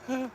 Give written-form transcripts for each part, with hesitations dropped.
Good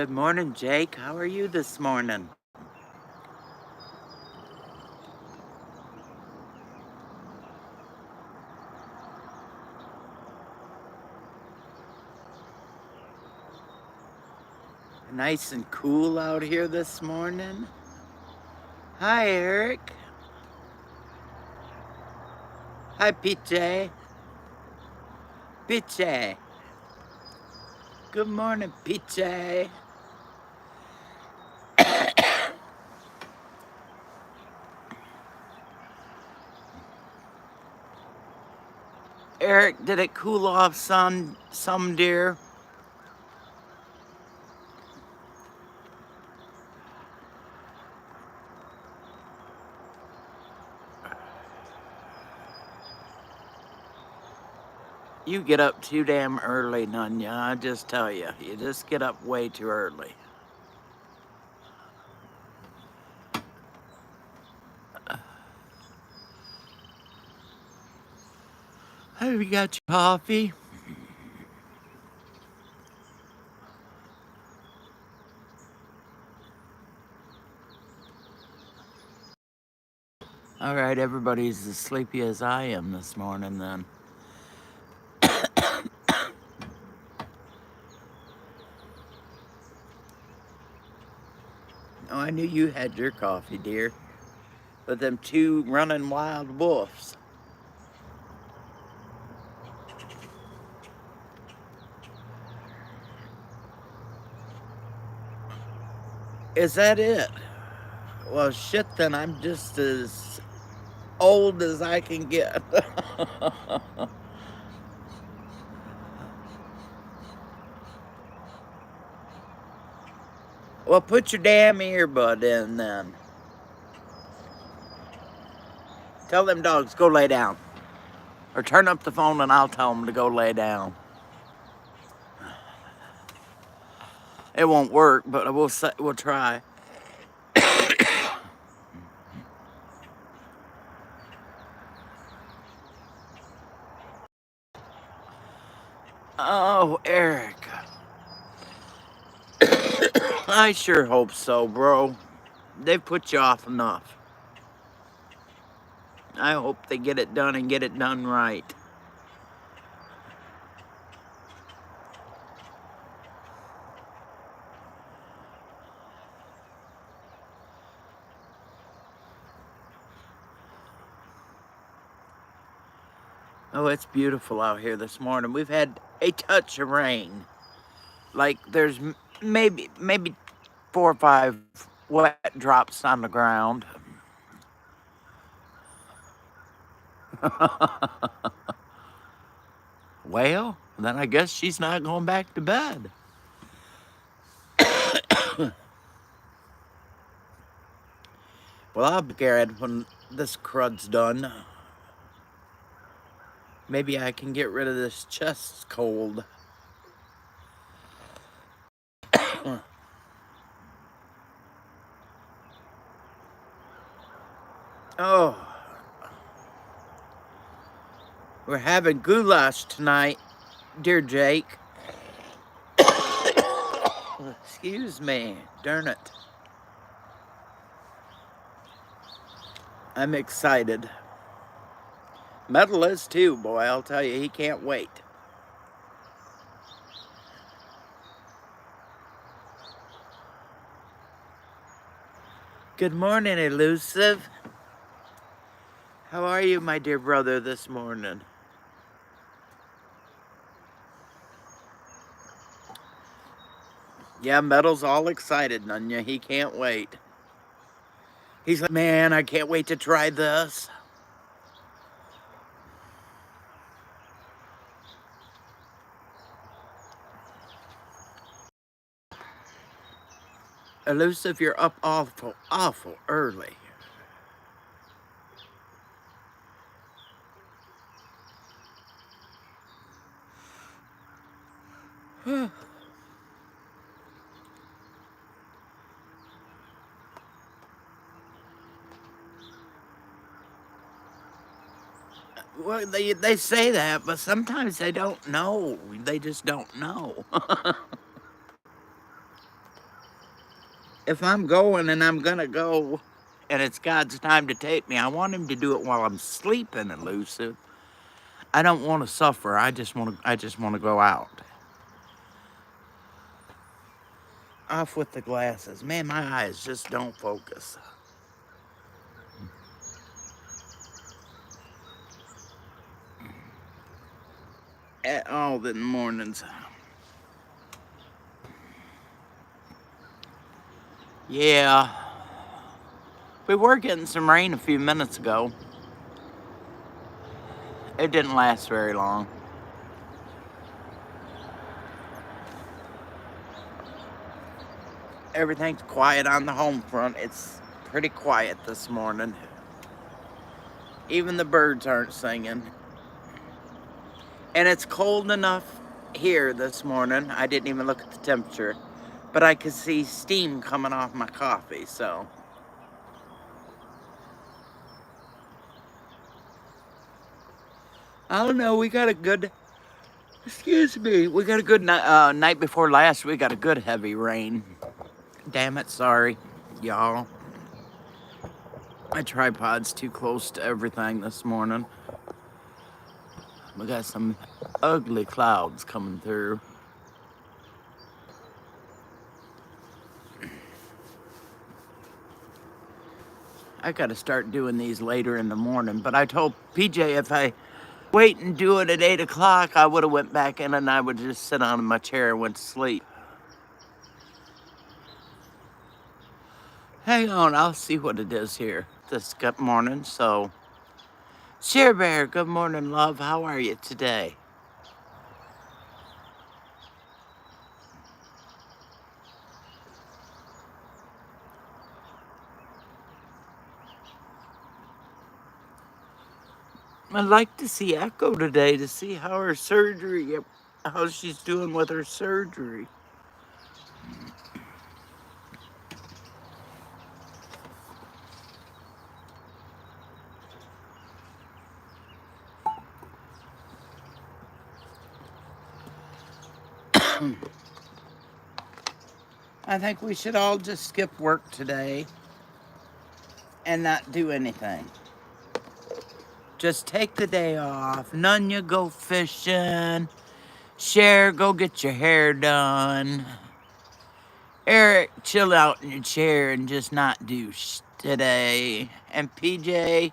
morning, Jake. How are you this morning? Nice and cool out here this morning. Hi, Eric. Hi, PJ. PJ. Good morning, PJ. Eric, did it cool off some dear? You get up too damn early, Nunya. I just tell you, you just get up way too early. Have you got your coffee? All right, everybody's as sleepy as I am this morning then. Oh, I knew you had your coffee, dear. But them two running wild wolves. Is that it? Well, shit, then I'm just as old as I can get. Well, put your damn earbud in then. Tell them dogs, go lay down. Or turn up the phone and I'll tell them to go lay down. It won't work, but we'll try. Oh, Eric. I sure hope so, bro. They've put you off enough. I hope they get it done and get it done right. Oh, it's beautiful out here this morning. We've had a touch of rain. Like there's maybe 4 or 5 wet drops on the ground. Well, then I guess she's not going back to bed. Well, I'll be scared when this crud's done. Maybe I can get rid of this chest cold. Oh, we're having goulash tonight, dear Jake. Excuse me, darn it. I'm excited. Metal is too, boy, I'll tell you, he can't wait. Good morning, Elusive. How are you, my dear brother, this morning? Yeah, Metal's all excited, Nunya. He can't wait. He's like, man, I can't wait to try this. Elusive, you're up awful early. Well, they say that, but sometimes they don't know. They just don't know. If I'm going and I'm gonna go, and it's God's time to take me, I want Him to do it while I'm sleeping, Elusive. I don't want to suffer. I just want to go out. Off with the glasses, man. My eyes just don't focus at all in the mornings. Yeah, we were getting some rain a few minutes ago. It didn't last very long. Everything's quiet on the home front. It's pretty quiet this morning. Even the birds aren't singing. And it's cold enough here this morning. I didn't even look at the temperature, but I could see steam coming off my coffee, so. I don't know, we got a good, excuse me, we got a good night before last. We got a good heavy rain. Damn it, sorry, y'all. My tripod's too close to everything this morning. We got some ugly clouds coming through. I gotta start doing these later in the morning, but I told PJ if I wait and do it at 8 o'clock, I would have went back in and I would just sit on my chair and went to sleep. Hang on, I'll see what it is here this good morning. So, Share Bear, good morning, love. How are you today? I'd like to see Echo today to see how her surgery, how she's doing with her surgery. I think we should all just skip work today and not do anything. Just take the day off. Nunya, go fishing. Cher, go get your hair done. Eric, chill out in your chair and just not do today. And PJ,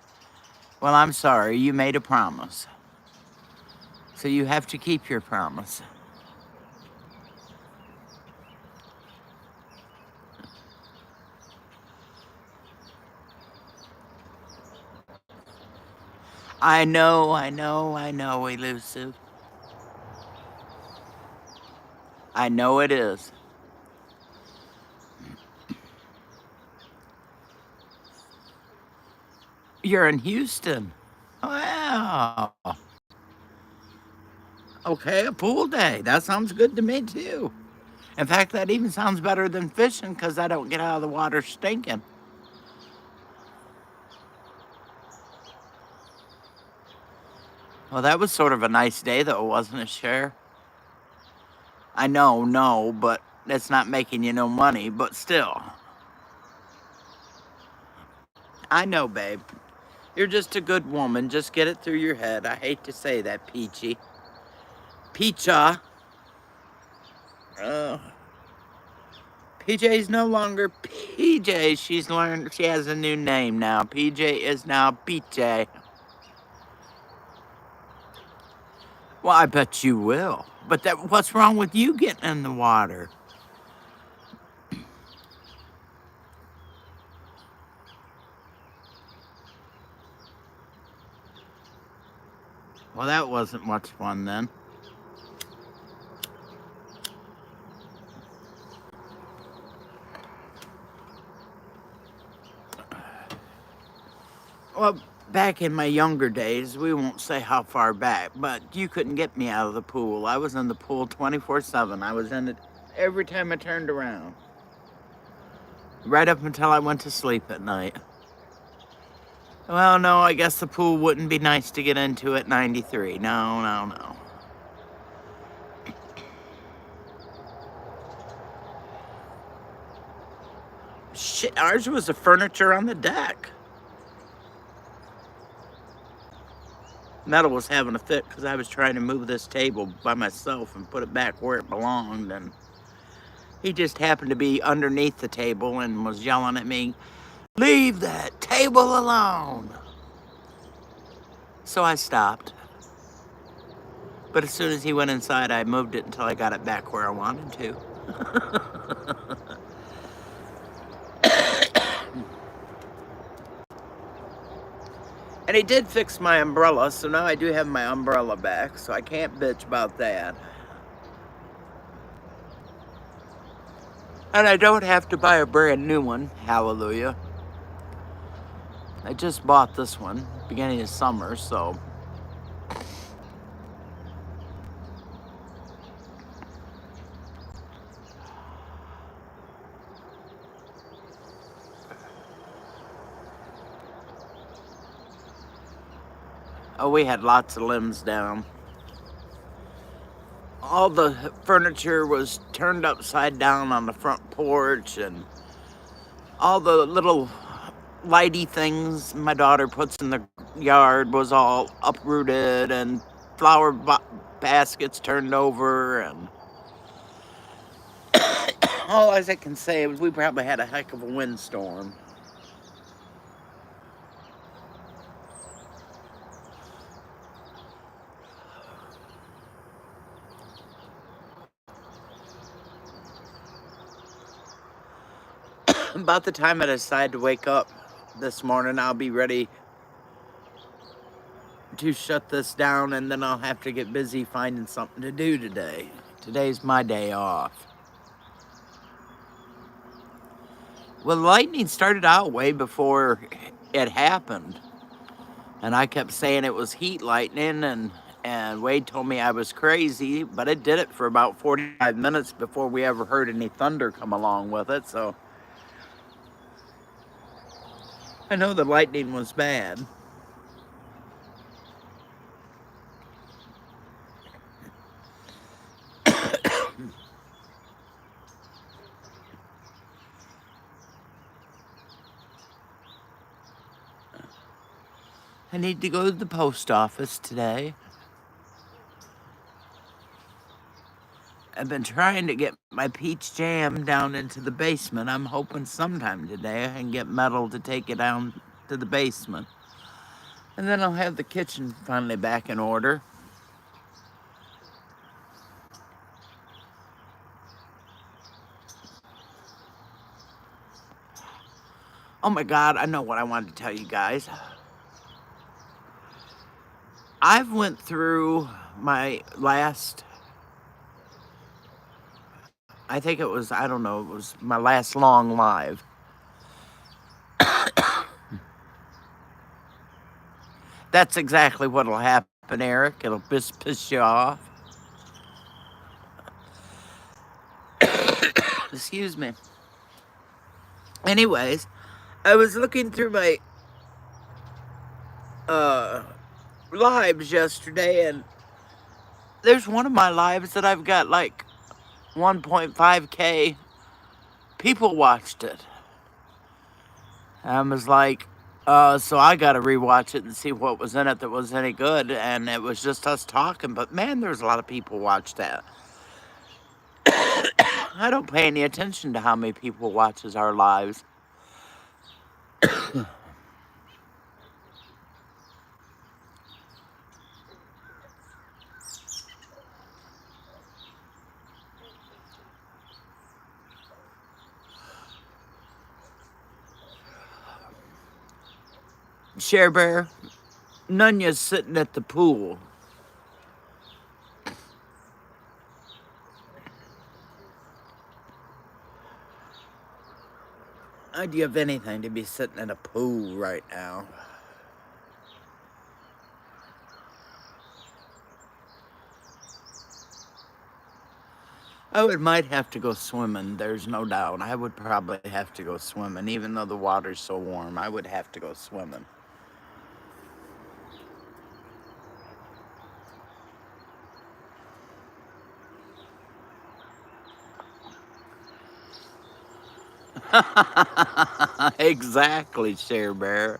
well, I'm sorry, you made a promise. So you have to keep your promise. I know, Elusive. I know it is. You're in Houston. Wow. Okay, a pool day. That sounds good to me too. In fact, that even sounds better than fishing because I don't get out of the water stinking. Well, that was sort of a nice day, though, wasn't it, Cher? I know, no, but it's not making you no money, but still. I know, babe. You're just a good woman. Just get it through your head. I hate to say that, Peachy. Peacha. Uh, PJ's no longer PJ. She's learned, she has a new name now. PJ is now PJ. Well, I bet you will. But what's wrong with you getting in the water? Well, that wasn't much fun then. Well, back in my younger days, we won't say how far back, but you couldn't get me out of the pool. I was in the pool 24/7. I was in it every time I turned around. Right up until I went to sleep at night. Well, no, I guess the pool wouldn't be nice to get into at 93. No, no, no. Shit, ours was the furniture on the deck. Metal was having a fit because I was trying to move this table by myself and put it back where it belonged, and he just happened to be underneath the table and was yelling at me, "Leave that table alone!" So I stopped. But as soon as he went inside, I moved it until I got it back where I wanted to. And he did fix my umbrella, so now I do have my umbrella back, so I can't bitch about that. And I don't have to buy a brand new one, hallelujah. I just bought this one, beginning of summer, so. Oh, we had lots of limbs down. All the furniture was turned upside down on the front porch, and all the little lighty things my daughter puts in the yard was all uprooted, and flower baskets turned over, and all as I can say is we probably had a heck of a windstorm. About the time I decide to wake up this morning, I'll be ready to shut this down, and then I'll have to get busy finding something to do today. Today's my day off. Well, lightning started out way before it happened, and I kept saying it was heat lightning, and Wade told me I was crazy, but it did it for about 45 minutes before we ever heard any thunder come along with it, so I know the lightning was bad. I need to go to the post office today. I've been trying to get my peach jam down into the basement. I'm hoping sometime today I can get Metal to take it down to the basement. And then I'll have the kitchen finally back in order. Oh my God, I know what I wanted to tell you guys. I've went through my last, I think it was, I don't know, it was my last long live. That's exactly what'll happen, Eric. It'll piss you off. Excuse me. Anyways, I was looking through my uh lives yesterday, and there's one of my lives that I've got like 1.5K people watched it. I was like, so I got to rewatch it and see what was in it that was any good. And it was just us talking. But man, there's a lot of people watch that. I don't pay any attention to how many people watches our lives. Share Bear, Nunya's sitting at the pool. I'd give anything to be sitting in a pool right now. Might have to go swimming, there's no doubt. I would probably have to go swimming. Even though the water's so warm, I would have to go swimming. Exactly, Share Bear.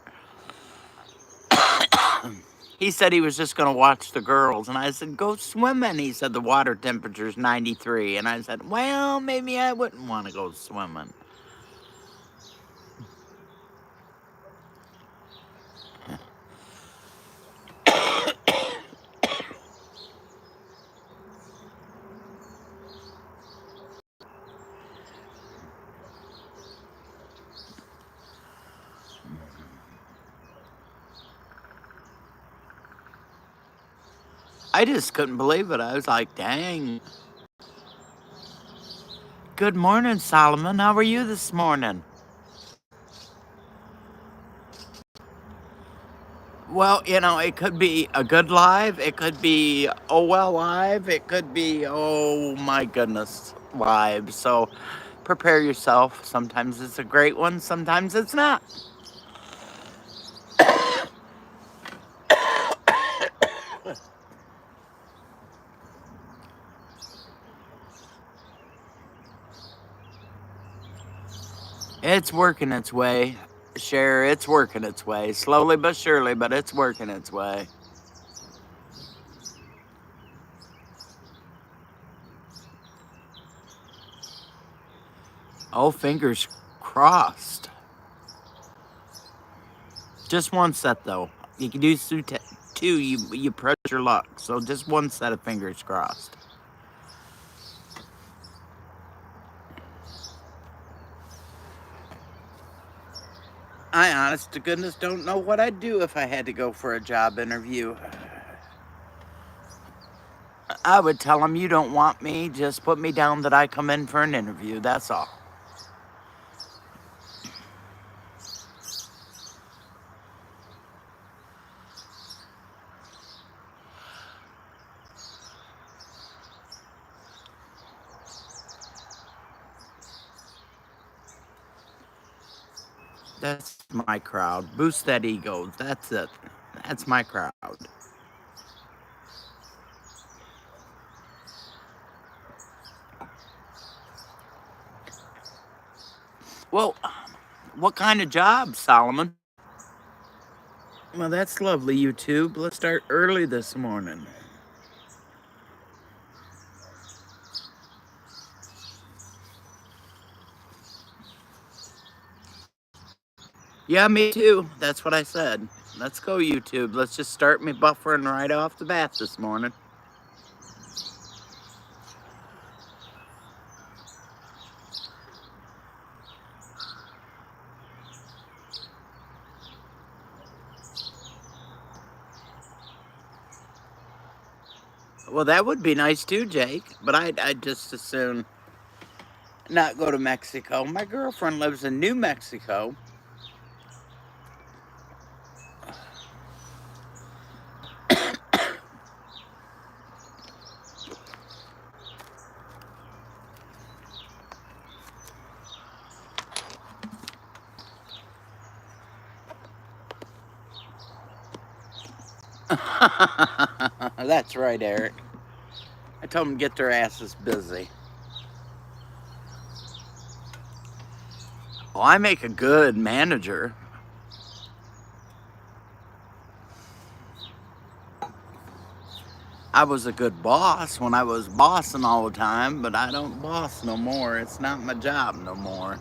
He said he was just going to watch the girls, and I said, go swimming. He said the water temperature's 93, and I said, well, maybe I wouldn't want to go swimming. I just couldn't believe it. I was like, dang. Good morning, Solomon. How are you this morning? Well, it could be a good live. It could be, oh, well, live. It could be, oh, my goodness, live. So prepare yourself. Sometimes it's a great one. Sometimes it's not. It's working its way. Share, it's working its way. Slowly but surely, but it's working its way. Oh, fingers crossed. Just one set, though. You can do two, you press your luck. So just one set of fingers crossed. I, honest to goodness, don't know what I'd do if I had to go for a job interview. I would tell them, you don't want me, just put me down that I come in for an interview, that's all. That's my crowd. Boost that ego, that's it. That's my crowd. Well, what kind of job, Solomon? Well, that's lovely, YouTube. Let's start early this morning. Yeah, me too. That's what I said. Let's go, YouTube. Let's just start me buffering right off the bat this morning. Well, that would be nice too, Jake. But I'd just as soon not go to Mexico. My girlfriend lives in New Mexico. That's right, Eric. I told them to get their asses busy. Well, I make a good manager. I was a good boss when I was bossing all the time, but I don't boss no more. It's not my job no more.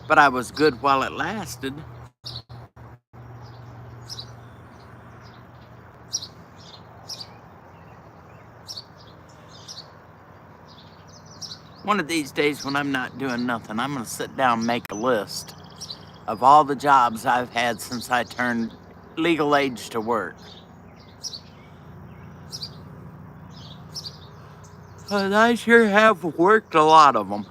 But I was good while it lasted. One of these days when I'm not doing nothing, I'm going to sit down and make a list of all the jobs I've had since I turned legal age to work. And I sure have worked a lot of them.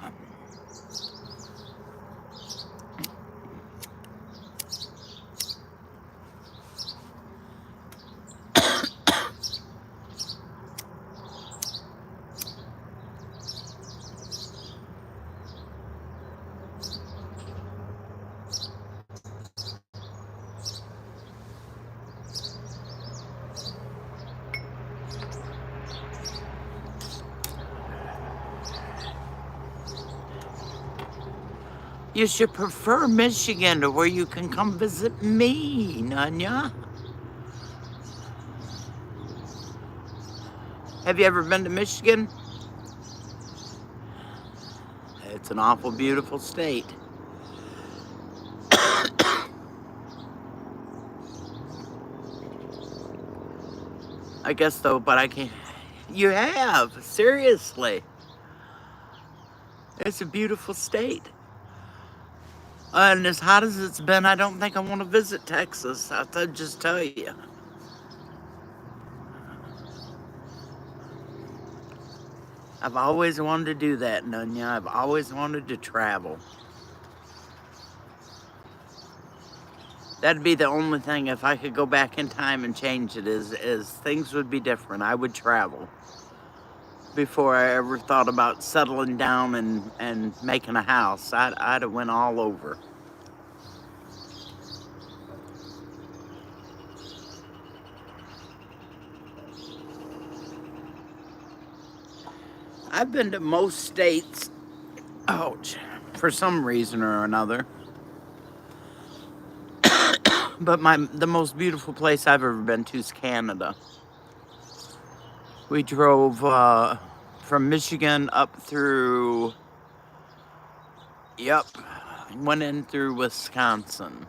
You should prefer Michigan to where you can come visit me, Nanya. Have you ever been to Michigan? It's an awful beautiful state. I guess so, but I can't. You have, seriously. It's a beautiful state. And as hot as it's been, I don't think I want to visit Texas. I'll just tell you. I've always wanted to do that, Nunya. I've always wanted to travel. That'd be the only thing, if I could go back in time and change it, is things would be different. I would travel before I ever thought about settling down and making a house. I'd have went all over. I've been to most states, ouch, for some reason or another. But the most beautiful place I've ever been to is Canada. We drove from Michigan up through, went in through Wisconsin,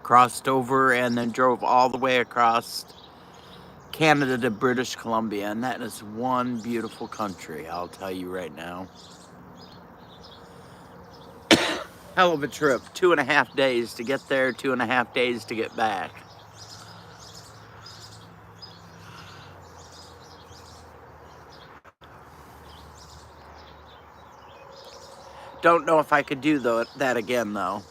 crossed over, and then drove all the way across Canada to British Columbia. And that is one beautiful country, I'll tell you right now. Hell of a trip. 2.5 days to get there, 2.5 days to get back. Don't know if I could do that again, though.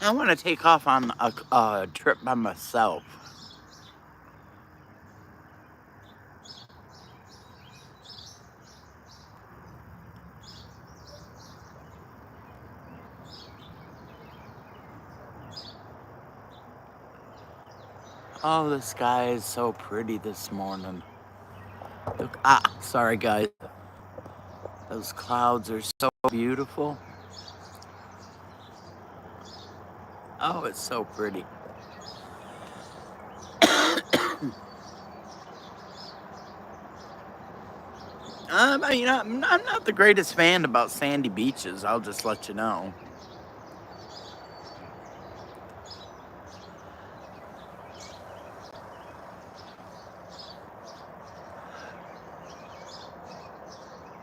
I want to take off on a trip by myself. Oh, the sky is so pretty this morning. Look, sorry guys. Those clouds are so beautiful. Oh, it's so pretty. I'm not the greatest fan about sandy beaches. I'll just let you know.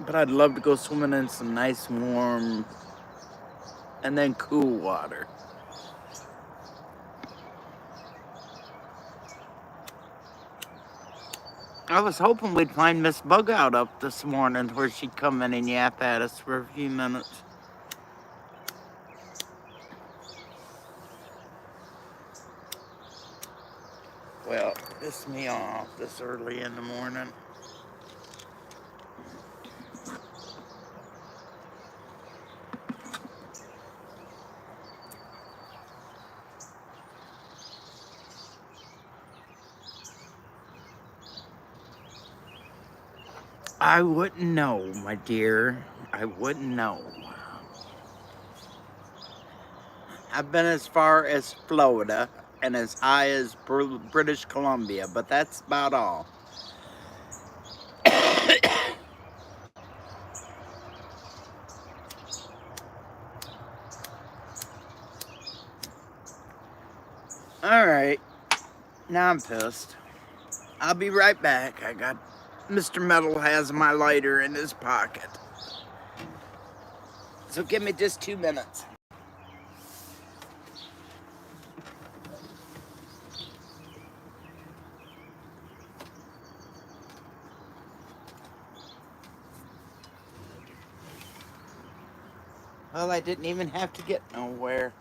But I'd love to go swimming in some nice warm and then cool water. I was hoping we'd find Miss Bug Out up this morning where she'd come in and yap at us for a few minutes. Well, piss me off this early in the morning. I wouldn't know, my dear. I wouldn't know. I've been as far as Florida and as high as British Columbia, but that's about all. Alright, now I'm pissed. I'll be right back. I got Mr.Metal has my lighter in his pocket. So give me just 2 minutes. Well, I didn't even have to get nowhere.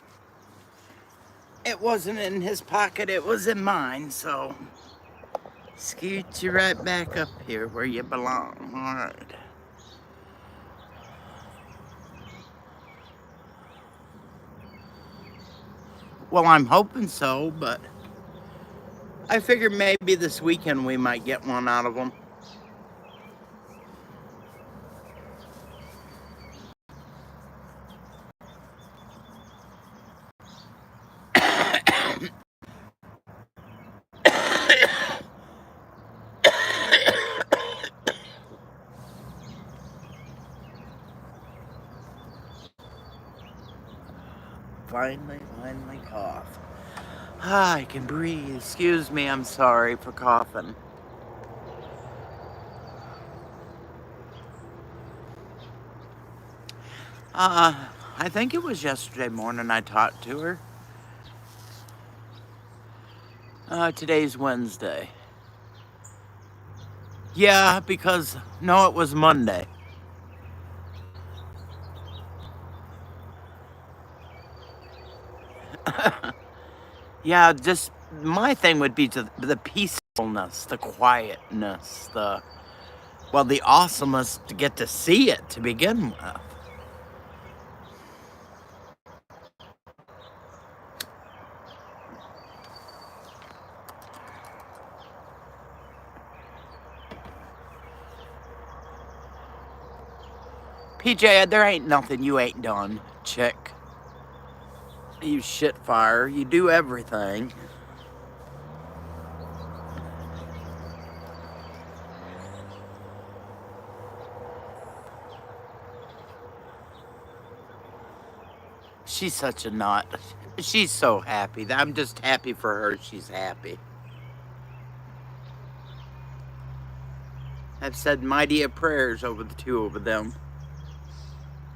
It wasn't in his pocket, it was in mine, so scoot you right back up here where you belong. Alright. Well, I'm hoping so, but I figured maybe this weekend we might get one out of them. Finally cough. I can breathe. Excuse me, I'm sorry for coughing. I think it was yesterday morning I talked to her. Today's Wednesday. Yeah, because, no, it was Monday. Yeah, just, my thing would be to the peacefulness, the quietness, the awesomeness to get to see it to begin with. PJ, there ain't nothing you ain't done, chick. You shit fire. You do everything. She's such a nut. She's so happy. I'm just happy for her. She's happy. I've said mighty prayers over the two of them,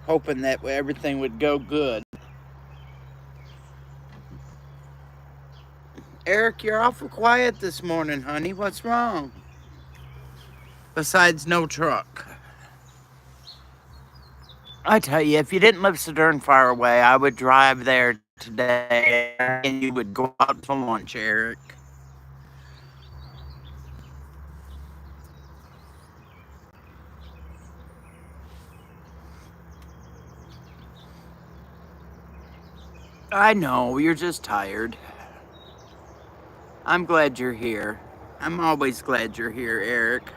hoping that everything would go good. Eric, you're awful quiet this morning, honey. What's wrong? Besides no truck. I tell you, if you didn't live so darn far away, I would drive there today and you would go out to lunch, Eric. I know, you're just tired. I'm glad you're here. I'm always glad you're here, Eric.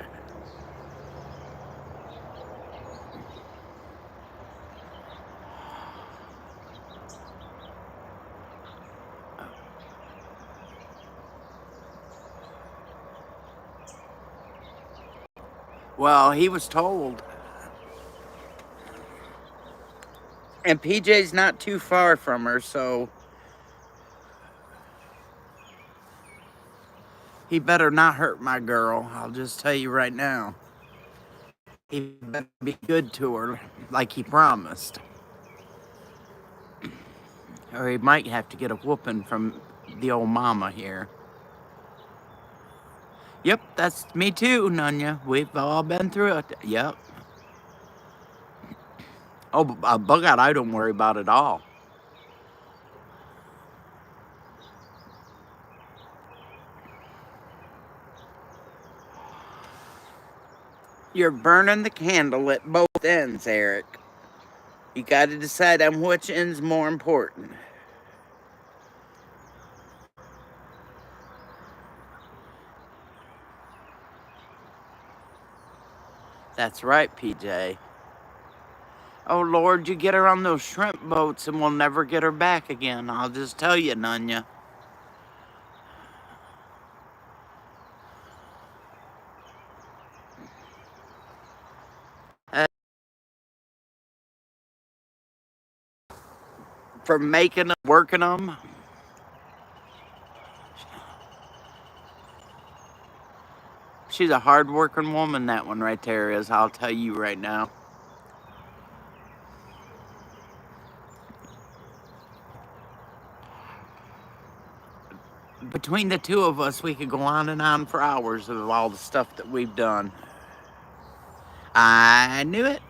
Well, he was told. And PJ's not too far from her, so he better not hurt my girl. I'll just tell you right now. He better be good to her, like he promised. Or he might have to get a whooping from the old mama here. Yep, that's me too, Nunya. We've all been through it. Yep. Oh, a bug out I don't worry about at all. You're burning the candle at both ends, Eric. You got to decide on which end's more important. That's right, PJ. Oh, Lord, you get her on those shrimp boats and we'll never get her back again. I'll just tell you, Nunya. For making them, working them. She's a hard-working woman, that one right there is. I'll tell you right now. Between the two of us, we could go on and on for hours of all the stuff that we've done. I knew it.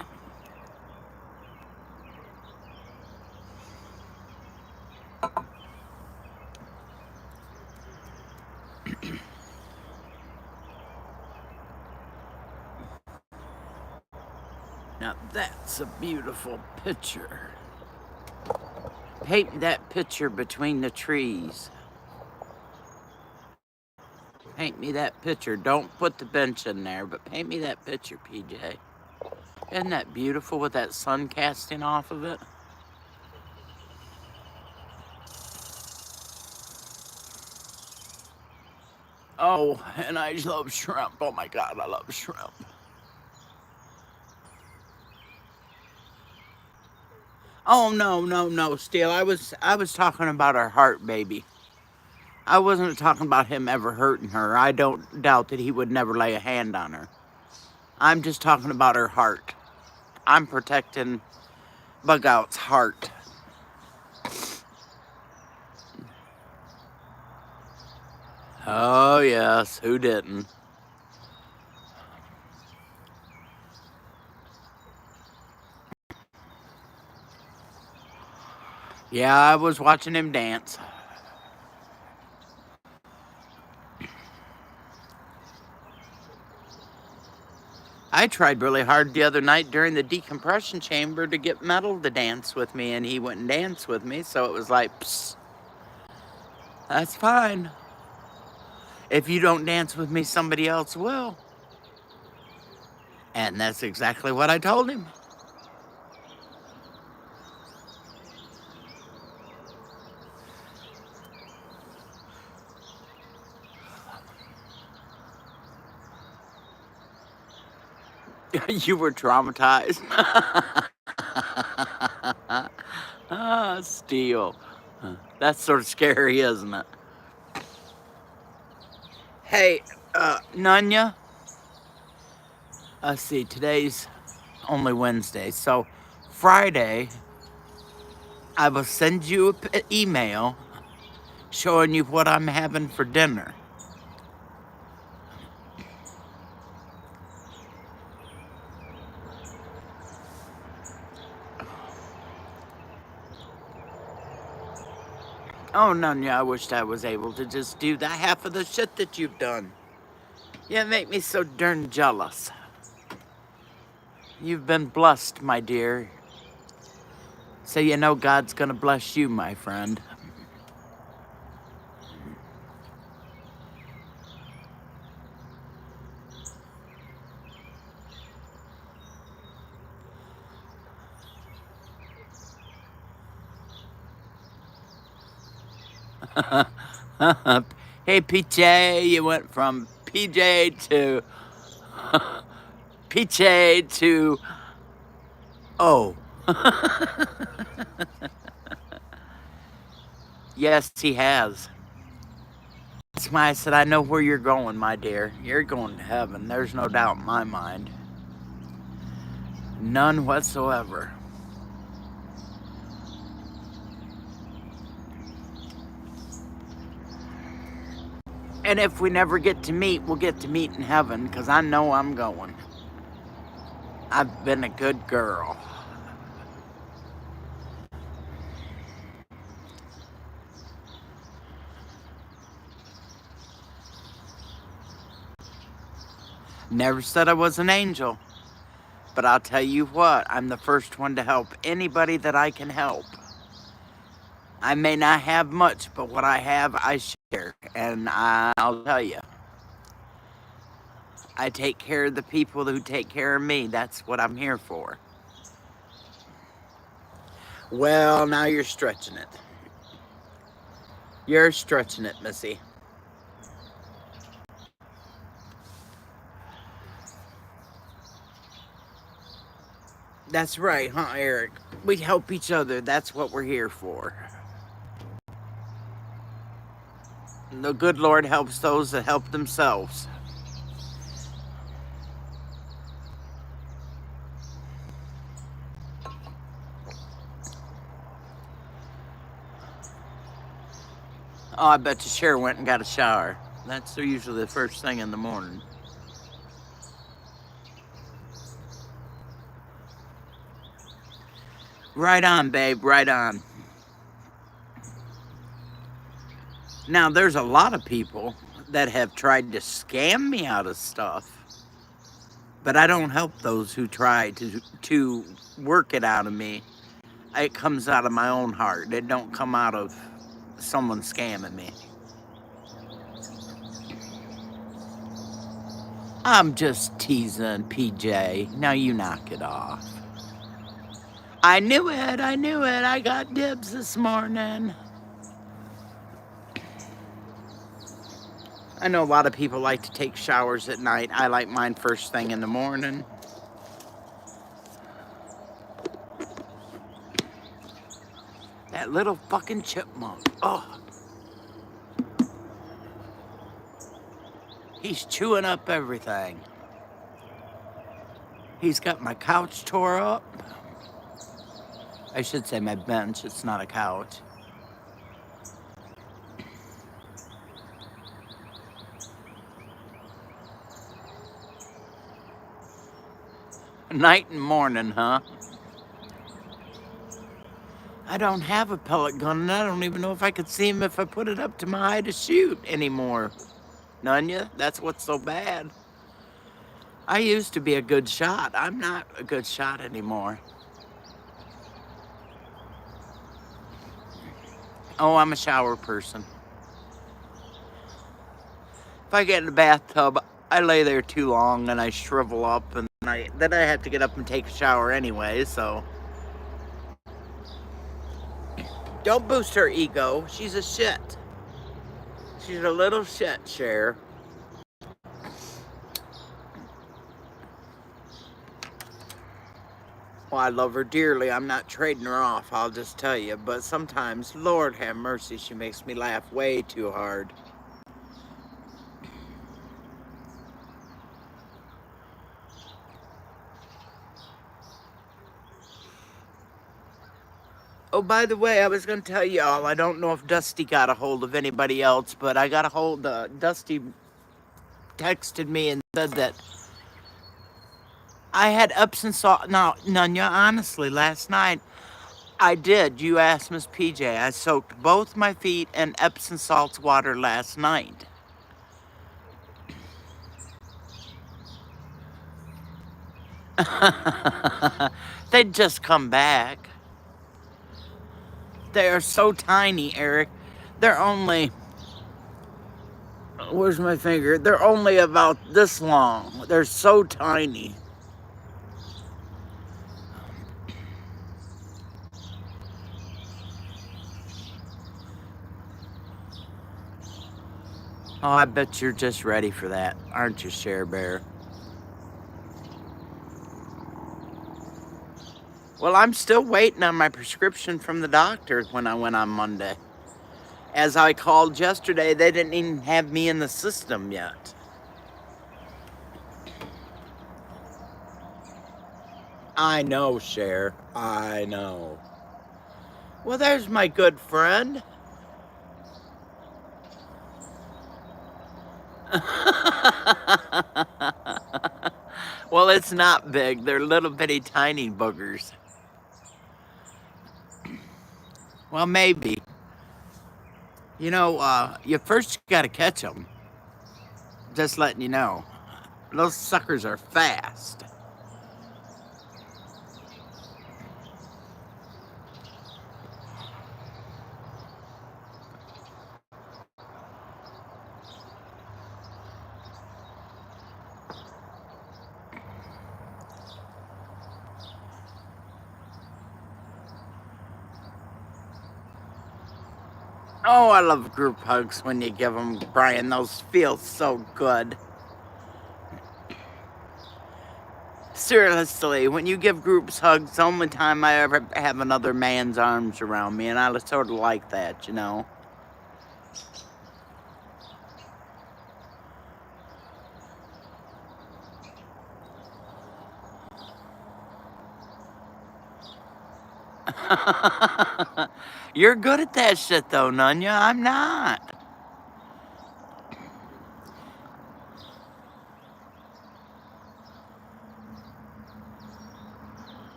Now that's a beautiful picture. Paint that picture between the trees. Paint me that picture. Don't put the bench in there, but paint me that picture, PJ. Isn't that beautiful with that sun casting off of it? Oh, and I love shrimp. Oh my God, I love shrimp. Oh no, Steele. I was talking about our heart, baby. I wasn't talking about him ever hurting her. I don't doubt that he would never lay a hand on her. I'm just talking about her heart. I'm protecting Bug Out's heart. Oh yes, who didn't? Yeah, I was watching him dance. I tried really hard the other night during the decompression chamber to get Metal to dance with me, and he wouldn't dance with me, so it was like, psst, that's fine. If you don't dance with me, somebody else will. And that's exactly what I told him. You were traumatized. Ah, Steele. That's sort of scary, isn't it? Hey, Nunya. Let's see, today's only Wednesday. So Friday, I will send you an email showing you what I'm having for dinner. Oh, Nunya, I wished I was able to just do that half of the shit that you've done. You make me so darn jealous. You've been blessed, my dear. So you know God's gonna bless you, my friend. Hey, PJ, you went from PJ to PJ to oh. Yes, he has. That's why I said I know where you're going, my dear. You're going to heaven. There's no doubt in my mind. None whatsoever. And if we never get to meet, we'll get to meet in heaven, because I know I'm going. I've been a good girl. Never said I was an angel, but I'll tell you what, I'm the first one to help anybody that I can help. I may not have much, but what I have, I share. And I'll tell you, I take care of the people who take care of me. That's what I'm here for. Well, now you're stretching it. You're stretching it, Missy. That's right, huh, Eric? We help each other. That's what we're here for. The good Lord helps those that help themselves. Oh, I bet you Cher went and got a shower. That's usually the first thing in the morning. Right on, babe, right on. Now, there's a lot of people that have tried to scam me out of stuff, but I don't help those who try to work it out of me. It comes out of my own heart. It don't come out of someone scamming me. I'm just teasing, PJ. Now you knock it off. I knew it. I got dibs this morning. I know a lot of people like to take showers at night. I like mine first thing in the morning. That little fucking chipmunk. Oh. He's chewing up everything. He's got my couch tore up. I should say my bench. It's not a couch. Night and morning, huh? I don't have a pellet gun, and I don't even know if I could see him if I put it up to my eye to shoot anymore. Nunya, that's what's so bad. I used to be a good shot. I'm not a good shot anymore. Oh, I'm a shower person. If I get in the bathtub, I lay there too long and I shrivel up, and then I have to get up and take a shower anyway, so. Don't boost her ego. She's a shit. She's a little shit, Cher. Well, I love her dearly. I'm not trading her off, I'll just tell you. But sometimes, Lord have mercy, she makes me laugh way too hard. Oh, by the way, I was going to tell y'all, I don't know if Dusty got a hold of anybody else, but I got a hold of, Dusty texted me and said that I had Epsom salt. No, Nunya, honestly, last night, I did. You asked Miss PJ. I soaked both my feet in Epsom salt water last night. They'd just come back. They are so tiny, Eric. They're only, where's my finger? They're only about this long. They're so tiny. Oh, I bet you're just ready for that, aren't you, Cher Bear? Well, I'm still waiting on my prescription from the doctor when I went on Monday. As I called yesterday, they didn't even have me in the system yet. I know, Cher. I know. Well, there's my good friend. Well, it's not big. They're little bitty tiny boogers. Well, maybe. You know, you first got to catch them. Just letting you know. Those suckers are fast. Oh, I love group hugs when you give them, Brian. Those feel so good. Seriously, when you give groups hugs, the only time I ever have another man's arms around me, and I sort of like that, you know. You're good at that shit, though, Nunya. I'm not.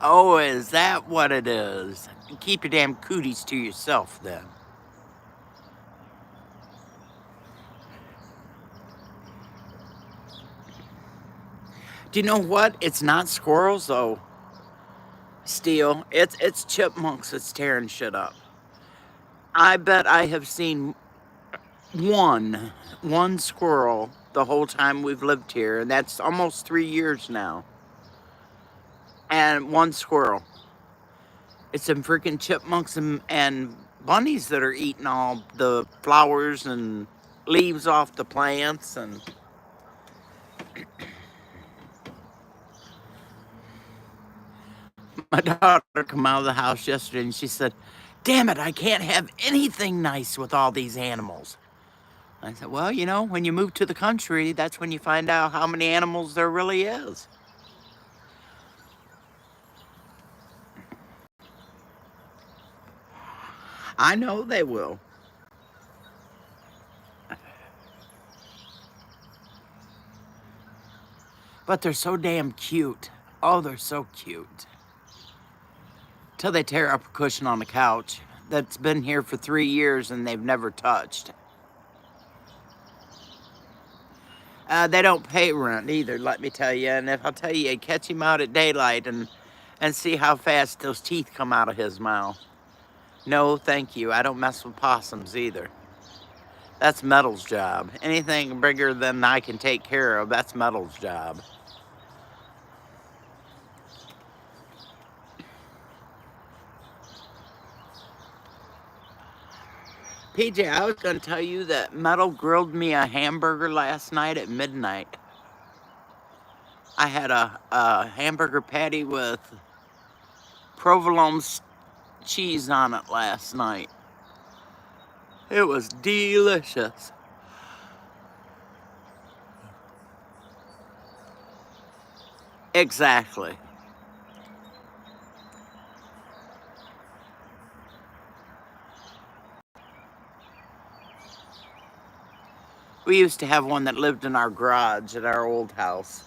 Oh, is that what it is? Keep your damn cooties to yourself, then. Do you know what? It's not squirrels, though. Steel. It's chipmunks that's tearing shit up. I bet I have seen one squirrel the whole time we've lived here, and that's almost 3 years now. And one squirrel. It's some freaking chipmunks and bunnies that are eating all the flowers and leaves off the plants. And my daughter came out of the house yesterday and she said, "Damn it, I can't have anything nice with all these animals." I said, "Well, you know, when you move to the country, that's when you find out how many animals there really is." I know they will. But they're so damn cute. Oh, they're so cute. Till they tear up a cushion on the couch that's been here for 3 years and they've never touched. They don't pay rent either, let me tell you. And if I'll tell you, catch him out at daylight and see how fast those teeth come out of his mouth. No, thank you. I don't mess with possums either. That's Metal's job. Anything bigger than I can take care of, that's Metal's job. PJ, I was going to tell you that Metal grilled me a hamburger last night at midnight. I had a hamburger patty with provolone cheese on it last night. It was delicious. Exactly. We used to have one that lived in our garage at our old house.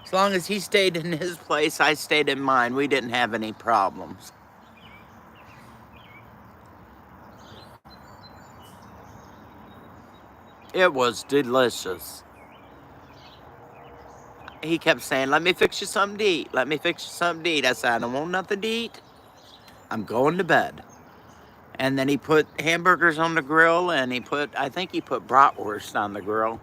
As long as he stayed in his place, I stayed in mine. We didn't have any problems. It was delicious. He kept saying, "Let me fix you something to eat. Let me fix you something to eat." I said, "I don't want nothing to eat. I'm going to bed." And then he put hamburgers on the grill, and I think he put bratwurst on the grill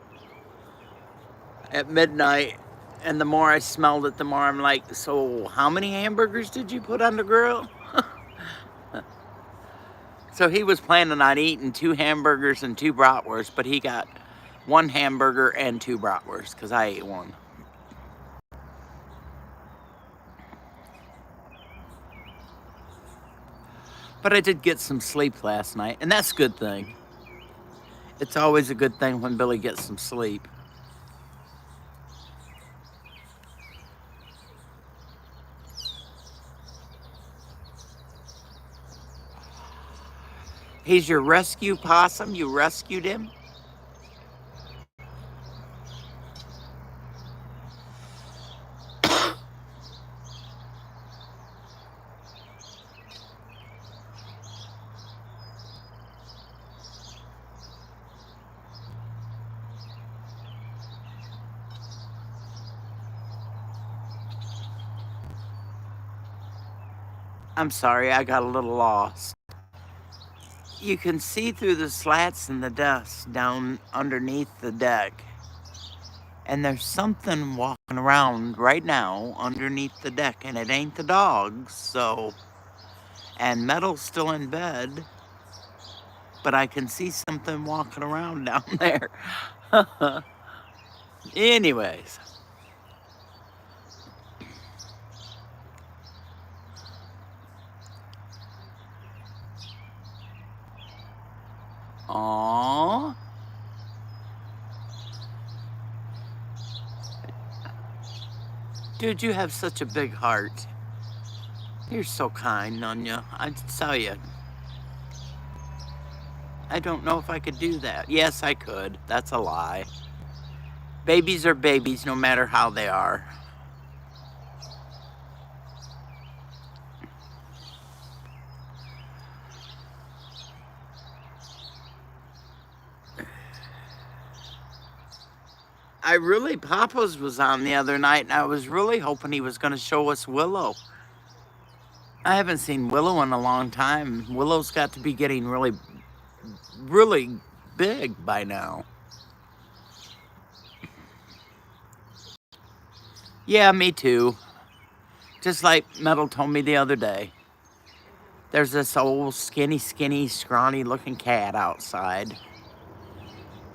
at midnight. And the more I smelled it, the more I'm like, "So how many hamburgers did you put on the grill?" So he was planning on eating 2 hamburgers and 2 bratwursts, but he got 1 hamburger and 2 bratwursts because I ate one. But I did get some sleep last night, and that's a good thing. It's always a good thing when Billy gets some sleep. He's your rescue possum? You rescued him? I'm sorry, I got a little lost. You can see through the slats in the dust down underneath the deck. And there's something walking around right now underneath the deck, and it ain't the dogs, so. And Metal's still in bed, but I can see something walking around down there. Anyways. Aww. Dude, you have such a big heart. You're so kind, Nunya. I tell you. I don't know if I could do that. Yes, I could. That's a lie. Babies are babies no matter how they are. Papa's was on the other night, and I was really hoping he was going to show us Willow. I haven't seen Willow in a long time. Willow's got to be getting really, really big by now. Yeah, me too. Just like Metal told me the other day. There's this old skinny, scrawny looking cat outside.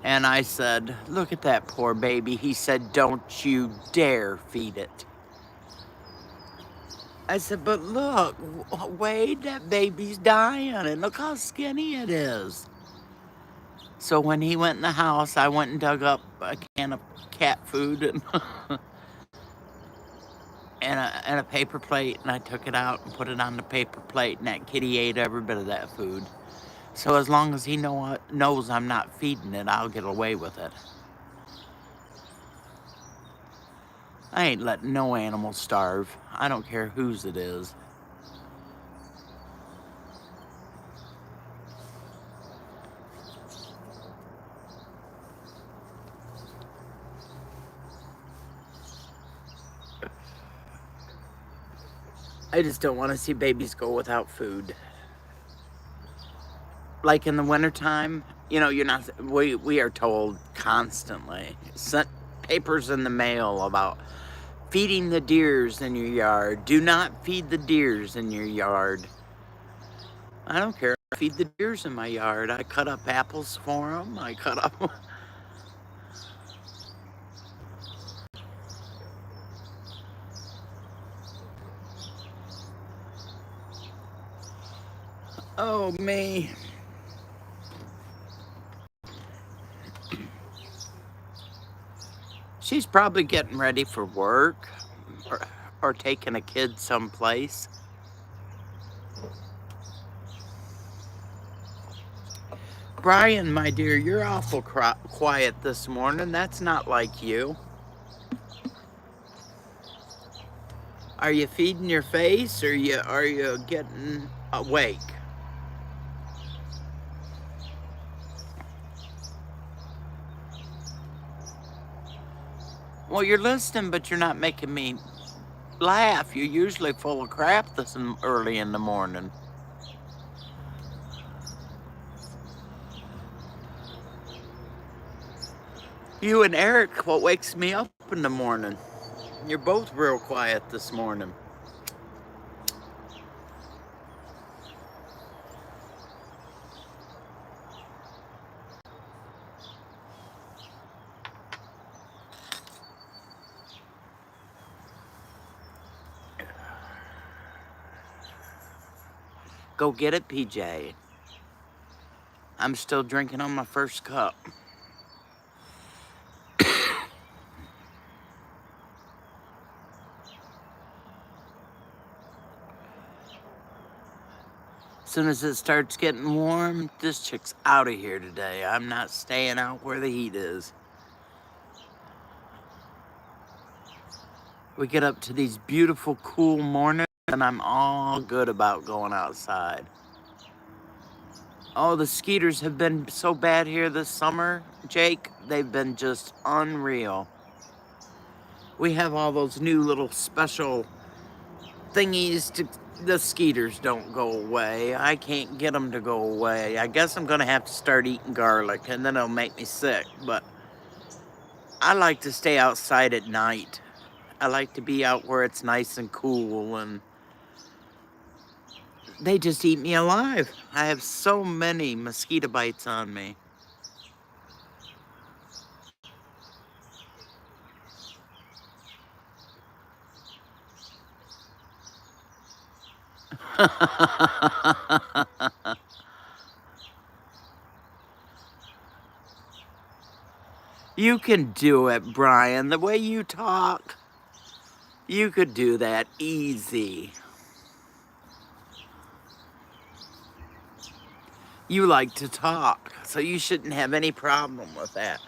And I said, look at that poor baby. He said, don't you dare feed it. I said, but look, Wade, that baby's dying, and look how skinny it is. So when he went in the house, I went and dug up a can of cat food and, and a paper plate, and I took it out and put it on the paper plate, and that kitty ate every bit of that food. So as long as he knows I'm not feeding it, I'll get away with it. I ain't letting no animal starve. I don't care whose it is. I just don't want to see babies go without food. Like in the wintertime, you know, we are told constantly, sent papers in the mail about feeding the deers in your yard. Do not feed the deers in your yard. I don't care. I feed the deers in my yard. I cut up apples for them. I cut up. Oh, me. She's probably getting ready for work or taking a kid someplace. Brian, my dear, you're awful quiet this morning. That's not like you. Are you feeding your face, or are you getting awake? Well, you're listening, but you're not making me laugh. You're usually full of crap this early in the morning. You and Eric, what wakes me up in the morning? You're both real quiet this morning. Go get it, PJ. I'm still drinking on my first cup. As soon as it starts getting warm, this chick's out of here today. I'm not staying out where the heat is. We get up to these beautiful, cool mornings, and I'm all good about going outside. Oh, the skeeters have been so bad here this summer, Jake. They've been just unreal. We have all those new little special thingies to... The skeeters don't go away. I can't get them to go away. I guess I'm going to have to start eating garlic, and then it'll make me sick. But I like to stay outside at night. I like to be out where it's nice and cool, and they just eat me alive. I have so many mosquito bites on me. You can do it, Brian. The way you talk, you could do that easy. You like to talk, so you shouldn't have any problem with that.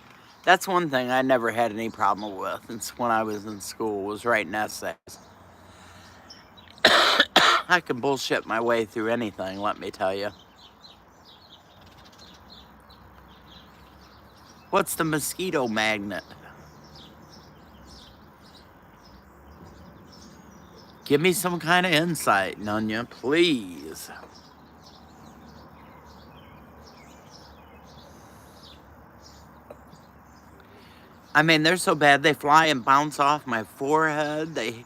That's one thing I never had any problem with since when I was in school, was writing essays. I can bullshit my way through anything, let me tell you. What's the mosquito magnet? Give me some kind of insight, Nunya, please. I mean, they're so bad, they fly and bounce off my forehead. They...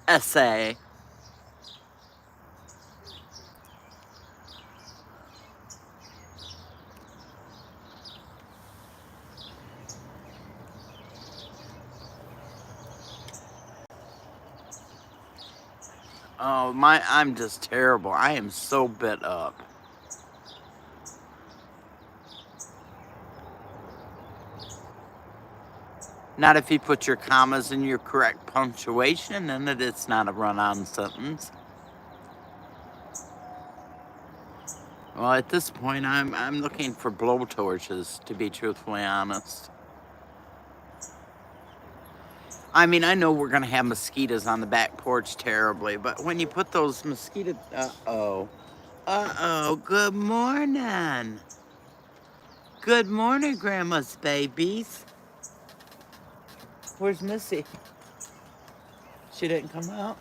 Essay. Oh, I'm just terrible. I am so bit up. Not if you put your commas in your correct punctuation, and it's not a run-on sentence. Well, at this point, I'm looking for blowtorches, to be truthfully honest. I mean, I know we're gonna have mosquitoes on the back porch terribly, but when you put those mosquito... Uh-oh, good morning. Good morning, Grandma's babies. Where's Missy? She didn't come out?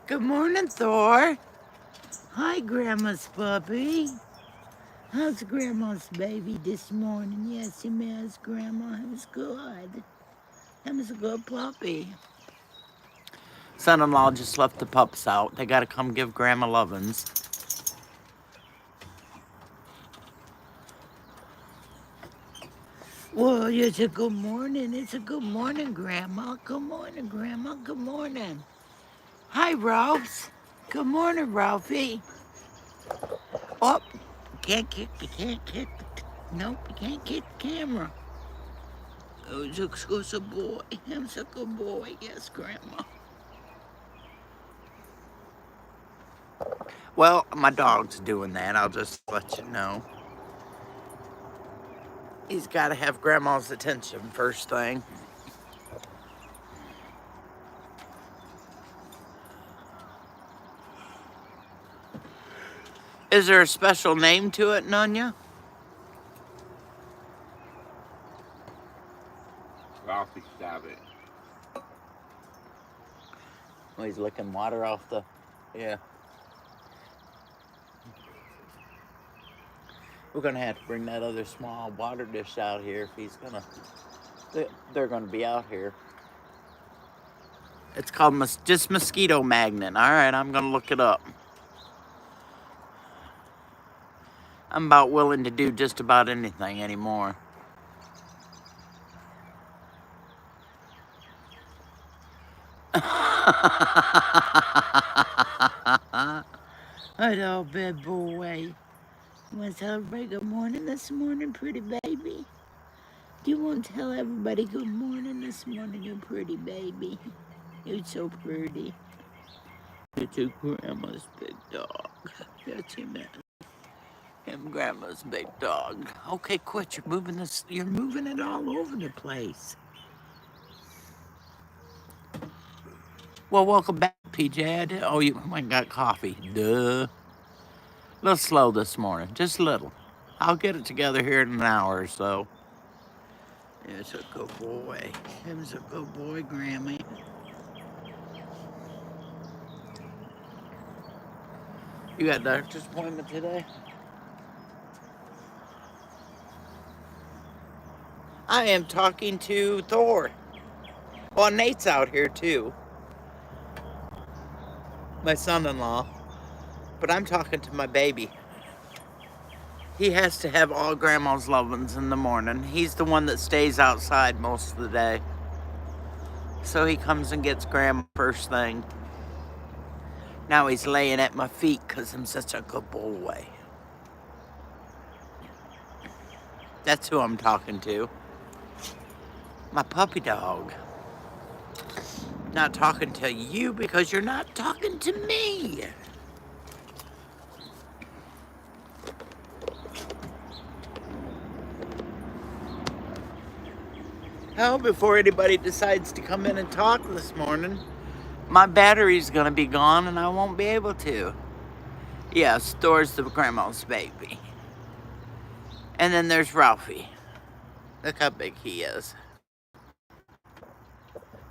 Good morning, Thor. Hi, Grandma's puppy. How's Grandma's baby this morning? Yes, he is, Grandma. He was good. He was a good puppy. Son-in-law just left the pups out. They gotta come give Grandma lovin's. Well, it's a good morning. It's a good morning, Grandma. Good morning, Grandma. Good morning. Hi, Ralphs. Good morning, Ralphie. Oh, you can't kick. Nope, you can't kick the camera. Oh, it's a boy. It's a good boy. Yes, Grandma. Well, my dog's doing that. I'll just let you know. He's got to have Grandma's attention first thing. Is there a special name to it, Nunya? Ralphie, stop it. Oh, he's licking water off the... Yeah. We're going to have to bring that other small water dish out here if he's going to... They're going to be out here. It's called just mosquito magnet. All right, I'm going to look it up. I'm about willing to do just about anything anymore. Hello, big boy. What's up, good morning? morning this morning, pretty baby? Do you want to tell everybody good morning this morning, you pretty baby? You're so pretty. It's your grandma's big dog. That's your man. Him, grandma's big dog. Okay, quit. You're moving this. You're moving it all over the place. Well, welcome back, PJ. Oh, you went and got coffee. Duh. A little slow this morning, just a little. I'll get it together here in an hour or so. It's a good boy. Him's a good boy, Grammy. You got a doctor's appointment today? I am talking to Thor. Well, Nate's out here too. My son-in-law. But I'm talking to my baby. He has to have all Grandma's loved ones in the morning. He's the one that stays outside most of the day. So he comes and gets Grandma first thing. Now he's laying at my feet because I'm such a good boy. That's who I'm talking to. My puppy dog. Not talking to you because you're not talking to me. Hell, before anybody decides to come in and talk this morning, my battery's gonna be gone and I won't be able to. Yes, Thor's the grandma's baby. And then there's Ralphie. Look how big he is.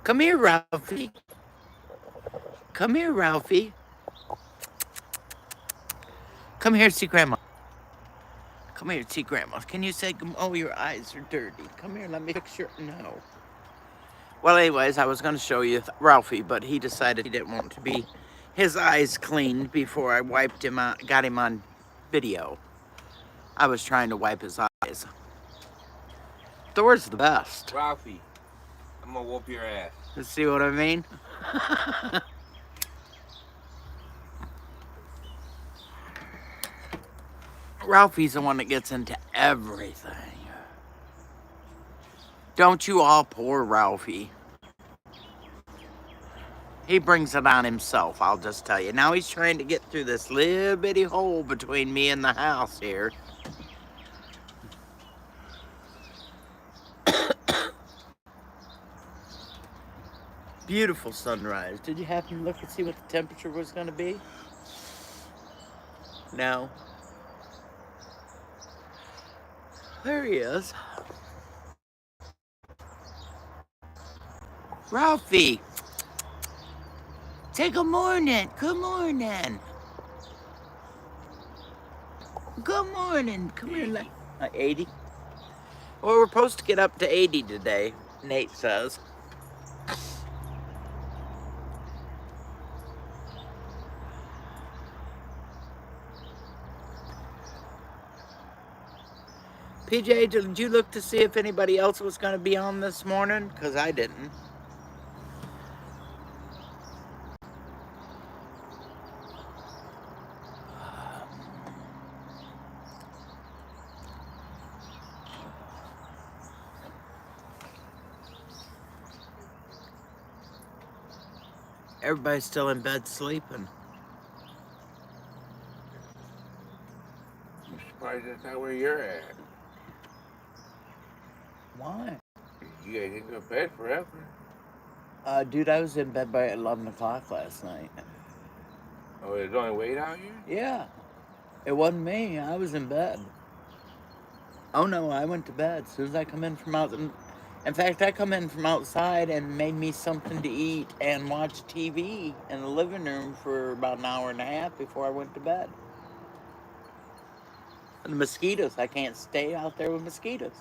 Come here, Ralphie. Come here, Ralphie. Come here, see Grandma. Come here, see Grandma. Can you say, oh, your eyes are dirty. Come here, let me fix your, no. Well, anyways, I was going to show you Ralphie, but he decided he didn't want to be his eyes cleaned before I wiped him out, got him on video. I was trying to wipe his eyes. Thor's the best. Ralphie, I'm gonna whoop your ass. You see what I mean? Ralphie's the one that gets into everything. Don't you all poor Ralphie. He brings it on himself, I'll just tell you. Now he's trying to get through this little bitty hole between me and the house here. Beautiful sunrise. Did you happen to look and see what the temperature was going to be? No. There he is. Ralphie. Say good morning. Good morning. Good morning. Come here. 80? Well, we're supposed to get up to 80 today, Nate says. PJ, did you look to see if anybody else was going to be on this morning? Because I didn't. Everybody's still in bed sleeping. I'm surprised that's not where you're at. Why? You guys didn't go to bed forever. Dude, I was in bed by 11 o'clock last night. Oh, there's only wait out here? Yeah. It wasn't me. I was in bed. Oh, no, I went to bed as soon as I come in from out. In fact, I come in from outside and made me something to eat and watch TV in the living room for about an hour and a half before I went to bed. And the mosquitoes, I can't stay out there with mosquitoes.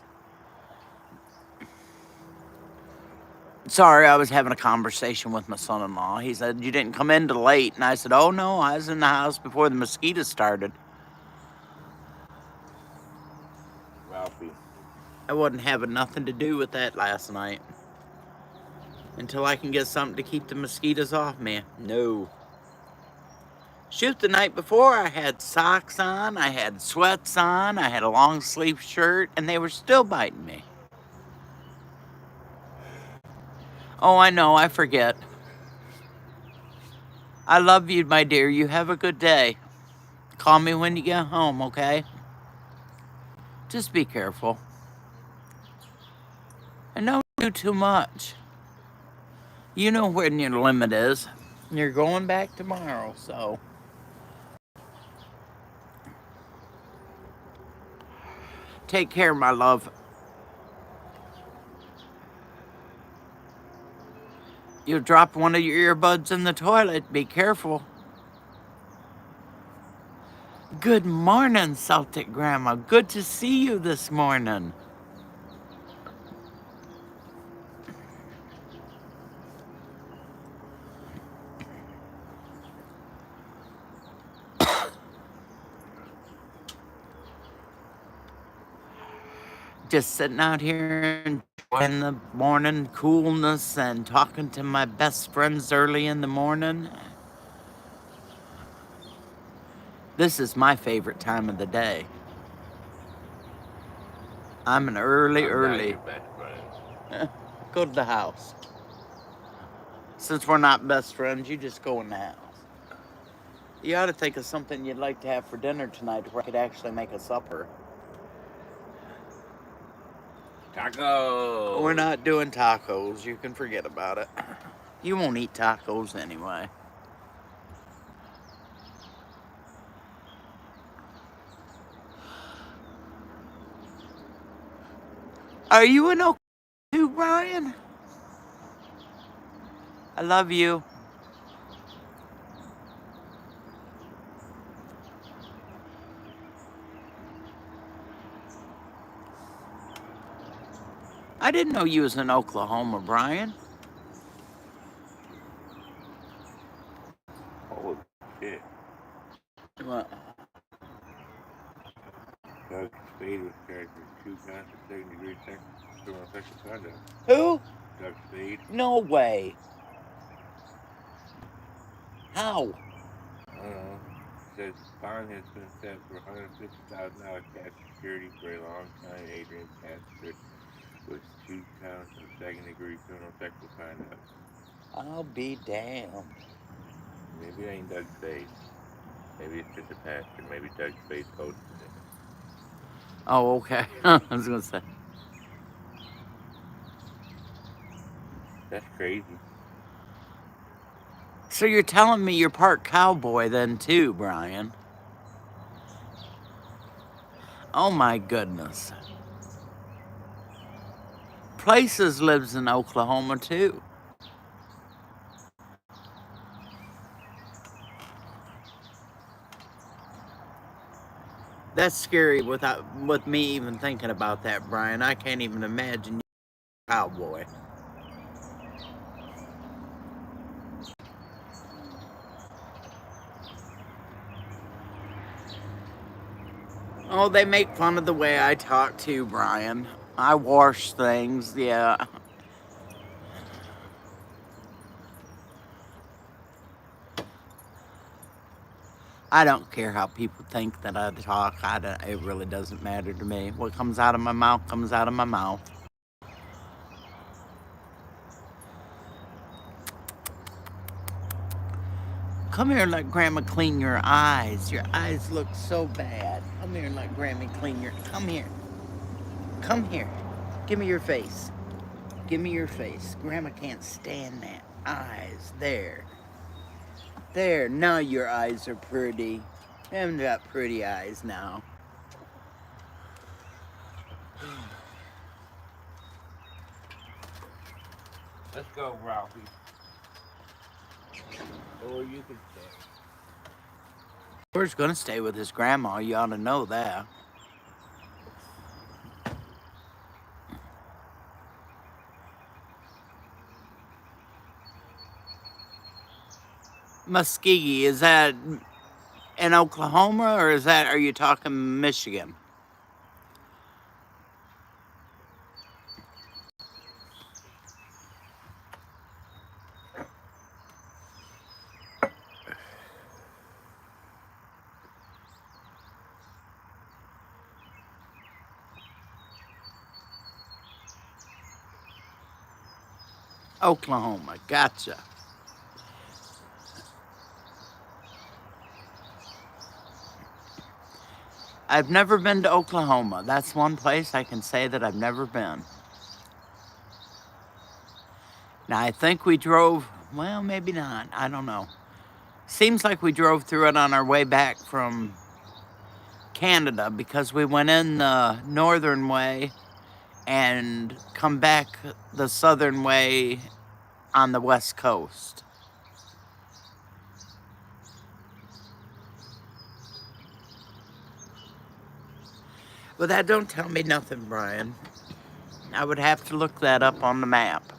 Sorry, I was having a conversation with my son-in-law. He said, you didn't come in till late. And I said, oh, no, I was in the house before the mosquitoes started. Ralphie. I wasn't having nothing to do with that last night. Until I can get something to keep the mosquitoes off me. No. Shoot, the night before I had socks on, I had sweats on, I had a long sleeve shirt, and they were still biting me. Oh, I know, I forget. I love you, my dear. You have a good day. Call me when you get home, okay? Just be careful. And don't do too much. You know when your limit is. You're going back tomorrow, so. Take care, my love. You'll drop one of your earbuds in the toilet. Be careful. Good morning, Celtic Grandma. Good to see you this morning. Just sitting out here enjoying the morning coolness and talking to my best friends early in the morning. This is my favorite time of the day. I'm an early. Your best friend. Go to the house. Since we're not best friends, you just go in the house. You ought to think of something you'd like to have for dinner tonight where I could actually make a supper. Tacos. We're not doing tacos. You can forget about it. You won't eat tacos anyway. Are you in Oklahoma too, Brian? I love you. I didn't know you was in Oklahoma, Brian. Holy shit. What? Doug Spade was charged with 2 counts of second-degree criminal sexual conduct. Who? Doug Spade. No way. How? I don't know. Says bond has been set for $150,000 cash security for a long-time Adrian pastor with 2 counts of second-degree criminal sexual conduct. I'll be damned. Maybe it ain't Doug Spade. Maybe it's just a pastor. Maybe Doug Spade posted it. Oh, okay. I was gonna say. That's crazy. So you're telling me you're part cowboy then too, Brian? Oh my goodness. Places lives in Oklahoma too. That's scary with me even thinking about that, Brian. I can't even imagine you a cowboy. Oh, they make fun of the way I talk too, Brian. I wash things, yeah. I don't care how people think that I talk. It really doesn't matter to me. What comes out of my mouth comes out of my mouth. Come here and let Grandma clean your eyes. Your eyes look so bad. Come here and let Grandma clean your... Come here. Come here. Give me your face. Give me your face. Grandma can't stand that. Eyes. There. There. Now your eyes are pretty. You haven't got pretty eyes now. Let's go, Ralphie. Or you can stay. We're gonna stay with his grandma. You ought to know that. Muskegee, is that in Oklahoma or are you talking Michigan? Oklahoma. Gotcha. I've never been to Oklahoma. That's one place I can say that I've never been. Now, I think we drove, well, maybe not. I don't know. Seems like we drove through it on our way back from Canada because we went in the northern way and come back the southern way on the west coast. But that don't tell me nothing, Brian. I would have to look that up on the map.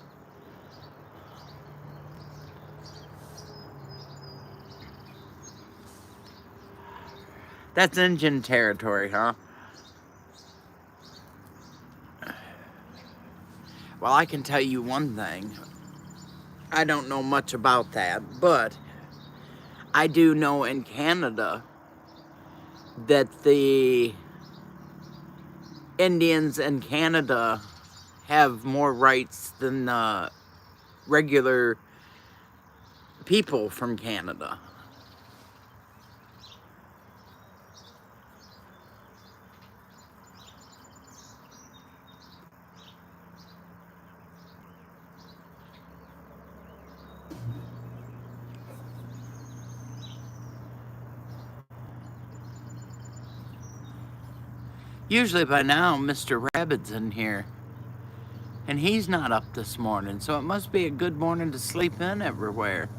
That's Indian territory, huh? Well, I can tell you one thing. I don't know much about that, but I do know in Canada that the Indians in Canada have more rights than the regular people from Canada. Usually by now, Mr. Rabbit's in here. And he's not up this morning, so it must be a good morning to sleep in everywhere.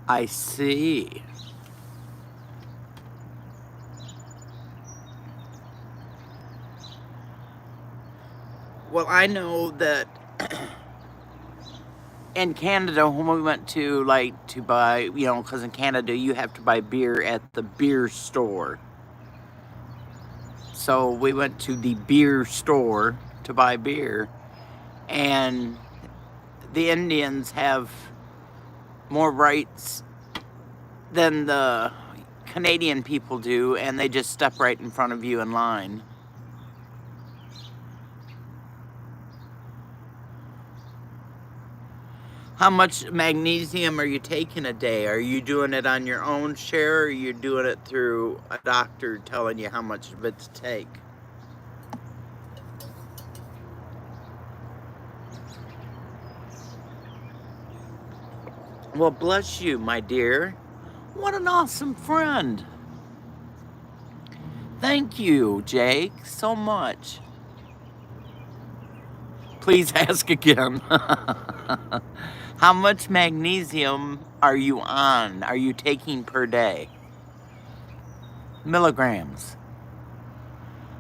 I see. Well, I know that in Canada, when we went to, like, to buy, you know, because in Canada you have to buy beer at the beer store. So we went to the beer store to buy beer, and the Indians have more rights than the Canadian people do, and they just step right in front of you in line. How much magnesium are you taking a day? Are you doing it on your own share, or are you doing it through a doctor telling you how much of it to take? Well, bless you, my dear. What an awesome friend. Thank you, Jake, so much. Please ask again. How much magnesium are you on? Are you taking per day? Milligrams.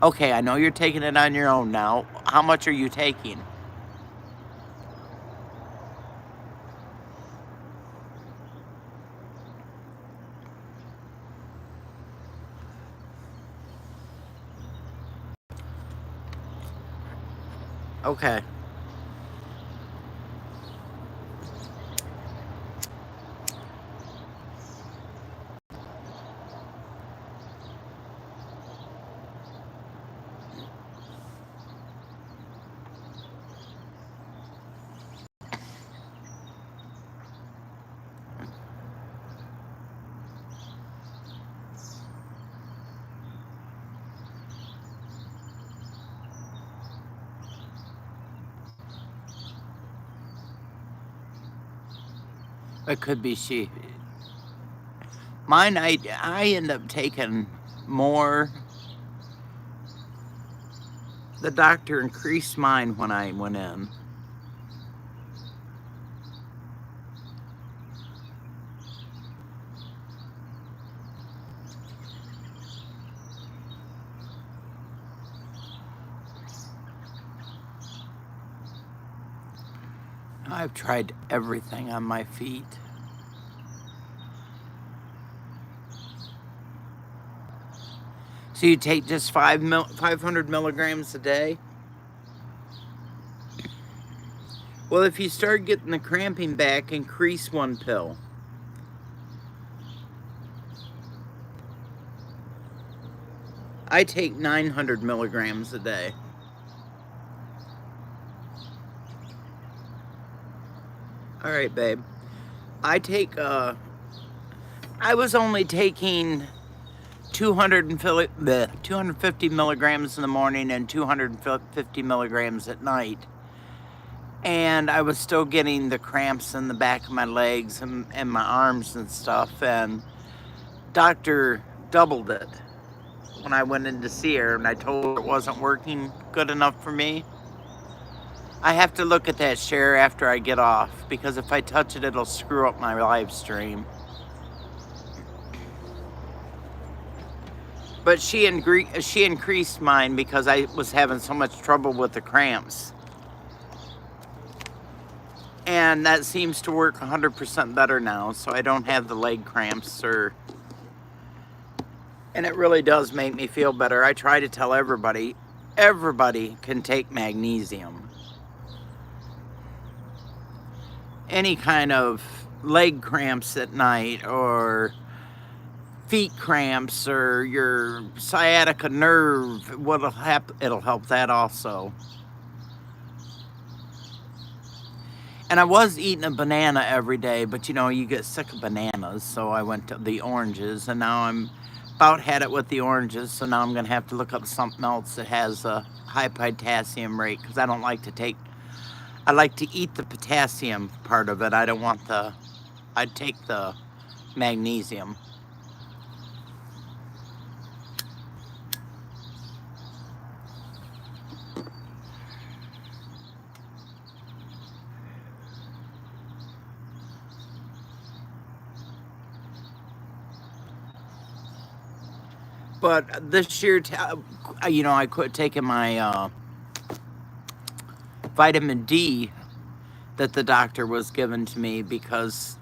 Okay, I know you're taking it on your own now. How much are you taking? Okay. It could be she. Mine, I end up taking more. The doctor increased mine when I went in. I've tried everything on my feet. So you take just 500 milligrams a day? Well, if you start getting the cramping back, increase one pill. I take 900 milligrams a day. All right, babe. I was only taking 250 milligrams in the morning and 250 milligrams at night. And I was still getting the cramps in the back of my legs and my arms and stuff. And doctor doubled it when I went in to see her, and I told her it wasn't working good enough for me. I have to look at that share after I get off, because if I touch it, it'll screw up my live stream. But she increased mine because I was having so much trouble with the cramps. And that seems to work 100% better now, so I don't have the leg cramps and it really does make me feel better. I try to tell everybody can take magnesium. Any kind of leg cramps at night, or feet cramps, or your sciatica nerve, it'll help that also. And I was eating a banana every day, but you know, you get sick of bananas, so I went to the oranges, and now I'm about had it with the oranges, so now I'm gonna have to look up something else that has a high potassium rate, because I don't like to take, I like to eat the potassium part of it. I don't want I'd take the magnesium. But this year, you know, I quit taking my vitamin D that the doctor was given to me because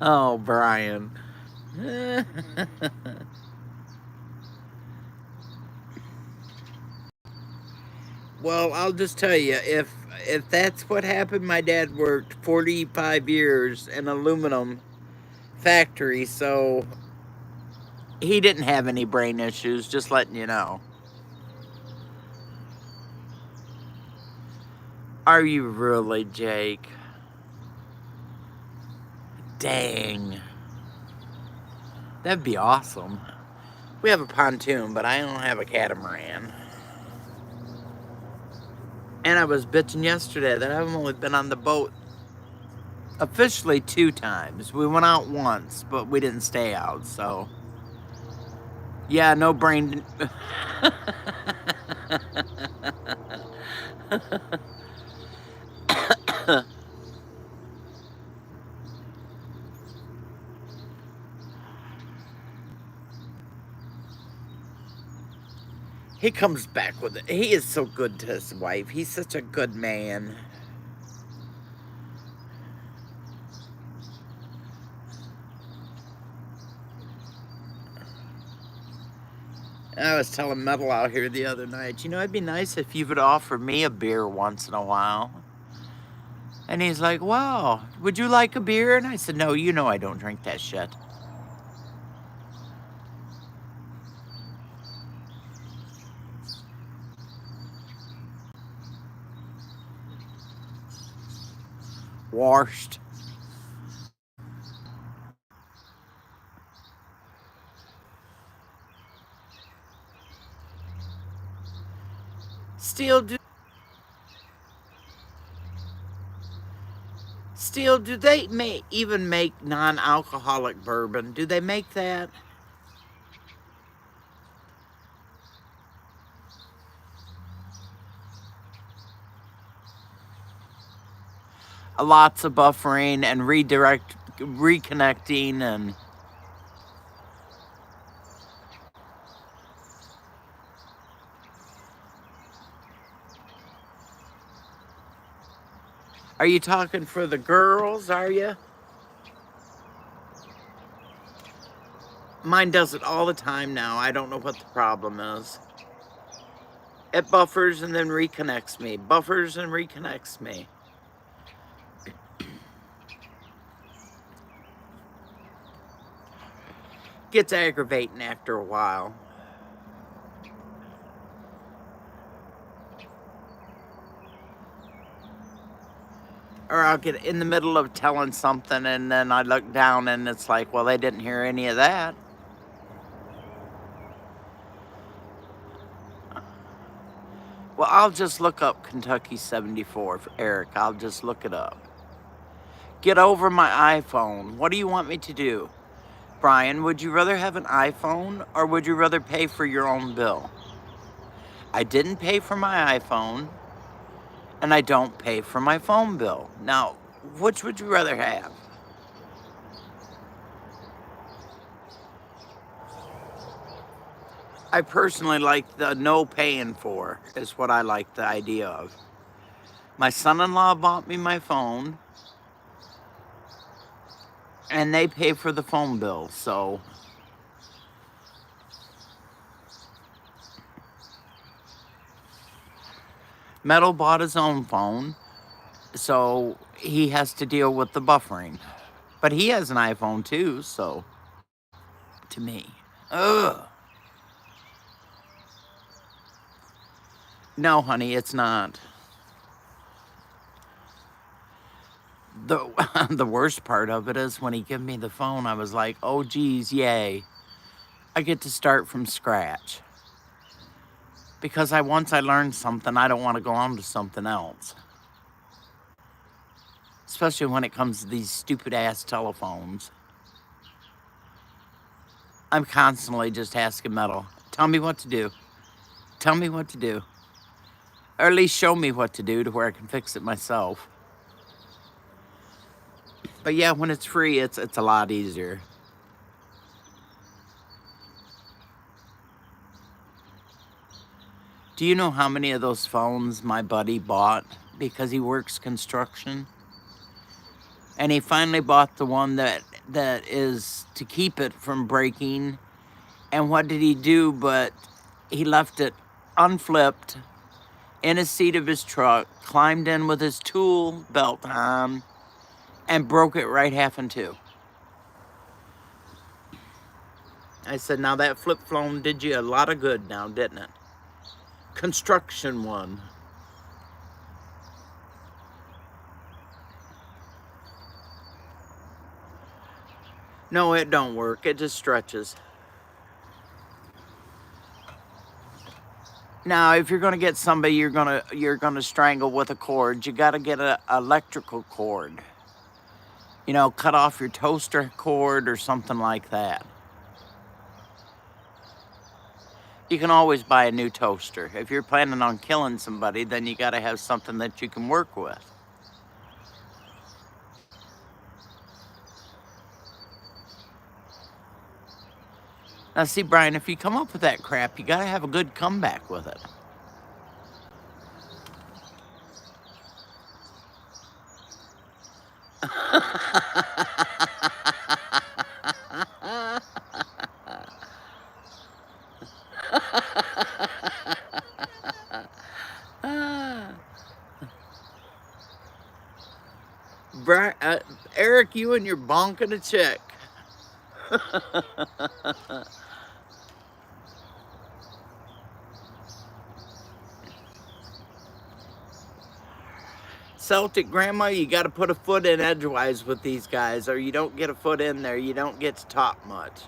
oh, Brian. Well, I'll just tell you, if that's what happened, my dad worked 45 years in aluminum factory, so he didn't have any brain issues, just letting you know. Are you really, Jake? Dang. That'd be awesome. We have a pontoon, but I don't have a catamaran. And I was bitching yesterday that I've only been on the boat officially 2 times. We went out once, but we didn't stay out, so. Yeah, no brain. He comes back with it. He is so good to his wife. He's such a good man. I was telling Metal out here the other night, you know, it'd be nice if you would offer me a beer once in a while. And he's like, wow, would you like a beer? And I said, no, you know I don't drink that shit. Washed. Still, do they even make non-alcoholic bourbon? Do they make that? Lots of buffering and reconnecting, and are you talking for the girls, are you? Mine does it all the time now. I don't know what the problem is. It buffers and then reconnects me. Buffers and reconnects me. Gets aggravating after a while. Or I'll get in the middle of telling something and then I look down and it's like, well, they didn't hear any of that. Well, I'll just look up Kentucky 74, Eric. I'll just look it up. Get over my iPhone. What do you want me to do? Brian, would you rather have an iPhone or would you rather pay for your own bill? I didn't pay for my iPhone and I don't pay for my phone bill. Now, which would you rather have? I personally like the no paying for, is what I like the idea of. My son-in-law bought me my phone and they pay for the phone bill, so Metal bought his own phone, so he has to deal with the buffering. But he has an iPhone too, so to me. Ugh. No, honey, it's not. The the worst part of it is when he gave me the phone, I was like, oh geez, yay. I get to start from scratch. Because once I learned something, I don't want to go on to something else. Especially when it comes to these stupid ass telephones. I'm constantly just asking Metal, tell me what to do. Tell me what to do. Or at least show me what to do to where I can fix it myself. But yeah, when it's free, it's a lot easier. Do you know how many of those phones my buddy bought because he works construction? And he finally bought the one that is to keep it from breaking. And what did he do? But he left it unflipped in a seat of his truck, climbed in with his tool belt on, and broke it right half in two. I said, now that flip phone did you a lot of good now, didn't it? Construction one. No, it don't work. It just stretches. Now, if you're gonna get somebody you're gonna strangle with a cord, you gotta get an electrical cord. You know, cut off your toaster cord or something like that. You can always buy a new toaster. If you're planning on killing somebody, then you gotta have something that you can work with. Now, see, Brian, if you come up with that crap, you gotta have a good comeback with it. Eric, you and your bonking a check. Celtic Grandma, you got to put a foot in edgewise with these guys, or you don't get a foot in there. You don't get to talk much.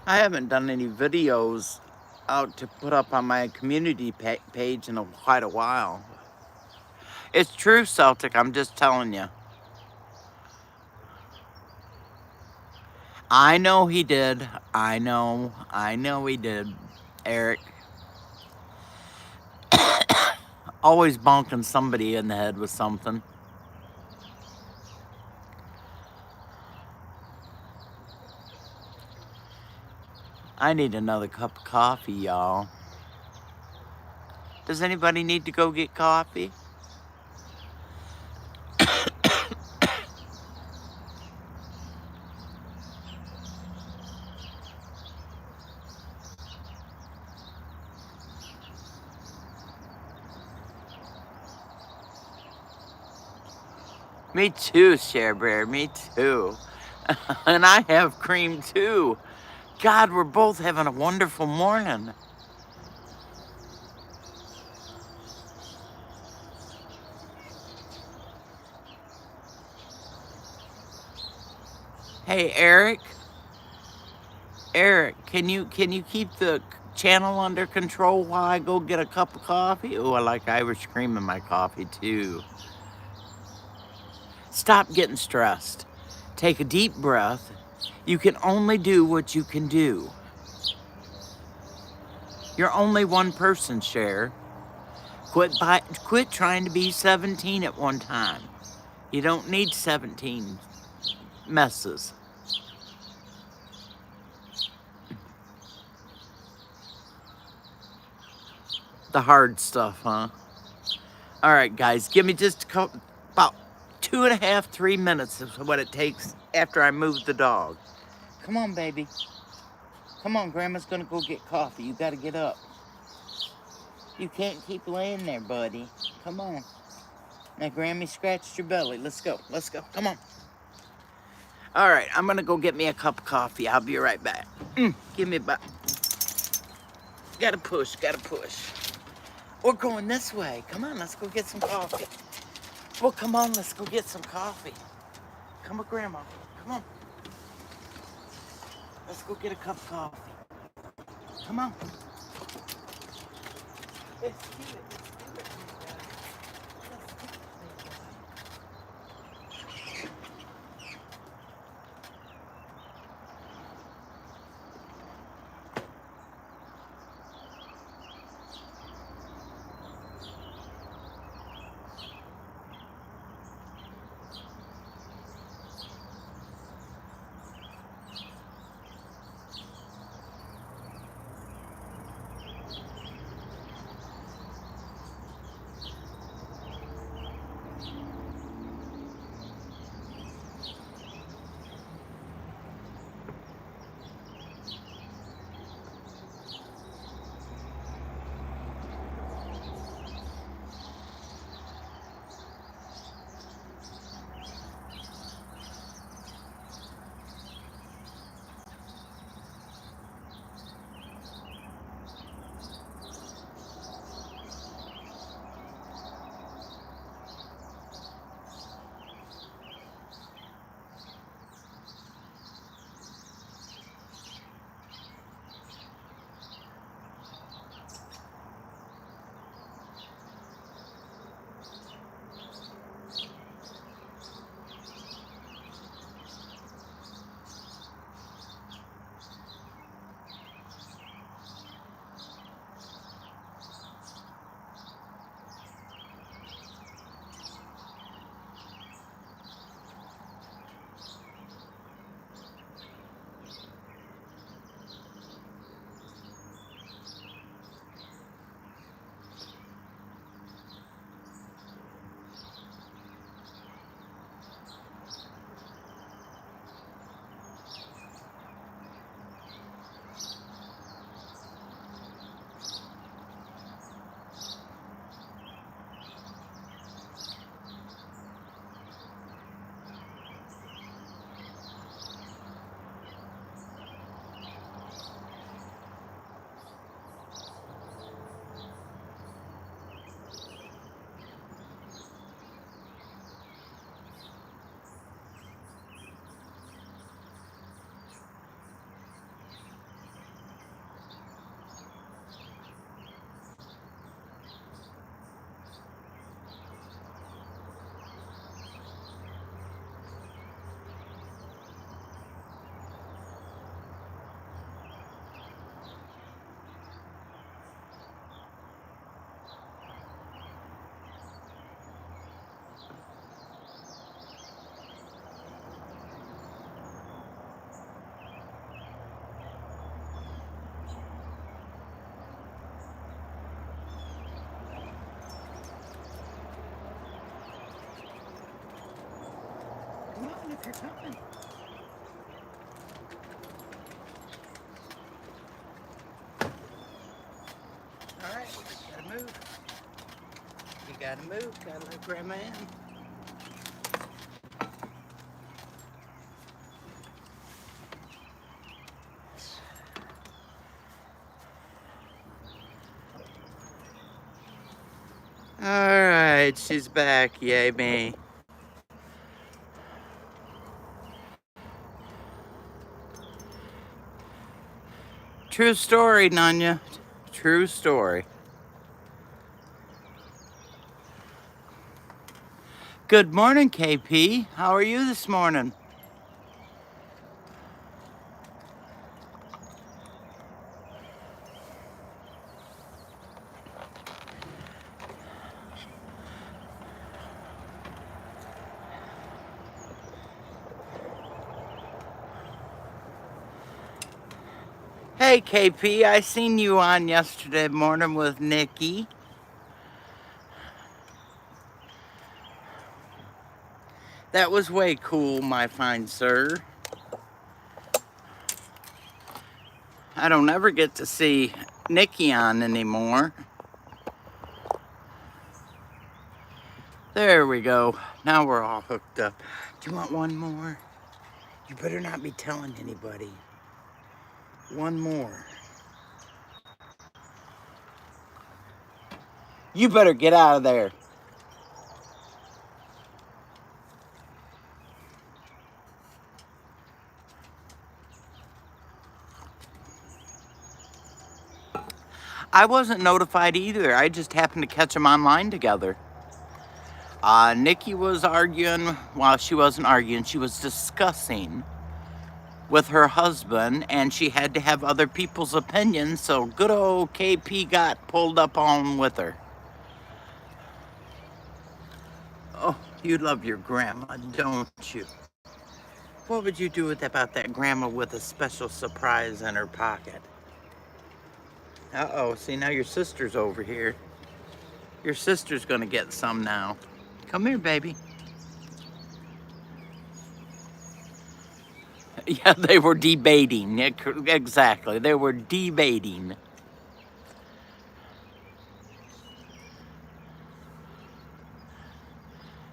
I haven't done any videos out to put up on my community page in quite a while. It's true, Celtic, I'm just telling you. I know he did. I know he did, Eric. Always bonking somebody in the head with something. I need another cup of coffee, y'all. Does anybody need to go get coffee? Me too, Share Bear, me too. And I have cream too. God, we're both having a wonderful morning. Hey, Eric. Eric, can you keep the channel under control while I go get a cup of coffee? Oh, I like Irish cream in my coffee too. Stop getting stressed. Take a deep breath. You can only do what you can do. You're only one person, Cher. Quit trying to be 17 at one time. You don't need 17 messes. The hard stuff, huh? All right, guys, give me just about 2.5, 3 minutes is what it takes after I move the dog. Come on, baby. Come on, Grandma's gonna go get coffee. You gotta get up. You can't keep laying there, buddy. Come on. Now, Grammy scratched your belly. Let's go. Let's go. Come on. All right, I'm gonna go get me a cup of coffee. I'll be right back. Give me about. Gotta push. Gotta push. We're going this way. Come on, let's go get some coffee. Well, come on, let's go get some coffee. Come on, Grandma. Come on. Let's go get a cup of coffee. Come on. Let's do it. if you're coming. All right, gotta move. You gotta move. Gotta let Grandma in. All right, she's back. Yay me. True story, Nanya. True story. Good morning, KP. How are you this morning? Hey, KP, I seen you on yesterday morning with Nikki. That was way cool, my fine sir. I don't ever get to see Nikki on anymore. There we go. Now we're all hooked up. Do you want one more? You better not be telling anybody. One more. You better get out of there. I wasn't notified either. I just happened to catch them online together. Nikki was arguing, well, she wasn't arguing, she was discussing with her husband, and she had to have other people's opinions, so good old KP got pulled up on with her. Oh, you love your grandma, don't you? What would you do about that grandma with a special surprise in her pocket? Uh-oh, see, now your sister's over here. Your sister's gonna get some now. Come here, baby. Yeah, they were debating. Exactly, they were debating.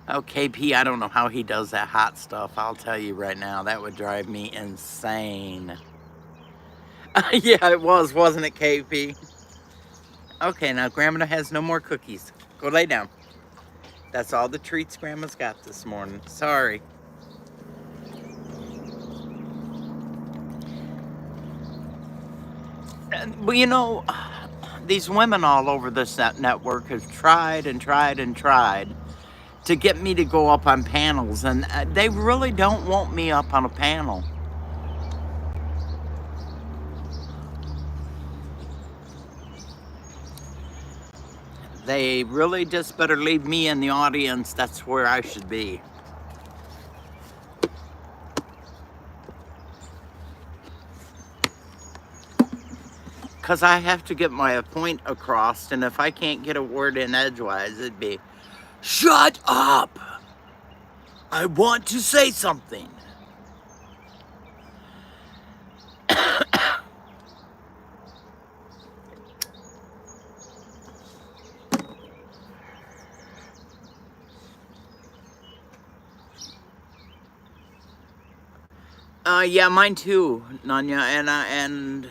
Oh, KP, I don't know how he does that hot stuff. I'll tell you right now, that would drive me insane. Yeah, it was, wasn't it, KP? Okay, now Grandma has no more cookies. Go lay down. That's all the treats Grandma's got this morning. Sorry. Well, you know, these women all over this network have tried and tried and tried to get me to go up on panels, and they really don't want me up on a panel. They really just better leave me in the audience. That's where I should be. Because I have to get my point across, and if I can't get a word in edgewise, it'd be, shut up! I want to say something. Yeah, mine too, Nanya, and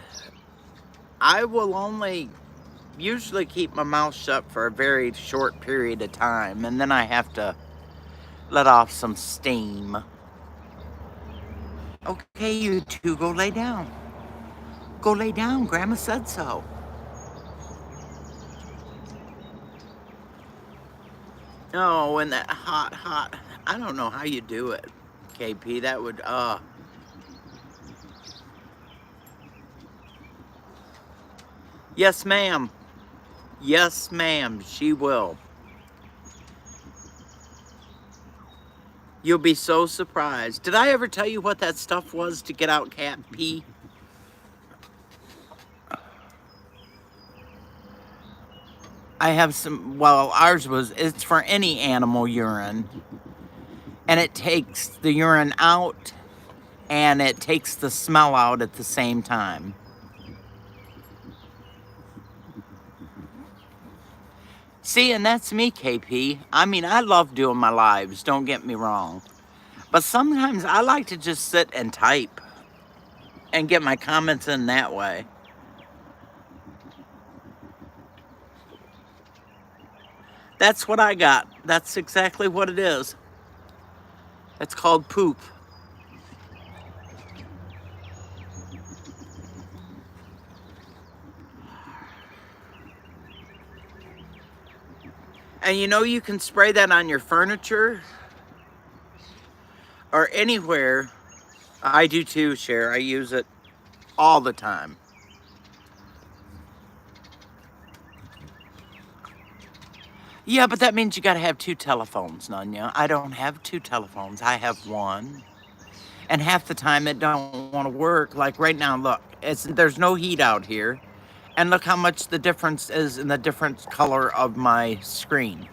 I will only usually keep my mouth shut for a very short period of time, and then I have to let off some steam. Okay, you two, go lay down. Go lay down, Grandma said so. Oh, and that hot, I don't know how you do it, KP, that would, Yes, ma'am. Yes, ma'am, she will. You'll be so surprised. Did I ever tell you what that stuff was to get out cat pee? I have some, well, ours was, it's for any animal urine. and it takes the urine out and it takes the smell out at the same time. See, and that's me, KP. I mean, I love doing my lives, don't get me wrong. But sometimes I like to just sit and type and get my comments in that way. That's what I got. That's exactly what it is. It's called poop. And you know, you can spray that on your furniture or anywhere. I do too, Cher. I use it all the time. Yeah, but that means you got to have two telephones, Nunya. I don't have two telephones. I have one. And half the time it don't want to work. Like right now, look, there's no heat out here. And look how much the difference is in the different color of my screen.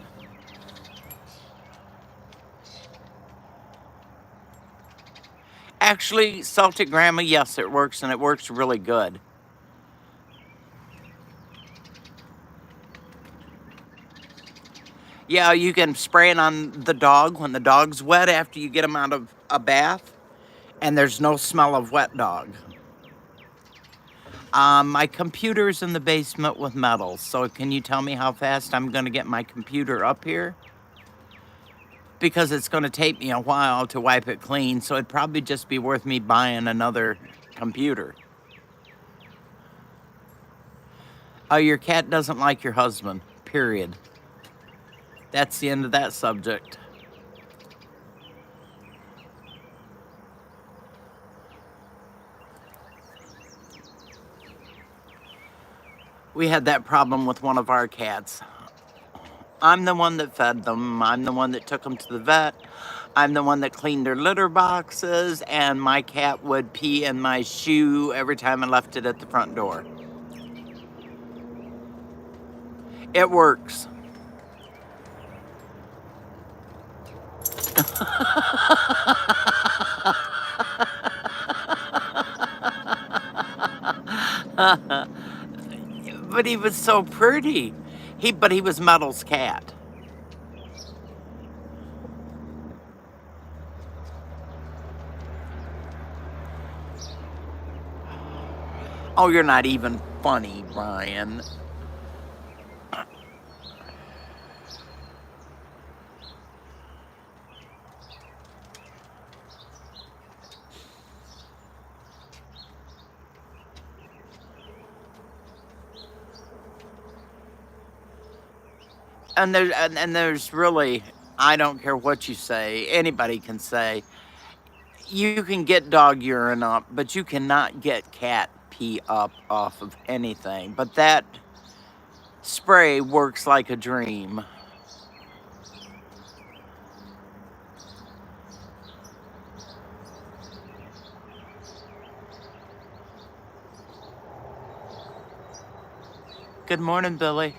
Actually, Celtic Grandma, yes, it works, and it works really good. Yeah, you can spray it on the dog when the dog's wet after you get him out of a bath, and there's no smell of wet dog. My computer's in the basement with metals, so can you tell me how fast I'm going to get my computer up here? Because it's going to take me a while to wipe it clean, so it'd probably just be worth me buying another computer. Oh, your cat doesn't like your husband, period. That's the end of that subject. We had that problem with one of our cats. I'm the one that fed them. I'm the one that took them to the vet. I'm the one that cleaned their litter boxes, and my cat would pee in my shoe every time I left it at the front door. It works. But he was so pretty. But he was Metal's cat. Oh, you're not even funny, Brian. And there's really, I don't care what you say, anybody can say, you can get dog urine up, but you cannot get cat pee up off of anything. But that spray works like a dream. Good morning, Billy.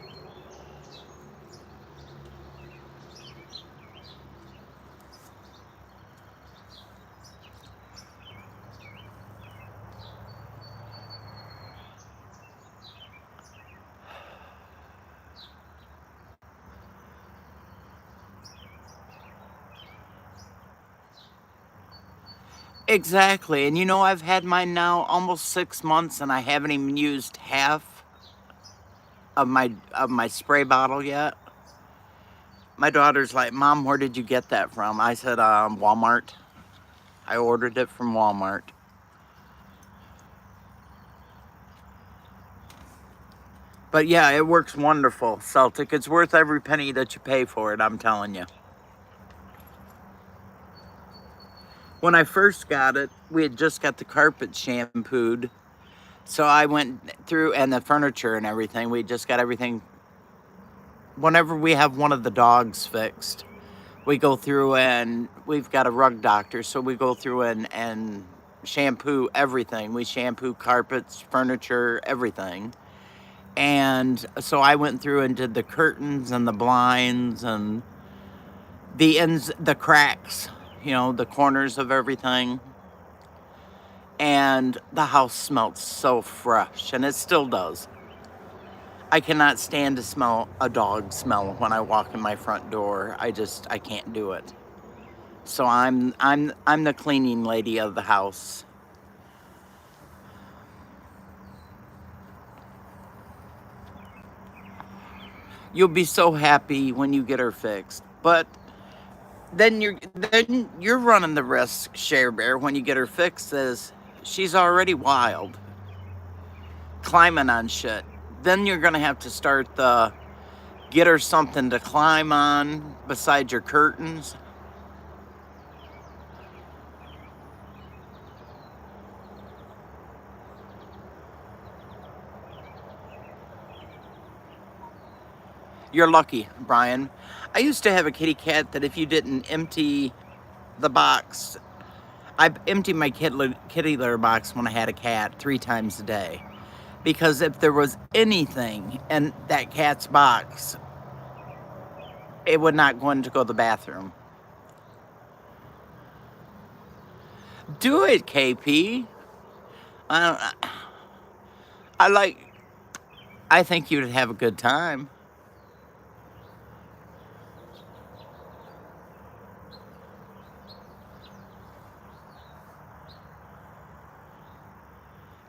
Exactly. And you know, I've had mine now almost 6 months and I haven't even used half of my spray bottle yet. My daughter's like, "Mom, where did you get that from?" I said, Walmart. I ordered it from Walmart. But yeah, it works wonderful, Celtic. It's worth every penny that you pay for it, I'm telling you. When I first got it, we had just got the carpet shampooed. So I went through, and the furniture and everything, we just got everything. Whenever we have one of the dogs fixed, we go through, and we've got a rug doctor, so we go through and shampoo everything. We shampoo carpets, furniture, everything. And so I went through and did the curtains and the blinds and the ends, the cracks. you know, the corners of everything. And the house smelled so fresh, and it still does. I cannot stand to smell a dog smell when I walk in my front door. I can't do it. So I'm the cleaning lady of the house. You'll be so happy when you get her fixed. But then you're running the risk, Share Bear, when you get her fixed, is she's already wild, climbing on shit. Then you're gonna have to start the get her something to climb on besides your curtains. You're lucky, Brian. I used to have a kitty cat that if you didn't empty the box, I emptied my kitty litter box when I had a cat 3 times a day. Because if there was anything in that cat's box, it would not go in to go to the bathroom. Do it, KP. I, I like. I think you'd have a good time.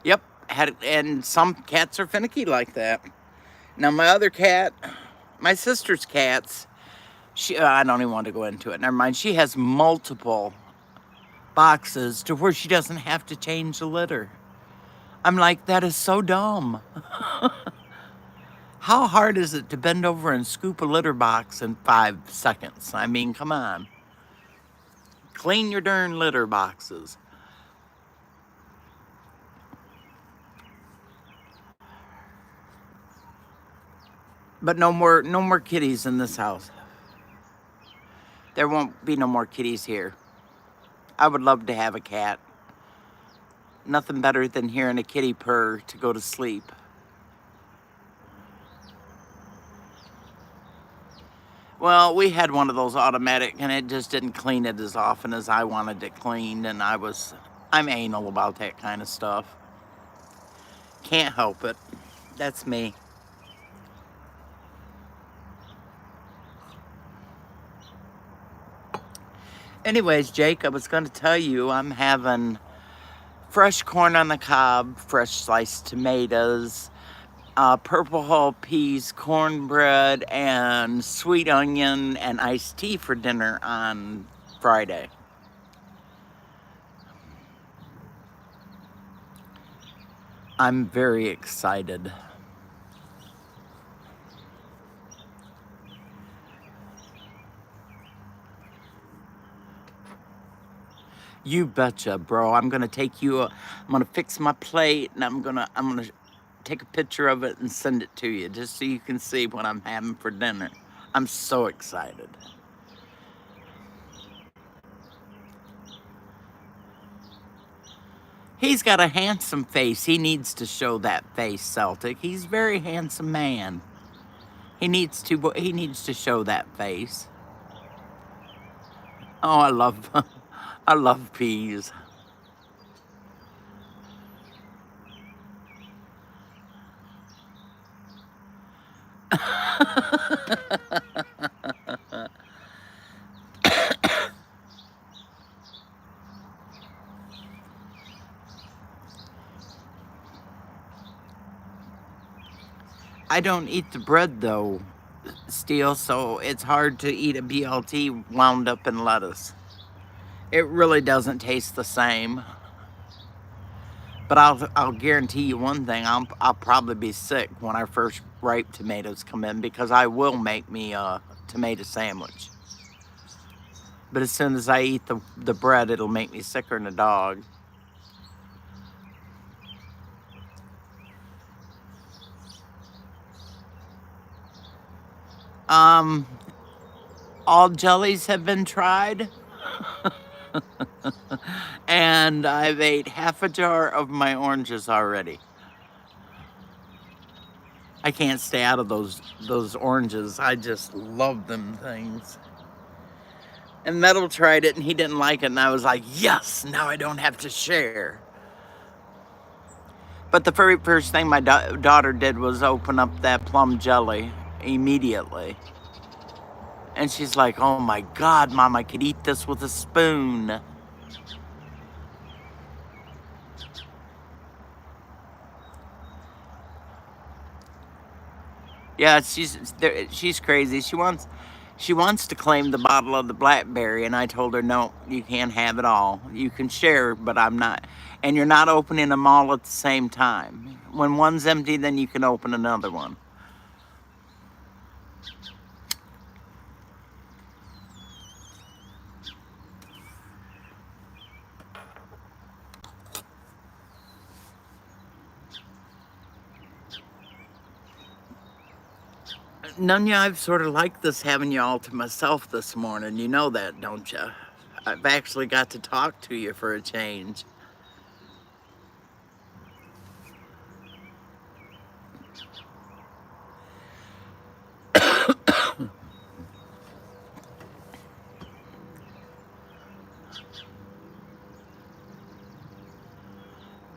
Yep. And some cats are finicky like that. Now my other cat, my sister's cats, I don't even want to go into it. Never mind. She has multiple boxes to where she doesn't have to change the litter. I'm like, that is so dumb. How hard is it to bend over and scoop a litter box in 5 seconds? I mean, come on. Clean your darn litter boxes. But no more kitties in this house. There won't be no more kitties here. I would love to have a cat. Nothing better than hearing a kitty purr to go to sleep. Well, we had one of those automatic, and it just didn't clean it as often as I wanted it cleaned, and I'm anal about that kind of stuff. Can't help it. That's me. Anyways, Jake, I was going to tell you I'm having fresh corn on the cob, fresh sliced tomatoes, purple hull peas, cornbread, and sweet onion and iced tea for dinner on Friday. I'm very excited. You betcha, bro. I'm gonna fix my plate, and I'm gonna take a picture of it and send it to you just so you can see what I'm having for dinner. I'm so excited. He's got a handsome face. He needs to show that face, Celtic. He's a very handsome man. He needs to show that face. Oh, I love I love peas. I don't eat the bread though, Steel, so it's hard to eat a BLT wound up in lettuce. It really doesn't taste the same. But I'll guarantee you one thing: I'll probably be sick when our first ripe tomatoes come in because I will make me a tomato sandwich. But as soon as I eat the bread, it'll make me sicker than a dog. Um, all jellies have been tried, and I've ate half a jar of my oranges already. I can't stay out of those oranges. I just love them things. And Metal tried it and he didn't like it, and I was like, yes, now I don't have to share. But the very first thing my daughter did was open up that plum jelly immediately. And she's like, oh my God, Mom, I could eat this with a spoon. Yeah, she's crazy. She wants to claim the bottle of the blackberry, and I told her, no, you can't have it all. You can share, but I'm not. And you're not opening them all at the same time. When one's empty, then you can open another one. Nunya, I've sort of liked this having you all to myself this morning. You know that, don't you? I've actually got to talk to you for a change.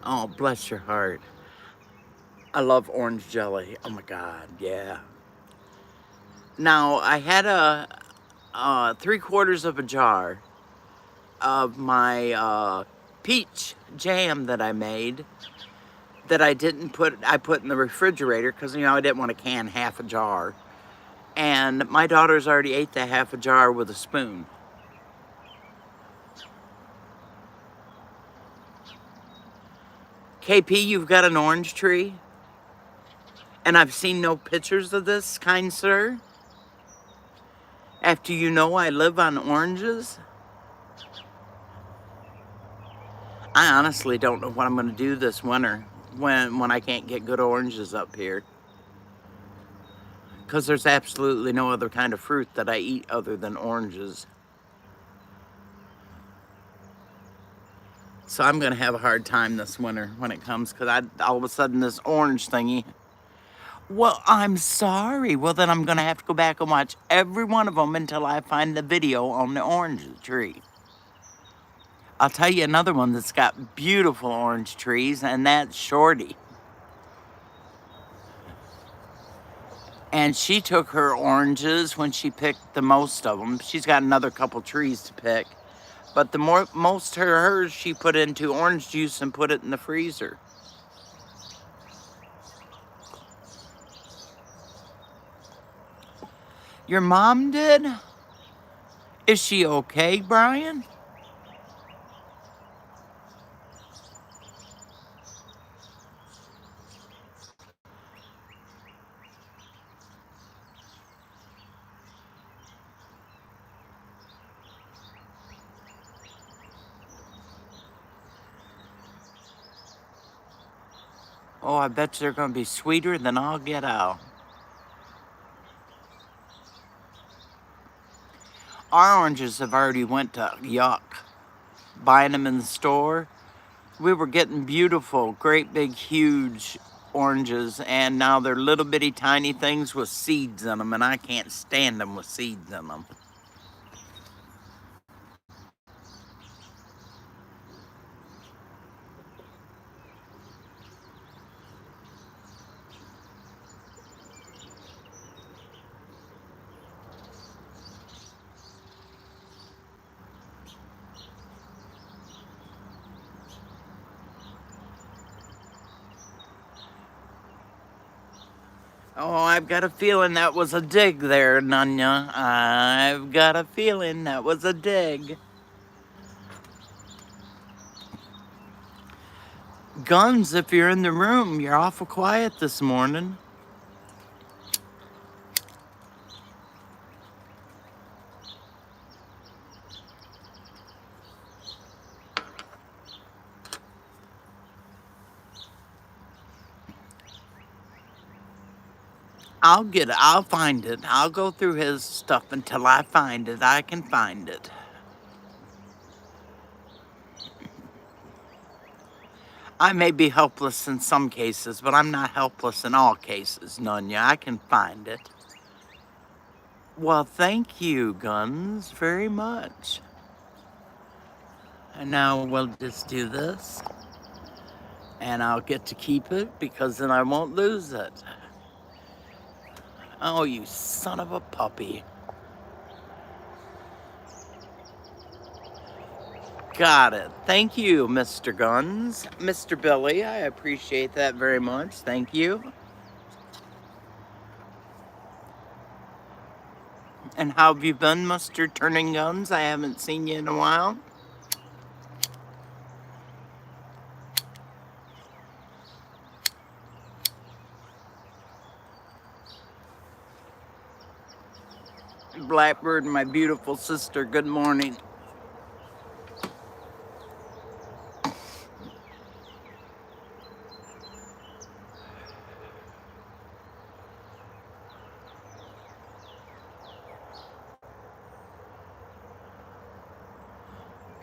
Oh, bless your heart. I love orange jelly. Oh my God, yeah. Now, I had a 3/4 of a jar of my peach jam that I made that I didn't put, I put in the refrigerator because, you know, I didn't want to can half a jar. And my daughter's already ate that half a jar with a spoon. KP, you've got an orange tree? And I've seen no pictures of this, kind sir? After you know I live on oranges? I honestly don't know what I'm going to do this winter when I can't get good oranges up here. Because there's absolutely no other kind of fruit that I eat other than oranges. So I'm going to have a hard time this winter when it comes, because all of a sudden this orange thingy. Well, I'm sorry. Well, then I'm going to have to go back and watch every one of them until I find the video on the orange tree. I'll tell you another one that's got beautiful orange trees, and that's Shorty. And she took her oranges when she picked the most of them. She's got another couple trees to pick. But the most of hers she put into orange juice and put it in the freezer. Your mom did? Is she okay, Brian? Oh, I bet they're going to be sweeter than all get out. Our oranges have already went to yuck. Buying them in the store, we were getting beautiful, great big, huge oranges, and now they're little bitty tiny things with seeds in them, and I can't stand them with seeds in them. Oh, I've got a feeling that was a dig there, Nunya. I've got a feeling that was a dig. Guns, if you're in the room, you're awful quiet this morning. I'll find it. I'll go through his stuff until I find it. I can find it. I may be helpless in some cases, but I'm not helpless in all cases, Nunya. I can find it. Well, thank you, Guns, very much. And now we'll just do this. And I'll get to keep it because then I won't lose it. Oh, you son of a puppy. Got it. Thank you, Mr. Guns. Mr. Billy, I appreciate that very much. Thank you. And how have you been, Mr. Turning Guns? I haven't seen you in a while. Blackbird, my beautiful sister, good morning.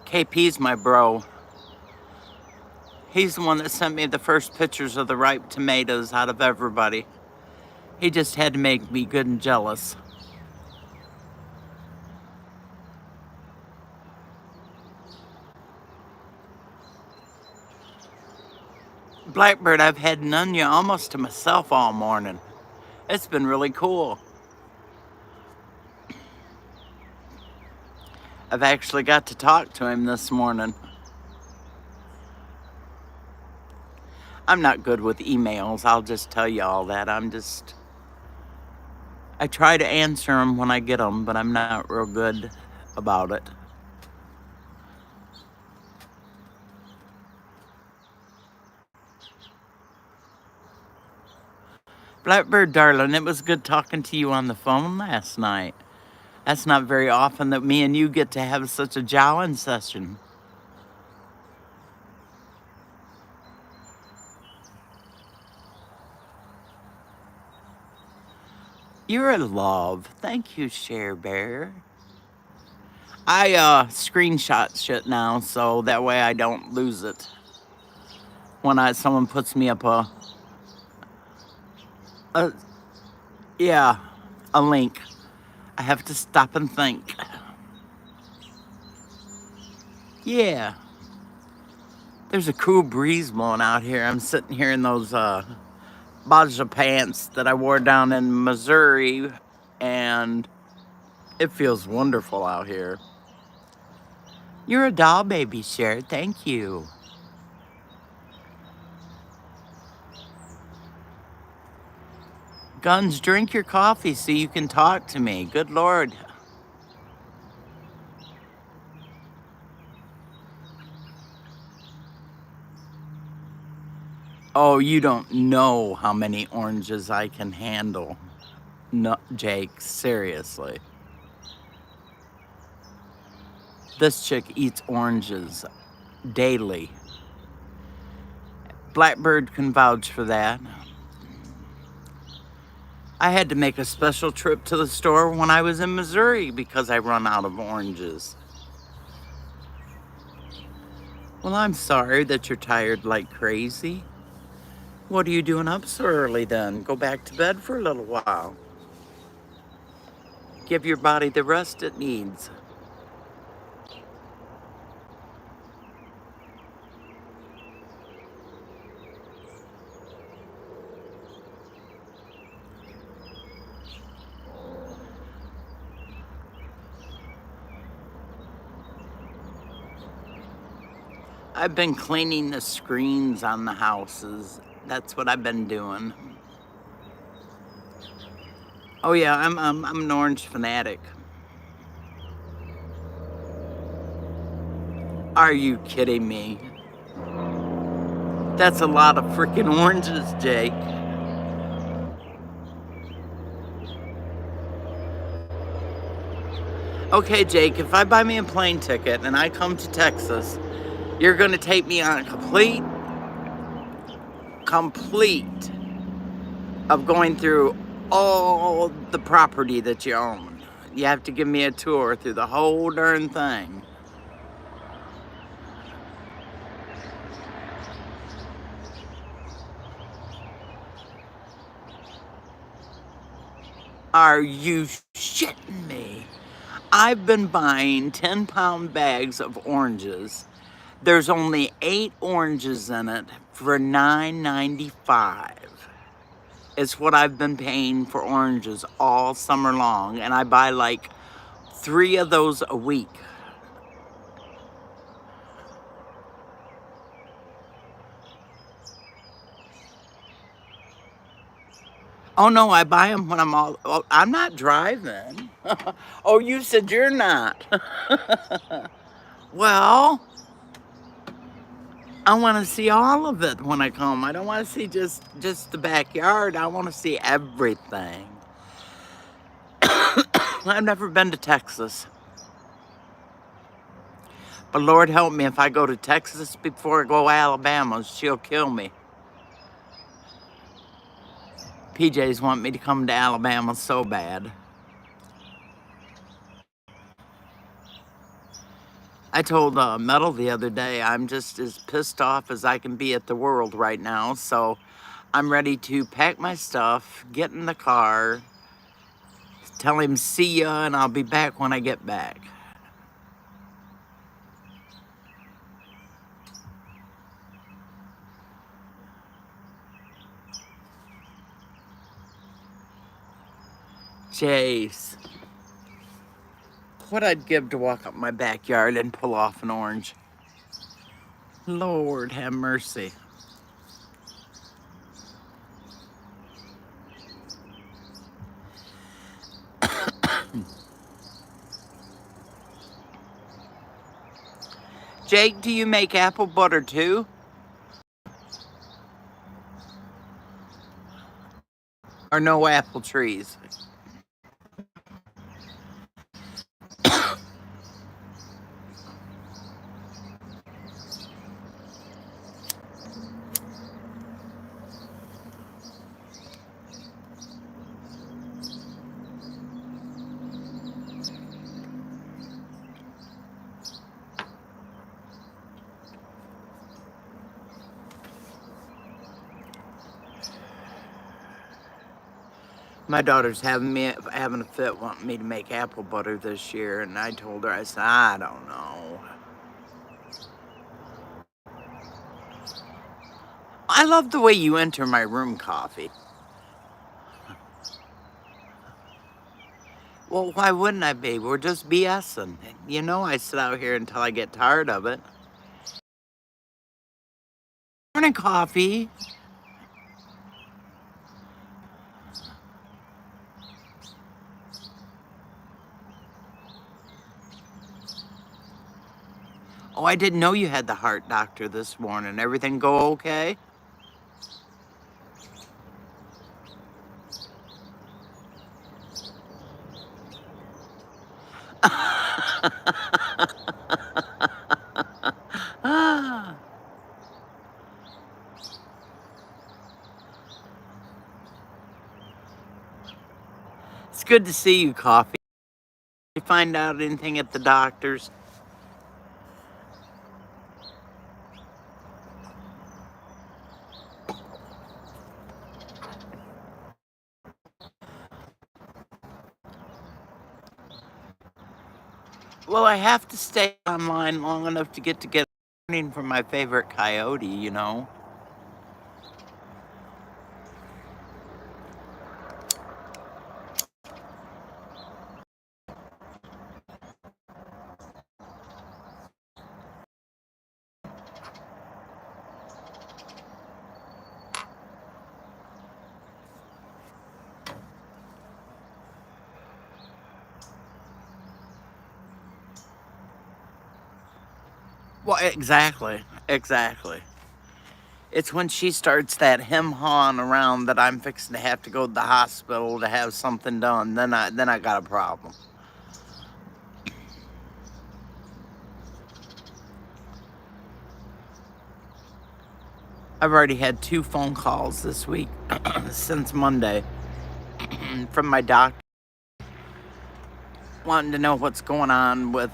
KP's my bro. He's the one that sent me the first pictures of the ripe tomatoes out of everybody. He just had to make me good and jealous. Blackbird, I've had Nunya almost to myself all morning. It's been really cool. I've actually got to talk to him this morning. I'm not good with emails, I'll just tell you all that. I try to answer them when I get them, but I'm not real good about it. Blackbird, darling, it was good talking to you on the phone last night. That's not very often that me and you get to have such a jawing session. You're a love. Thank you, Share Bear. I screenshot shit now, so that way I don't lose it. When someone puts me up a yeah, a link, I have to stop and think. Yeah. There's a cool breeze blowing out here. I'm sitting here in those Baja pants that I wore down in Missouri, and it feels wonderful out here. You're a doll baby, Cher. Thank you. Guns, drink your coffee so you can talk to me. Good Lord. Oh, you don't know how many oranges I can handle. No, Jake, seriously. This chick eats oranges daily. Blackbird can vouch for that. I had to make a special trip to the store when I was in Missouri because I run out of oranges. Well, I'm sorry that you're tired like crazy. What are you doing up so early then? Go back to bed for a little while. Give your body the rest it needs. I've been cleaning the screens on the houses. That's what I've been doing. Oh yeah, I'm an orange fanatic. Are you kidding me? That's a lot of freaking oranges, Jake. Okay, Jake, if I buy me a plane ticket and I come to Texas, you're gonna take me on a complete of going through all the property that you own. You have to give me a tour through the whole darn thing. Are you shitting me? I've been buying 10-pound bags of oranges. There's only 8 oranges in it for $9.95. It's what I've been paying for oranges all summer long, and I buy like 3 of those a week. Oh no, I buy them when I'm not driving. Oh, you said you're not. Well, I want to see all of it when I come. I don't want to see just the backyard. I want to see everything. I've never been to Texas. But Lord help me if I go to Texas before I go to Alabama, she'll kill me. PJs want me to come to Alabama so bad. I told Metal the other day, I'm just as pissed off as I can be at the world right now. So I'm ready to pack my stuff, get in the car, tell him see ya, and I'll be back when I get back. Jeez. What I'd give to walk up my backyard and pull off an orange. Lord have mercy. Jake, do you make apple butter too? Or no apple trees? My daughter's having a fit wanting me to make apple butter this year, and I told her, I said, I don't know. I love the way you enter my room, Coffee. Well, why wouldn't I be? We're just BSing. You know I sit out here until I get tired of it. Morning, Coffee. Oh, I didn't know you had the heart doctor this morning. Everything go okay? Ah, it's good to see you, Coffee. Did you find out anything at the doctor's? Well, I have to stay online long enough to get warning from my favorite coyote, you know. Well, exactly. It's when she starts that hem-hawing around that I'm fixing to have to go to the hospital to have something done. Then I got a problem. I've already had 2 phone calls this week since Monday from my doctor wanting to know what's going on with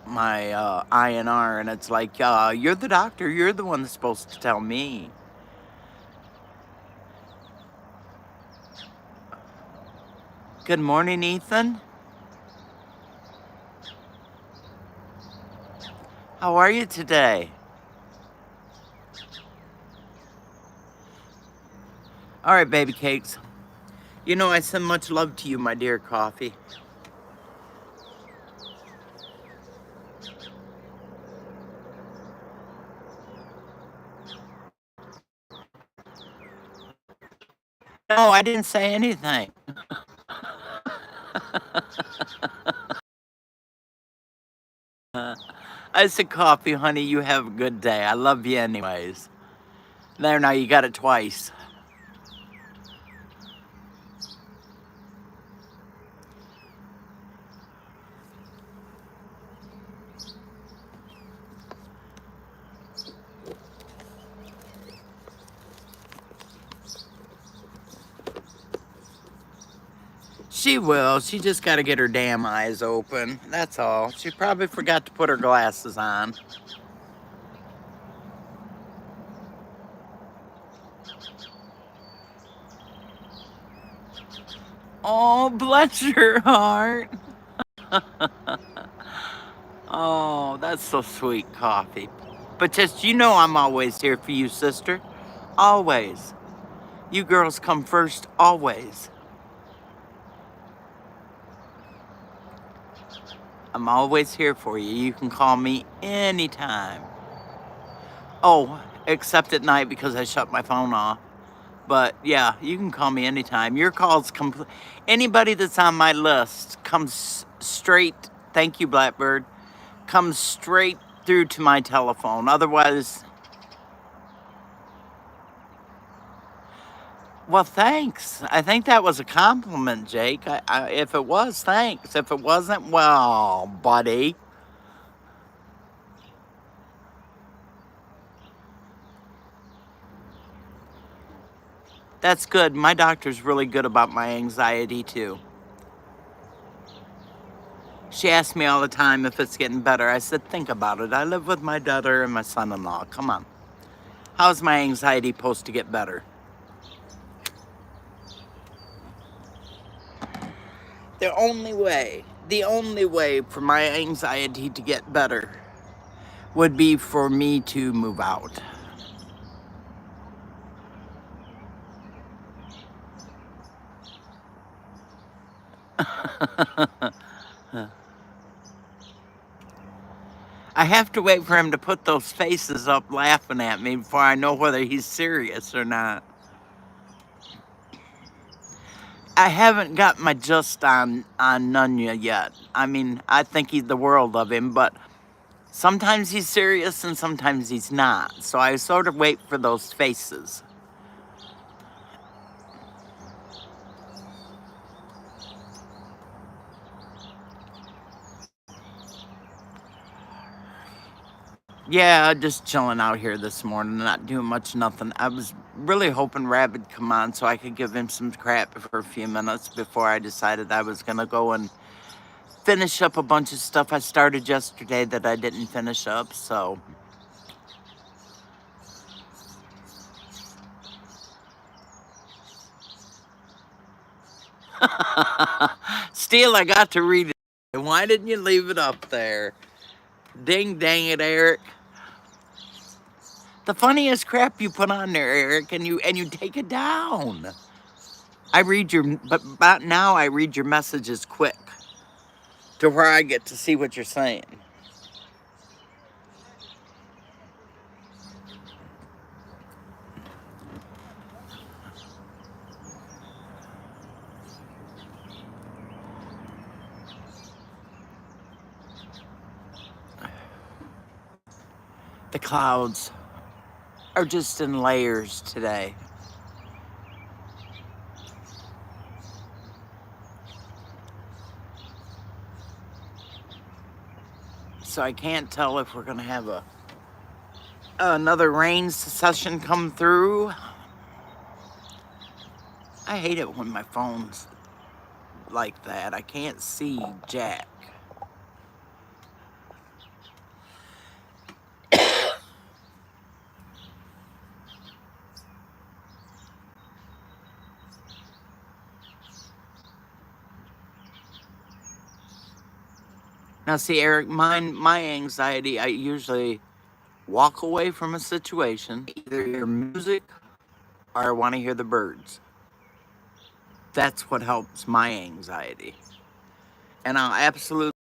my INR, and it's like, you're the doctor. You're the one that's supposed to tell me. Good morning, Ethan. How are you today? All right, baby cakes. You know I send much love to you, my dear coffee. No, I didn't say anything. I said, coffee, honey, you have a good day. I love you anyways. There, now you got it twice. She will. She just got to get her damn eyes open. That's all. She probably forgot to put her glasses on. Oh, bless your heart. Oh, that's so sweet, coffee. But just, you know I'm always here for you, sister. Always. You girls come first, always. I'm always here for you. You can call me anytime. Oh, except at night because I shut my phone off. But yeah, you can call me anytime. Your calls anybody that's on my list comes straight. Thank you, Blackbird. Comes straight through to my telephone. Otherwise, well, thanks. I think that was a compliment, Jake. If it was, thanks. If it wasn't, well, buddy. That's good. My doctor's really good about my anxiety, too. She asks me all the time if it's getting better. I said, think about it. I live with my daughter and my son-in-law. Come on. How's my anxiety supposed to get better? The only way for my anxiety to get better would be for me to move out. I have to wait for him to put those faces up laughing at me before I know whether he's serious or not. I haven't got my just on Nunya yet. I mean, I think he's the world of him, but sometimes he's serious and sometimes he's not. So I sort of wait for those faces. Yeah, just chilling out here this morning, not doing much, nothing. I was really hoping Rabbit'd come on so I could give him some crap for a few minutes before I decided I was going to go and finish up a bunch of stuff I started yesterday that I didn't finish up, so. Steele, I got to read it. Why didn't you leave it up there? Ding dang it, Eric. The funniest crap you put on there, Eric, and you take it down. But now I read your messages quick to where I get to see what you're saying. The clouds are just in layers today. So I can't tell if we're gonna have another rain session come through. I hate it when my phone's like that. I can't see jack. Now, see, Eric, my anxiety, I usually walk away from a situation, either hear music or I want to hear the birds. That's what helps my anxiety. And I'll absolutely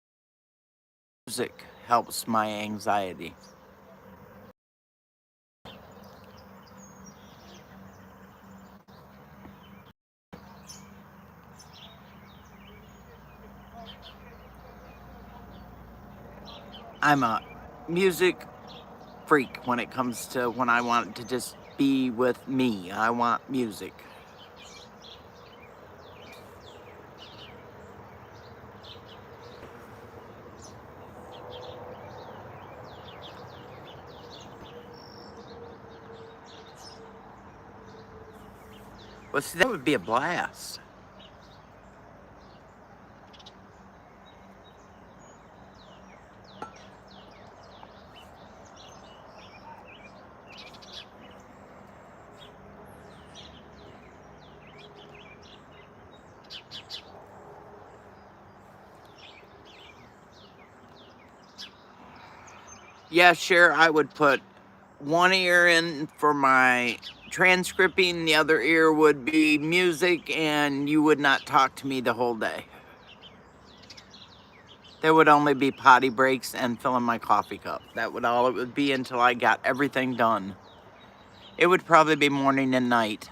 music helps my anxiety. I'm a music freak when it comes to when I want to just be with me. I want music. Well, see, that would be a blast. Yeah, sure, I would put one ear in for my transcribing, the other ear would be music, and you would not talk to me the whole day. There would only be potty breaks and filling my coffee cup. That would all it would be until I got everything done. It would probably be morning and night.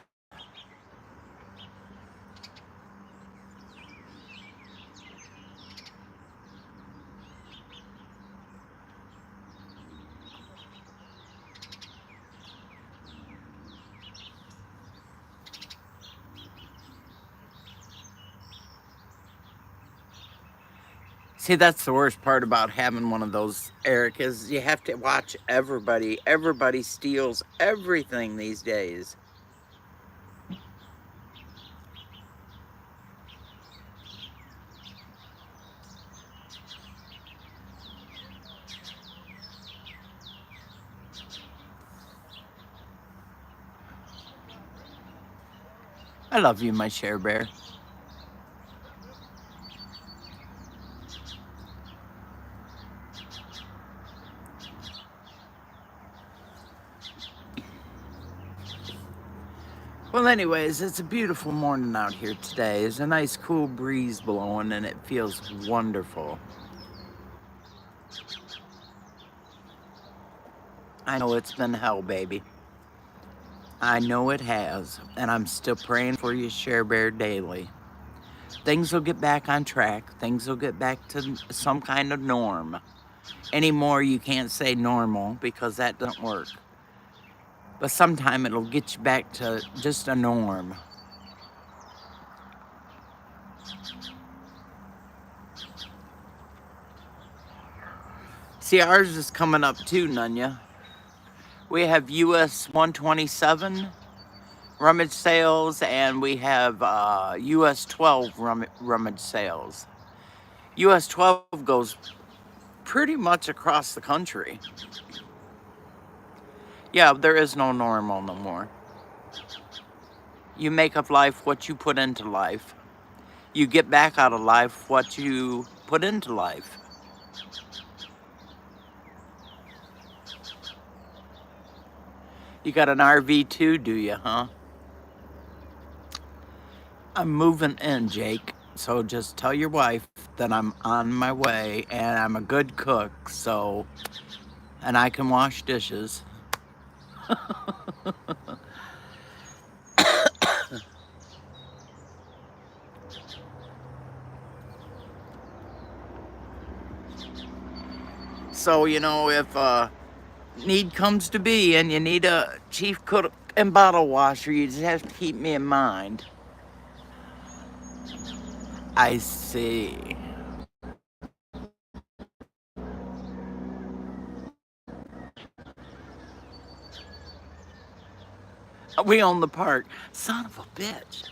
See, that's the worst part about having one of those, Eric, is you have to watch everybody. Everybody steals everything these days. I love you, my Share Bear. Well, anyways, it's a beautiful morning out here today. There's a nice cool breeze blowing and it feels wonderful. I know it's been hell, baby. I know it has, and I'm still praying for you, Share Bear, daily. Things will get back on track. Things will get back to some kind of norm. Anymore, you can't say normal because that doesn't work. But sometime it'll get you back to just a norm. See, ours is coming up too, Nunya. We have US 127 rummage sales, and we have US 12 rummage sales. US 12 goes pretty much across the country. Yeah, there is no normal no more. You make of life what you put into life. You get back out of life what you put into life. You got an RV too, do you, huh? I'm moving in, Jake. So just tell your wife that I'm on my way and I'm a good cook, so, and I can wash dishes. So, you know, if need comes to be and you need a chief cook and bottle washer, you just have to keep me in mind. I see. We own the park. Son of a bitch.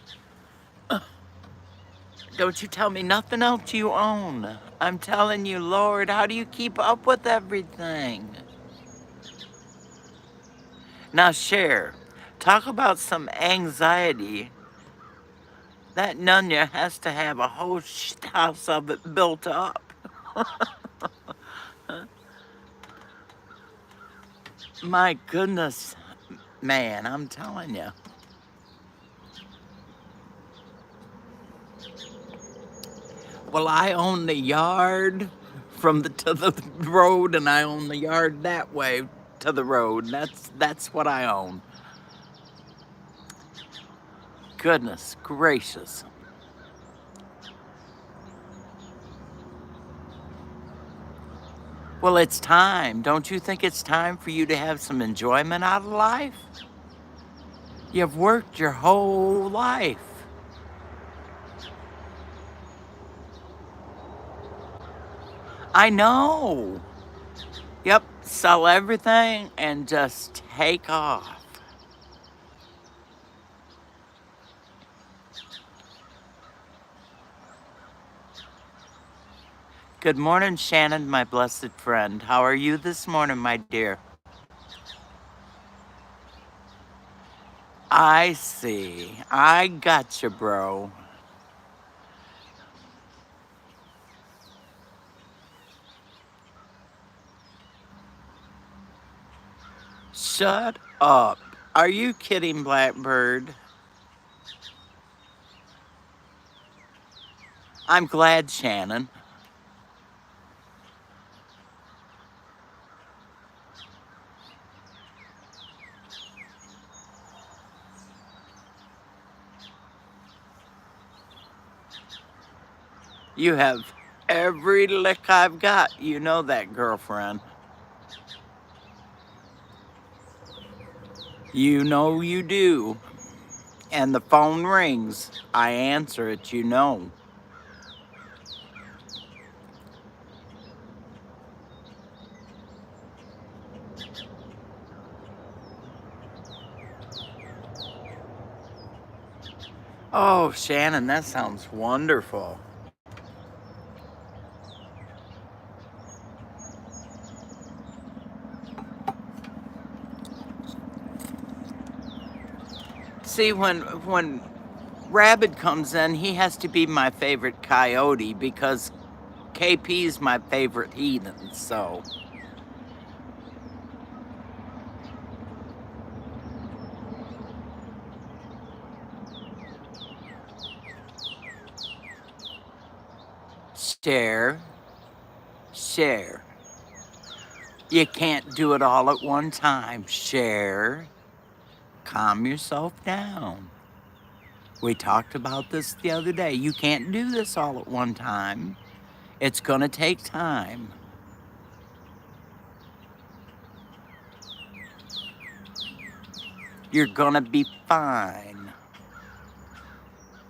Don't you tell me nothing else you own. I'm telling you, Lord, how do you keep up with everything? Now, share. Talk about some anxiety. That Nunya has to have a whole house of it built up. My goodness, man, I'm telling you. Well, I own the yard from the to the road, and I own the yard that way to the road. That's what I own. Goodness gracious. Well, it's time. Don't you think it's time for you to have some enjoyment out of life? You've worked your whole life. I know. Yep, sell everything and just take off. Good morning, Shannon, my blessed friend. How are you this morning, my dear? I see. I gotcha, bro. Shut up. Are you kidding, Blackbird? I'm glad, Shannon. You have every lick I've got. You know that, girlfriend. You know you do. And the phone rings. I answer it, you know. Oh, Shannon, that sounds wonderful. See, when Rabbit comes in, he has to be my favorite coyote because KP's my favorite heathen, so. Share, share. You can't do it all at one time. Share, calm yourself down. We talked about this the other day. You can't do this all at one time. It's gonna take time. You're gonna be fine.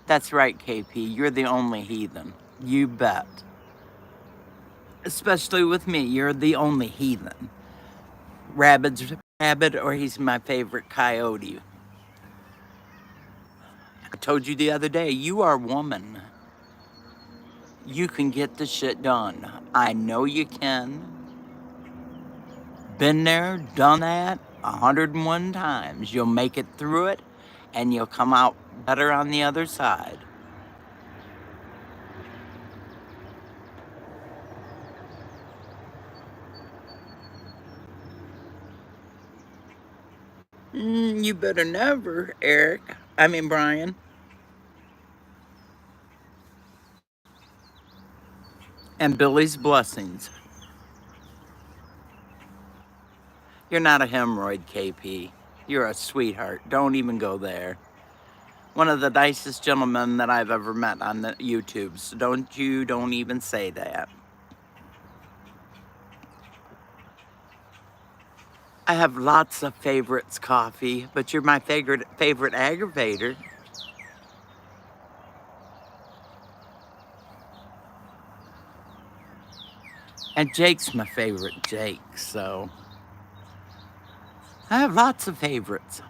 That's right, KP. You're the only heathen. You bet. Especially with me, you're the only heathen. Rabbit's rabbit, or he's my favorite coyote. I told you the other day, you are a woman. You can get the shit done. I know you can. Been there, done that 101 times. You'll make it through it, and you'll come out better on the other side. You better never, Eric. Brian. And Billy's blessings. You're not a hemorrhoid, KP. You're a sweetheart. Don't even go there. One of the nicest gentlemen that I've ever met on the YouTube. So don't even say that. I have lots of favorites, Coffee, but you're my favorite aggravator. And Jake's my favorite Jake, so I have lots of favorites.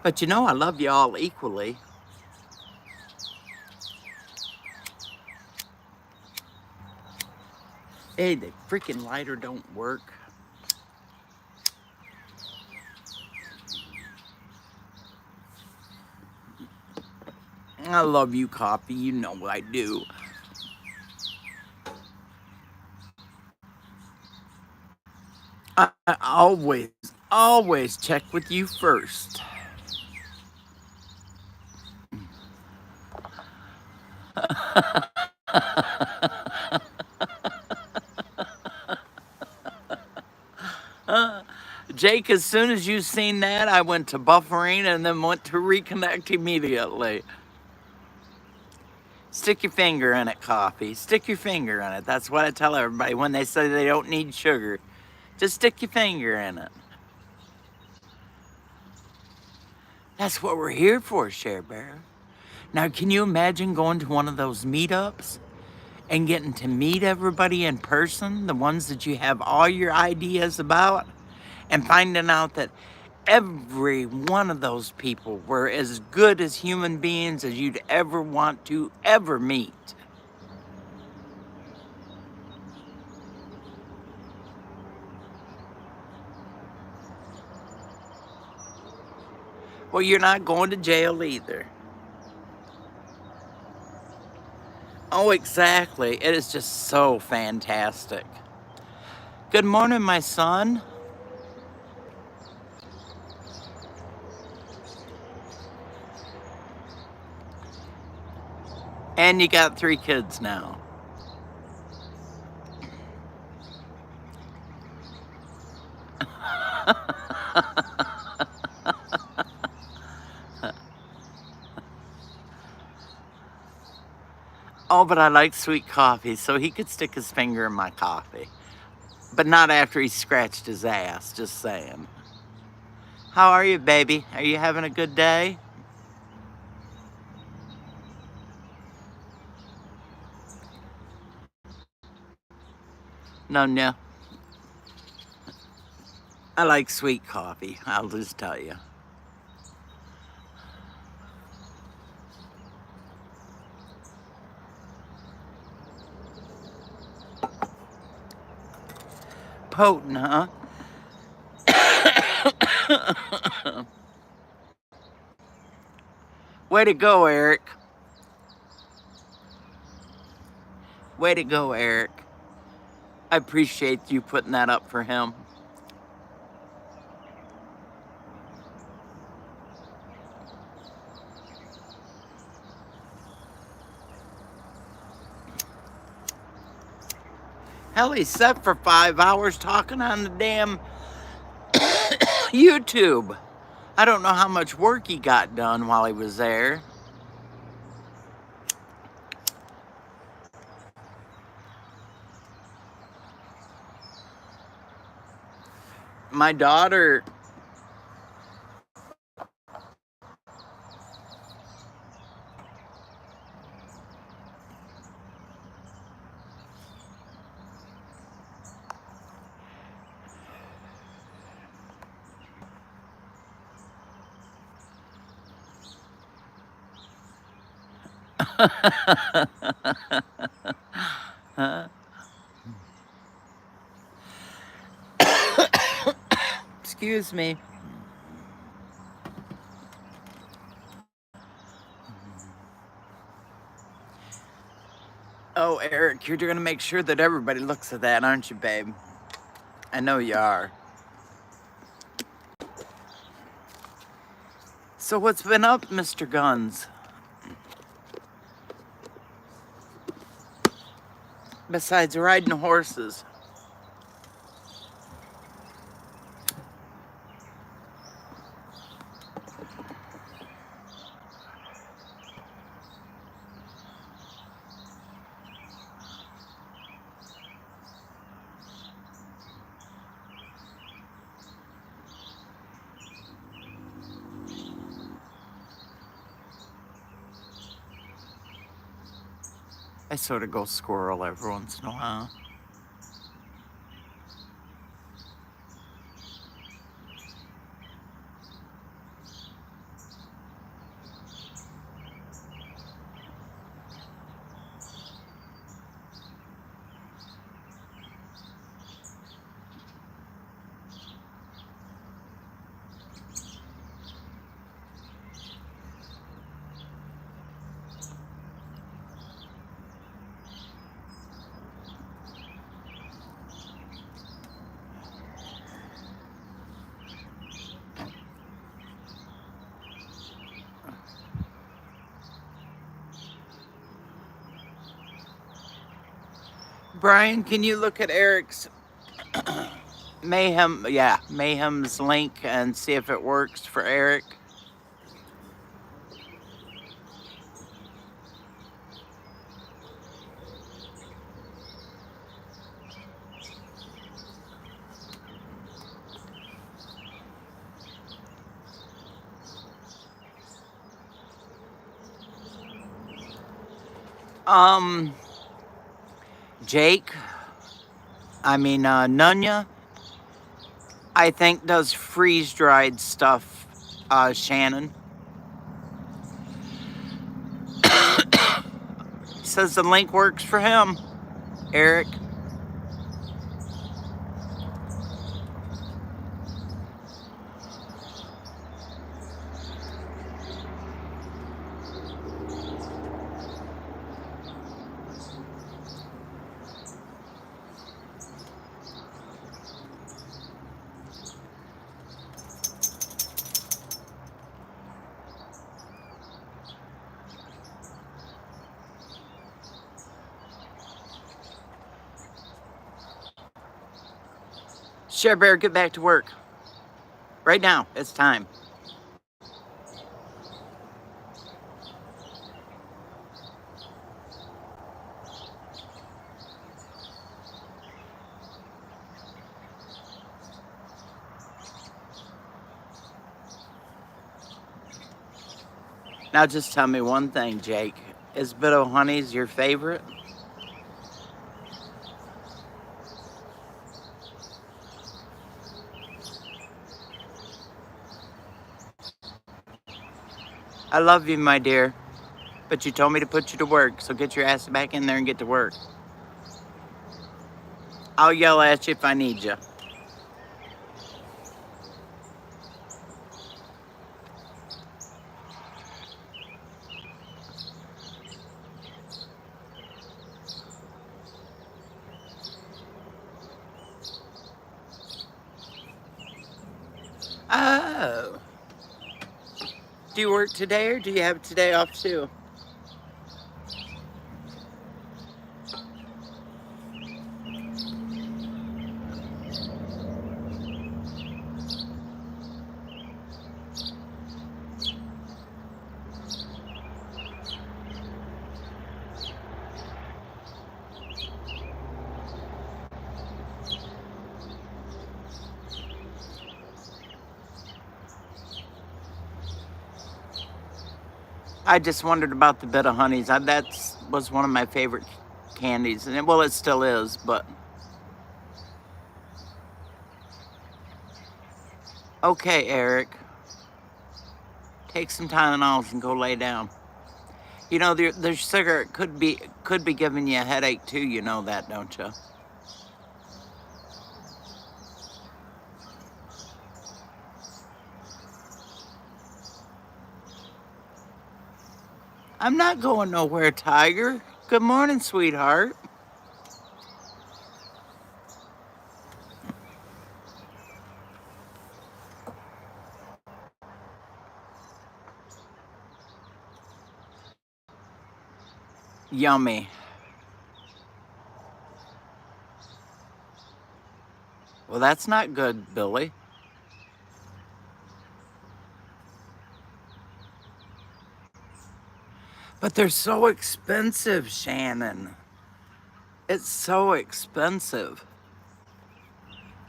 But you know I love you all equally. Hey, the freaking lighter don't work. I love you, Coffee. You know I do. Always, always check with you first. Jake, as soon as you seen that, I went to buffering and then went to reconnect immediately. Stick your finger in it, coffee. Stick your finger in it. That's what I tell everybody when they say they don't need sugar. Just stick your finger in it. That's what we're here for, Share Bear. Now, can you imagine going to one of those meetups and getting to meet everybody in person, the ones that you have all your ideas about, and finding out that every one of those people were as good as human beings as you'd ever want to ever meet? Well, you're not going to jail either. Oh, exactly. It is just so fantastic. Good morning, my son. And you got 3 kids now. Oh, but I like sweet coffee, so he could stick his finger in my coffee. But not after he scratched his ass, just saying. How are you, baby? Are you having a good day? No. I like sweet coffee, I'll just tell you. Potent, huh? Way to go, Eric. Way to go, Eric. I appreciate you putting that up for him. Hell, he sat for 5 hours talking on the damn YouTube. I don't know how much work he got done while he was there. My daughter... Excuse me. Oh, Eric, you're gonna make sure that everybody looks at that, aren't you, babe? I know you are. So what's been up, Mr. Guns? Besides riding horses. I sort of go squirrel every once in a while. Brian, can you look at Eric's Mayhem's link and see if it works for Eric? Jake, Nunya, I think does freeze-dried stuff, Shannon. Says the link works for him, Eric. Share Bear, get back to work. Right now, it's time. Now just tell me one thing, Jake. Is Bit of Honey's your favorite? I love you, my dear. But you told me to put you to work, so get your ass back in there and get to work. I'll yell at you if I need you. Oh. Do you work today or do you have today off too? I just wondered about the Bit of Honeys. That was one of my favorite candies. And well, it still is, but... Okay, Eric. Take some Tylenols and go lay down. You know, the sugar could be giving you a headache too. You know that, don't you? I'm not going nowhere, Tiger. Good morning, sweetheart. Yummy. Well, that's not good, Billy. But they're so expensive, Shannon. It's so expensive.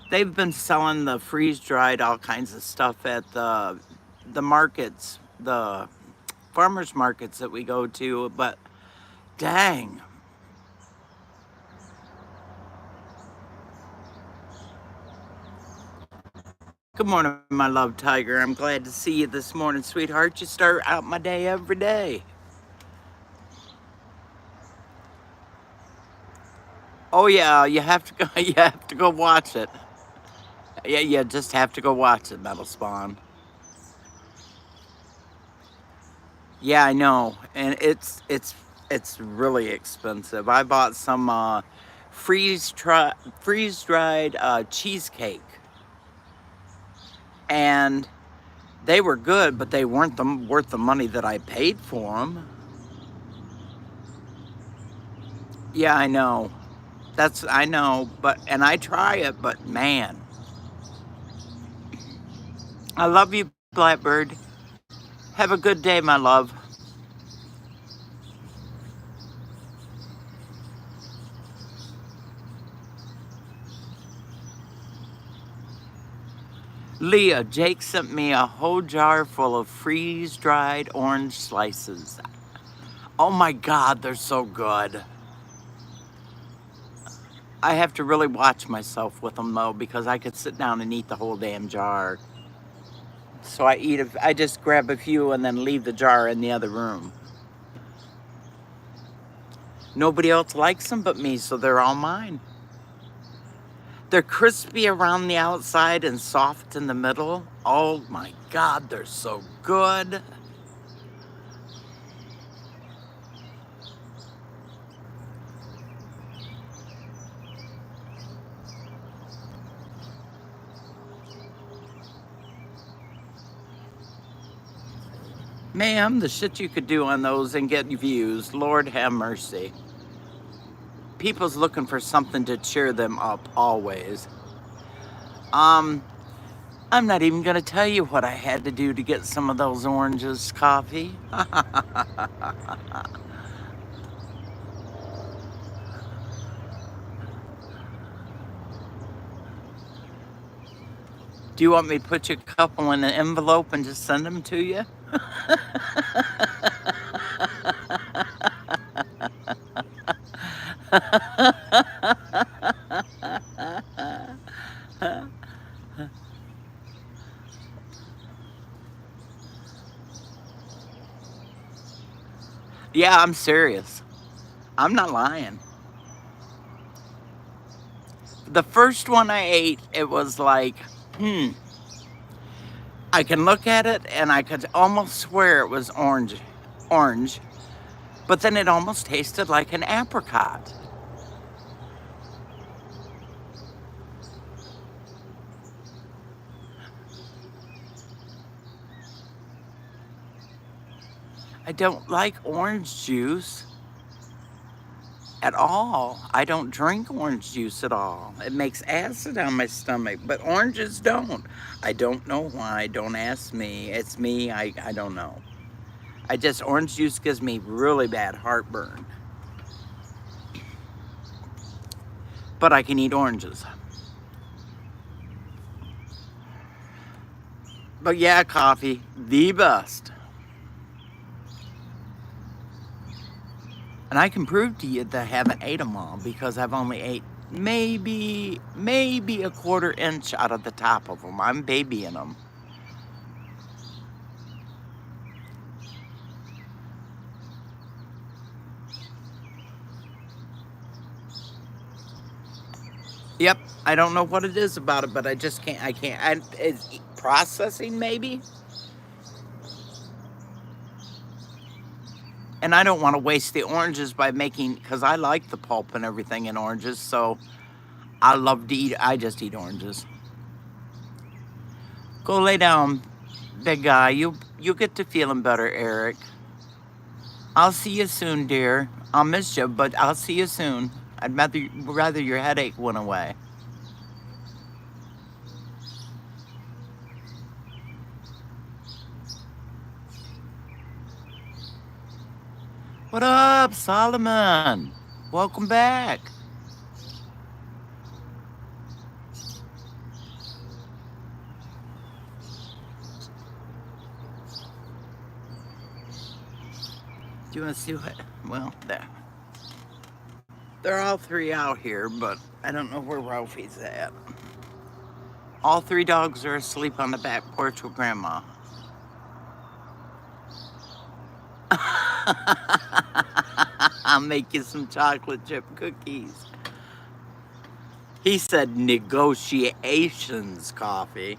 They've been selling the freeze-dried all kinds of stuff at the markets, the farmers markets that we go to, but dang. Good morning, my love, Tiger. I'm glad to see you this morning, sweetheart. You start out my day every day. Oh yeah, you have to go. You have to go watch it. Yeah, you just have to go watch it, Metal Spawn. Yeah, I know, and it's really expensive. I bought some freeze-dried cheesecake, and they were good, but they weren't worth the money that I paid for them. Yeah, I know. That's, I know, and I try it, but man, I love you, Blackbird. Have a good day, my love. Leah, Jake sent me a whole jar full of freeze-dried orange slices. Oh my God, they're so good. I have to really watch myself with them though, because I could sit down and eat the whole damn jar. So I just grab a few and then leave the jar in the other room. Nobody else likes them but me, so they're all mine. They're crispy around the outside and soft in the middle. Oh my God, they're so good. Ma'am, the shit you could do on those and get views, Lord have mercy. People's looking for something to cheer them up always. I'm not even gonna tell you what I had to do to get some of those oranges, Coffee. Do you want me to put you a couple in an envelope and just send them to you? Yeah, I'm serious. I'm not lying. The first one I ate, it was like, I can look at it and I could almost swear it was orange, but then it almost tasted like an apricot. I don't like orange juice at all. I don't drink orange juice at all. It makes acid on my stomach, but oranges don't. I don't know why. Don't ask me. It's me. I don't know. Orange juice gives me really bad heartburn. But I can eat oranges. But yeah, Coffee, the best. And I can prove to you that I haven't ate them all because I've only ate maybe a quarter inch out of the top of them. I'm babying them. Yep, I don't know what it is about it, but I just can't. I can't. It's processing maybe. And I don't want to waste the oranges by making, because I like the pulp and everything in oranges. So I love to eat. I just eat oranges. Go lay down, big guy. You get to feeling better, Eric. I'll see you soon, dear. I'll miss you, but I'll see you soon. I'd rather your headache went away. What up, Solomon? Welcome back. Do you want to see what? Well, they're all three out here, but I don't know where Ralphie's at. All three dogs are asleep on the back porch with Grandma. I'll make you some chocolate chip cookies. He said negotiations, Coffee.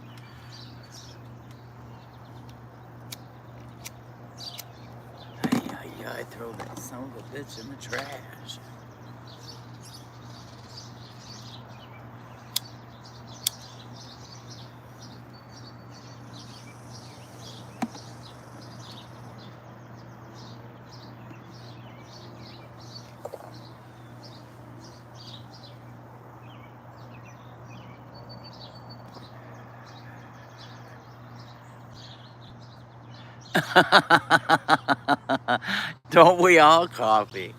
I throw that son of a bitch in the trash. Don't we all, Coffee?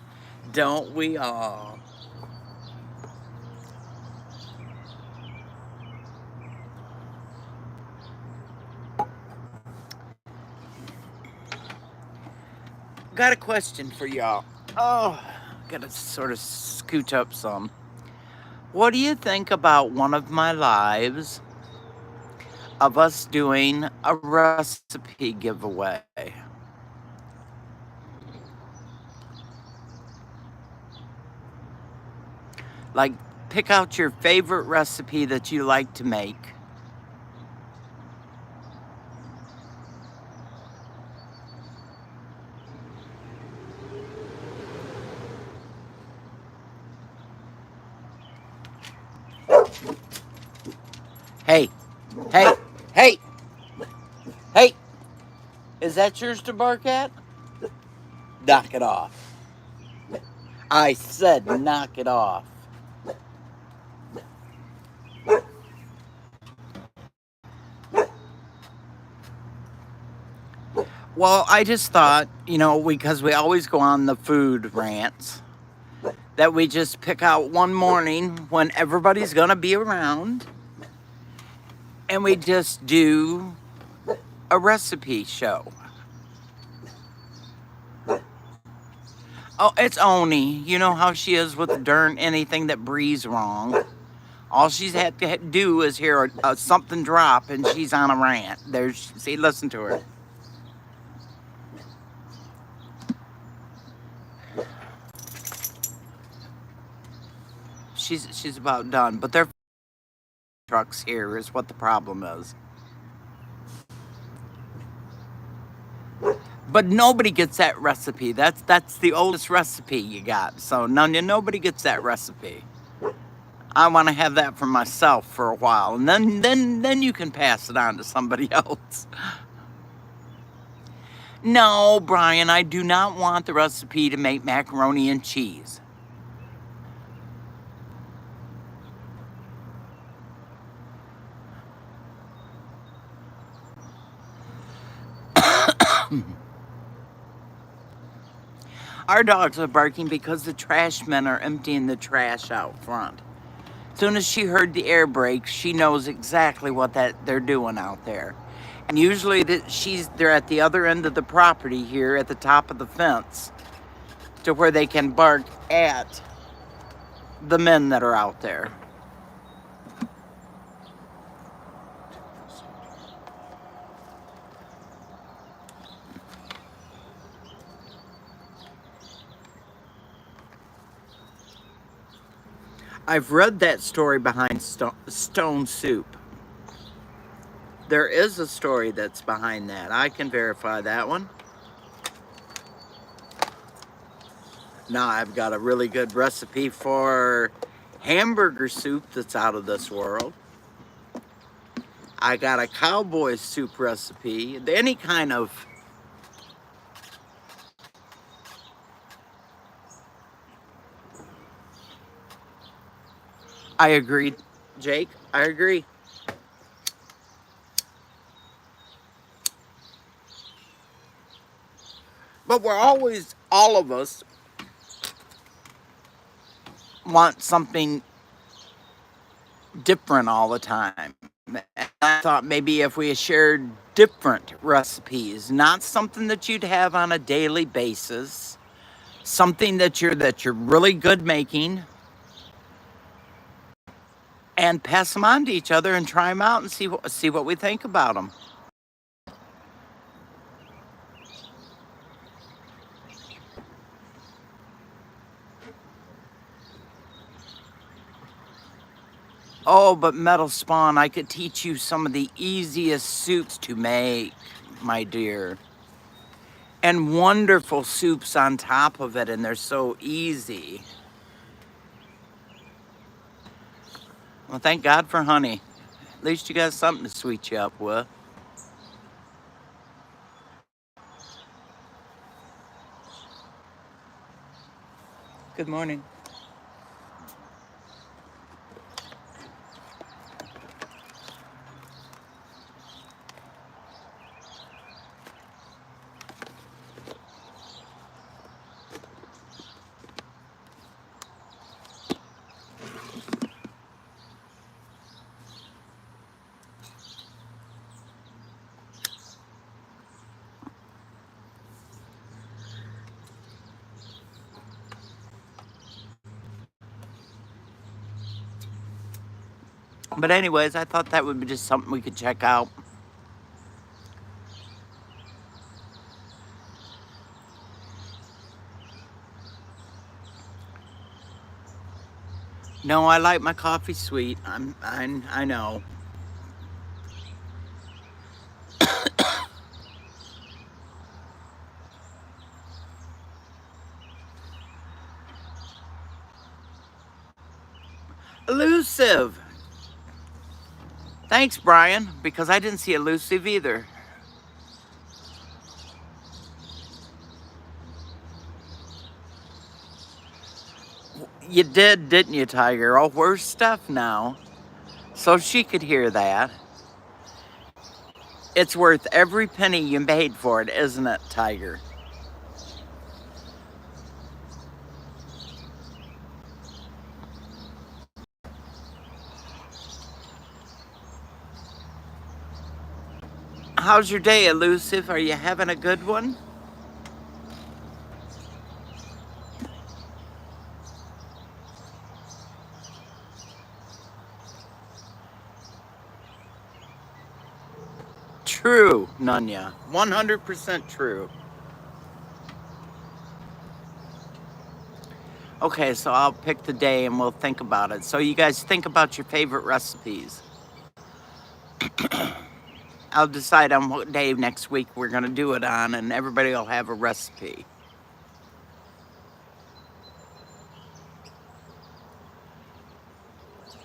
Don't we all? Got a question for y'all. Oh, gotta sort of scooch up some. What do you think about one of my lives of us doing a recipe giveaway? Like, pick out your favorite recipe that you like to make. Hey, hey, hey, hey, is that yours to bark at? Knock it off. I said knock it off. Well, I just thought, because we always go on the food rants, that we just pick out one morning when everybody's gonna be around and we just do a recipe show. Oh, it's Oni. You know how she is with darn anything that breathes wrong. All she's had to do is hear something drop and she's on a rant. See, listen to her. She's about done, but their trucks here is what the problem is. But nobody gets that recipe. That's the oldest recipe you got. So nobody gets that recipe. I want to have that for myself for a while, and then you can pass it on to somebody else. No, Brian, I do not want the recipe to make macaroni and cheese. Our dogs are barking because the trash men are emptying the trash out front. As soon as she heard the air brakes, she knows exactly what they're doing out there. And usually they're at the other end of the property here at the top of the fence to where they can bark at the men that are out there. I've read that story behind stone soup. There is a story that's behind that. I can verify that one. Now I've got a really good recipe for hamburger soup that's out of this world. I got a cowboy soup recipe. Any kind of... I agree, Jake. I agree. But we're always, all of us, want something different all the time. And I thought maybe if we shared different recipes, not something that you'd have on a daily basis, something that you're really good making, and pass them on to each other and try them out and see what we think about them. Oh, but Metal Spawn, I could teach you some of the easiest soups to make, my dear. And wonderful soups on top of it, and they're so easy. Well, thank God for honey. At least you got something to sweet you up with. Good morning. But anyways, I thought that would be just something we could check out. No, I like my coffee sweet. I know. Elusive. Thanks, Brian, because I didn't see elusive either. You did, didn't you, Tiger? Oh, where's Steph now? So she could hear that. It's worth every penny you paid for it, isn't it, Tiger? How's your day, Elusive? Are you having a good one? True, Nunya. 100% true. Okay, so I'll pick the day and we'll think about it. So you guys think about your favorite recipes. I'll decide on what day next week we're going to do it on, and everybody will have a recipe.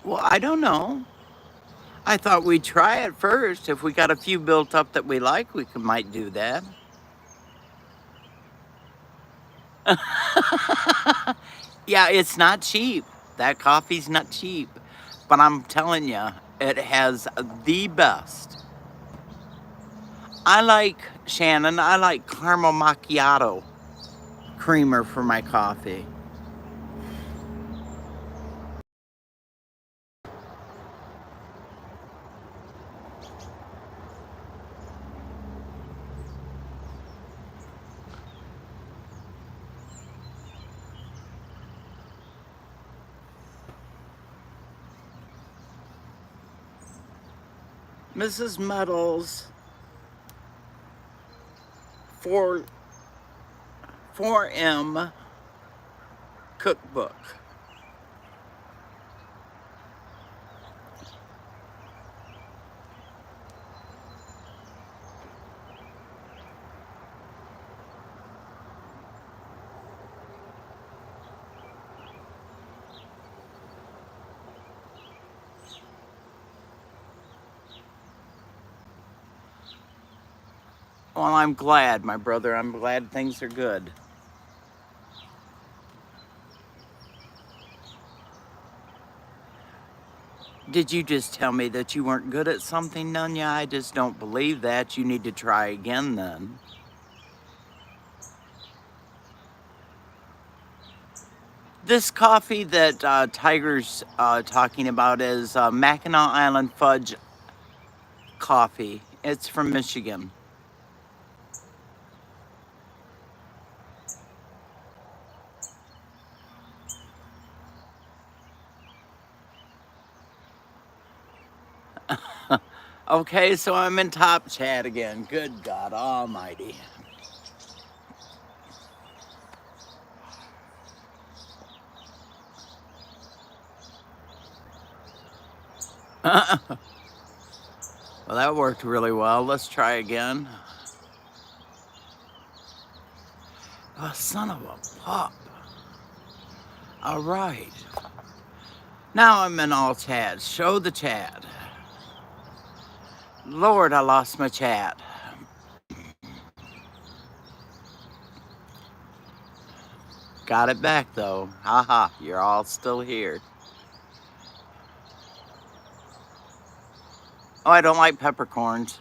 Well, I don't know. I thought we'd try it first. If we got a few built up that we like, might do that. Yeah, it's not cheap. That coffee's not cheap. But I'm telling you, it has the best. Shannon, I like caramel macchiato creamer for my coffee. Mrs.Metal's 4M cookbook. Well, I'm glad, my brother. I'm glad things are good. Did you just tell me that you weren't good at something, Nunya? I just don't believe that. You need to try again then. This coffee that Tiger's talking about is Mackinac Island Fudge coffee. It's from Michigan. Okay, so I'm in top chat again. Good God Almighty. Well, that worked really well. Let's try again. Oh, son of a pup. All right. Now I'm in all chats. Show the chat. Lord, I lost my chat. Got it back though. Haha, you're all still here. Oh, I don't like peppercorns.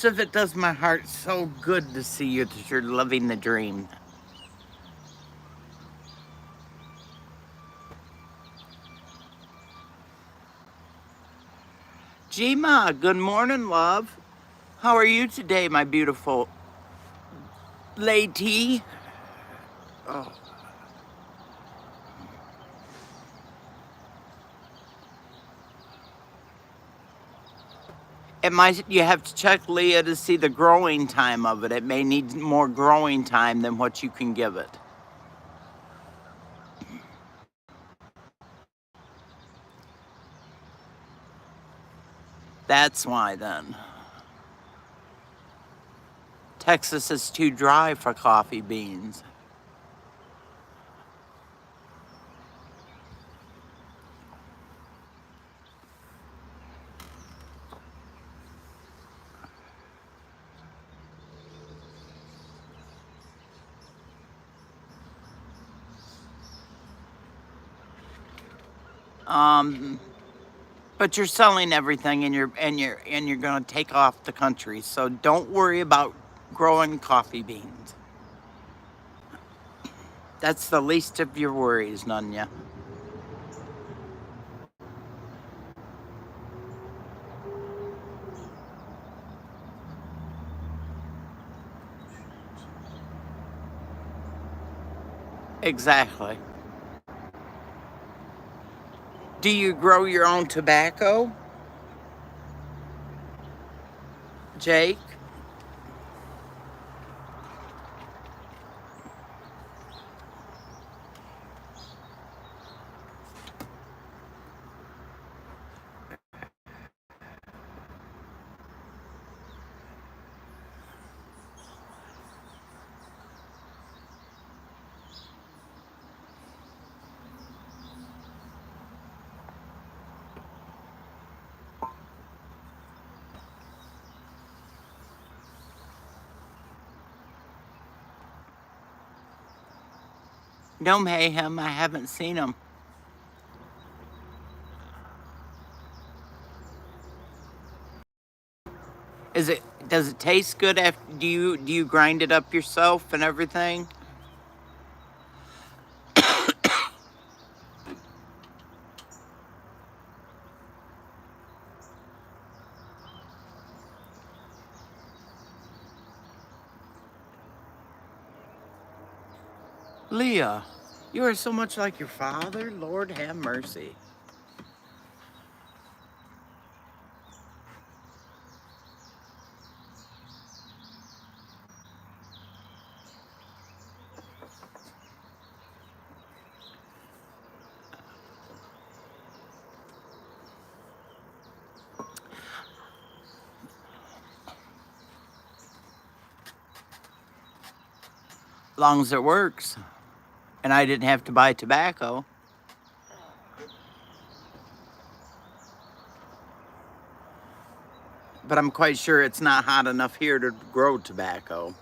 If it does my heart so good to see you that you're living the dream. Jima, good morning, love. How are you today, my beautiful lady? Oh. You have to check Leah to see the growing time of it. It may need more growing time than what you can give it. That's why then. Texas is too dry for coffee beans. But you're selling everything and you're gonna take off the country. So don't worry about growing coffee beans. That's the least of your worries, Nunya. Exactly. Do you grow your own tobacco, Jake? No mayhem. I haven't seen them. Does it taste good after do you grind it up yourself and everything? Leah, you are so much like your father. Lord have mercy. Long as it works. And I didn't have to buy tobacco. But I'm quite sure it's not hot enough here to grow tobacco.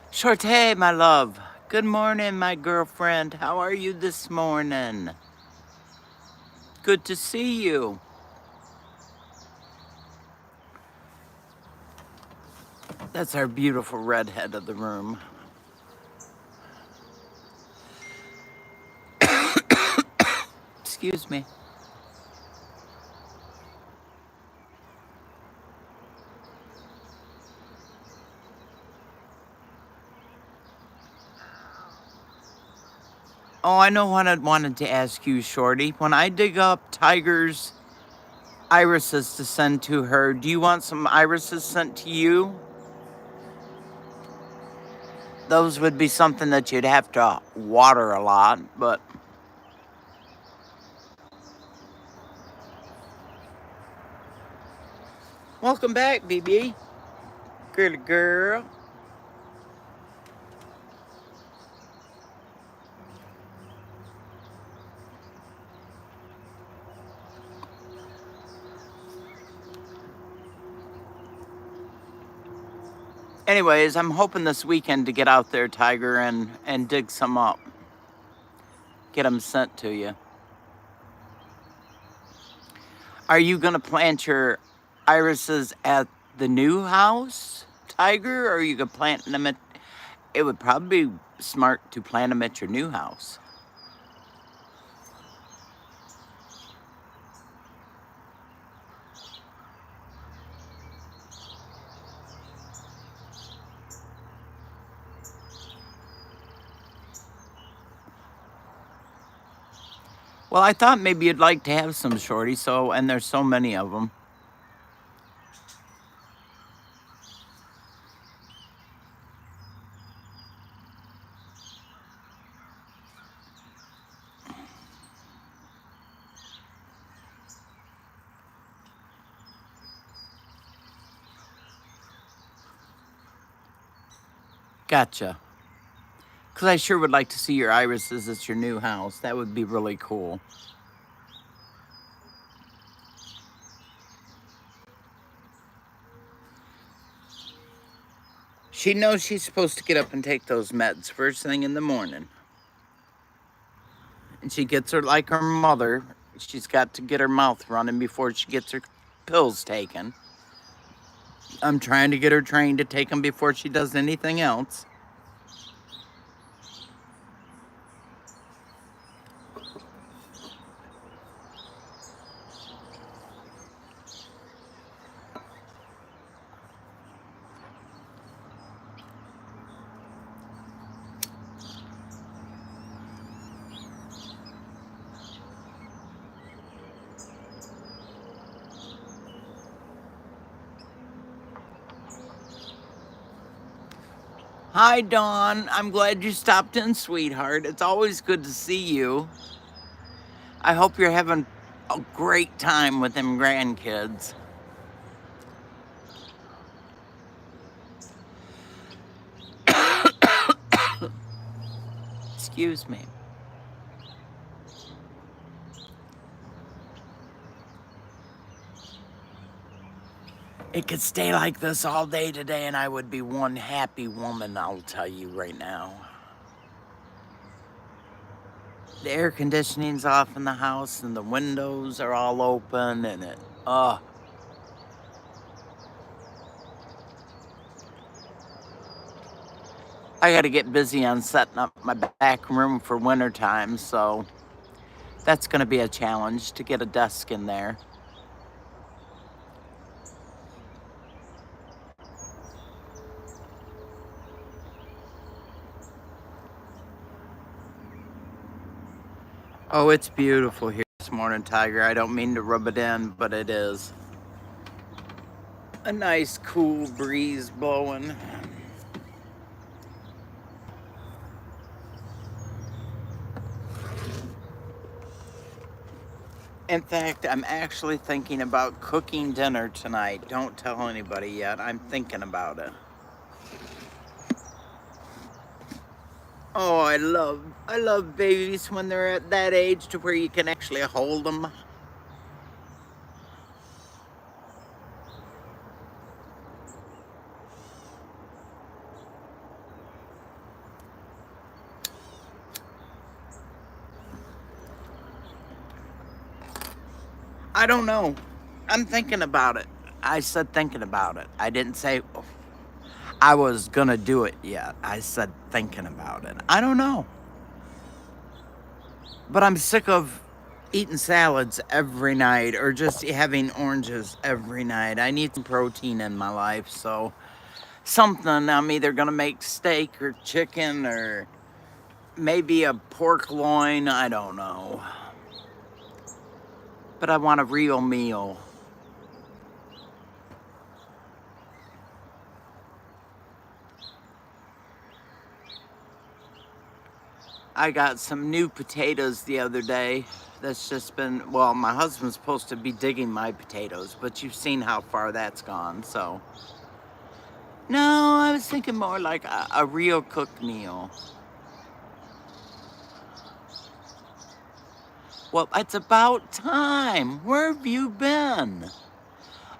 Shorty, my love. Good morning, my girlfriend. How are you this morning? Good to see you. That's our beautiful redhead of the room. Excuse me. Oh, I know what I wanted to ask you, Shorty. When I dig up Tiger's irises to send to her, do you want some irises sent to you? Those would be something that you'd have to water a lot, but... Welcome back, BB. Good girl. Anyways, I'm hoping this weekend to get out there, Tiger, and dig some up. get them sent to you. Are you going to plant your irises at the new house, Tiger, or are you going to plant them at... It would probably be smart to plant them at your new house. Well, I thought maybe you'd like to have some, Shorty, and there's so many of them. Gotcha. Because I sure would like to see your irises at your new house. That would be really cool. She knows she's supposed to get up and take those meds first thing in the morning. And she gets her like her mother. She's got to get her mouth running before she gets her pills taken. I'm trying to get her trained to take them before she does anything else. Hi, Dawn. I'm glad you stopped in, sweetheart. It's always good to see you. I hope you're having a great time with them grandkids. Excuse me. It could stay like this all day today and I would be one happy woman, I'll tell you right now. The air conditioning's off in the house and the windows are all open and I gotta get busy on setting up my back room for wintertime, so that's gonna be a challenge to get a desk in there. Oh, it's beautiful here this morning, Tiger. I don't mean to rub it in, but it is. A nice cool breeze blowing. In fact, I'm actually thinking about cooking dinner tonight. Don't tell anybody yet. I'm thinking about it. Oh, I love babies when they're at that age to where you can actually hold them. I don't know. I'm thinking about it. I said thinking about it. I didn't say I was gonna do it yet. I said thinking about it. I don't know. But I'm sick of eating salads every night or just having oranges every night. I need some protein in my life, so something. I'm either gonna make steak or chicken or maybe a pork loin. I don't know. But I want a real meal. I got some new potatoes the other day. That's just been, well, my husband's supposed to be digging my potatoes, but you've seen how far that's gone, so. No, I was thinking more like a real cooked meal. Well, it's about time. Where have you been?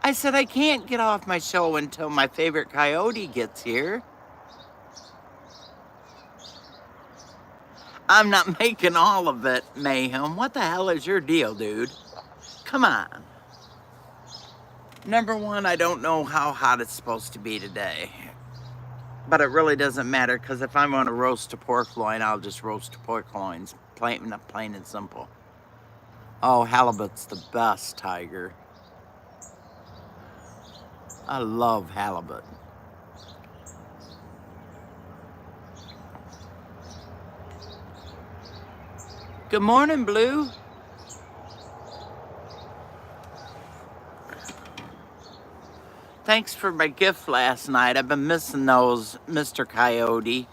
I said I can't get off my show until my favorite coyote gets here. I'm not making all of it, Mayhem. What the hell is your deal, dude? Come on. Number one, I don't know how hot it's supposed to be today. But it really doesn't matter, because if I'm going to roast a pork loin, I'll just roast a pork loins. Plain and simple. Oh, halibut's the best, Tiger. I love halibut. Good morning, Blue. Thanks for my gift last night. I've been missing those, Mr. Coyote.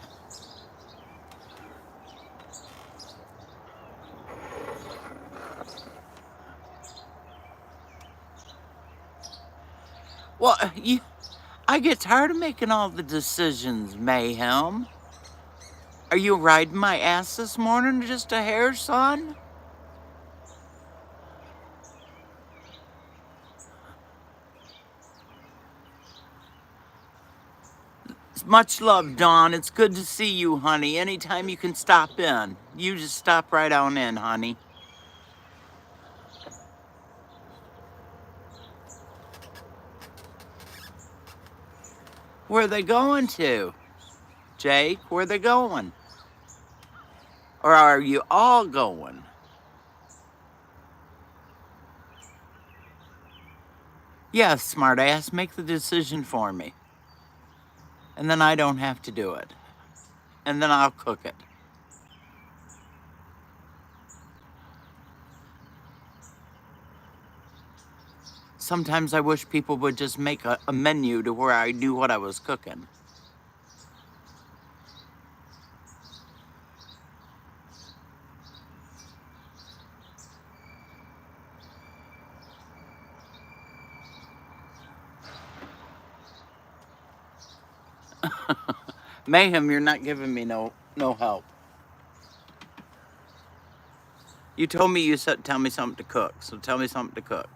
Well, I get tired of making all the decisions, Mayhem. Are you riding my ass this morning just a hair, son? Much love, Dawn. It's good to see you, honey. Anytime you can stop in. You just stop right on in, honey. Where are they going to? Jake, where are they going? Or are you all going? Yes, smartass, make the decision for me. And then I don't have to do it. And then I'll cook it. Sometimes I wish people would just make a menu to where I knew what I was cooking. Mayhem, you're not giving me no help. You told me you said tell me something to cook, so tell me something to cook.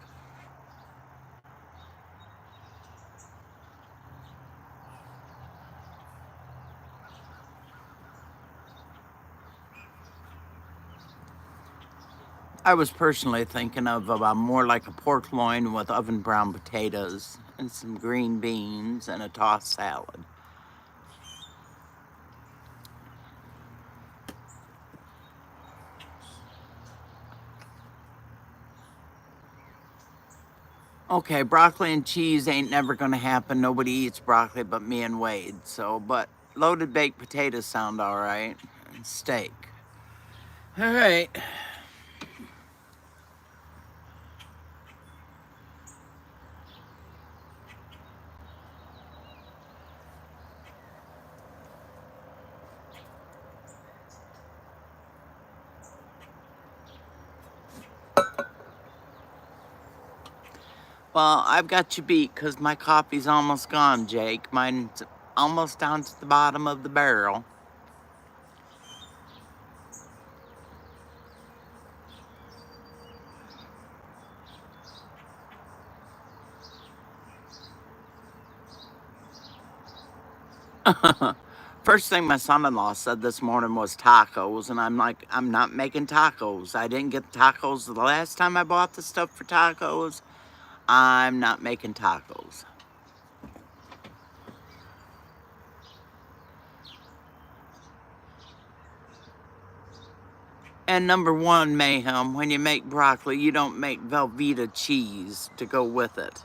I was personally thinking of more like a pork loin with oven brown potatoes and some green beans and a tossed salad. Okay, broccoli and cheese ain't never gonna happen. Nobody eats broccoli but me and Wade. So, but loaded baked potatoes sound all right. And steak. All right. Well, I've got you beat because my coffee's almost gone, Jake. Mine's almost down to the bottom of the barrel. First thing my son-in-law said this morning was tacos, and I'm like, I'm not making tacos. I didn't get tacos the last time I bought the stuff for tacos. I'm not making tacos. And number one, Mayhem, when you make broccoli, you don't make Velveeta cheese to go with it.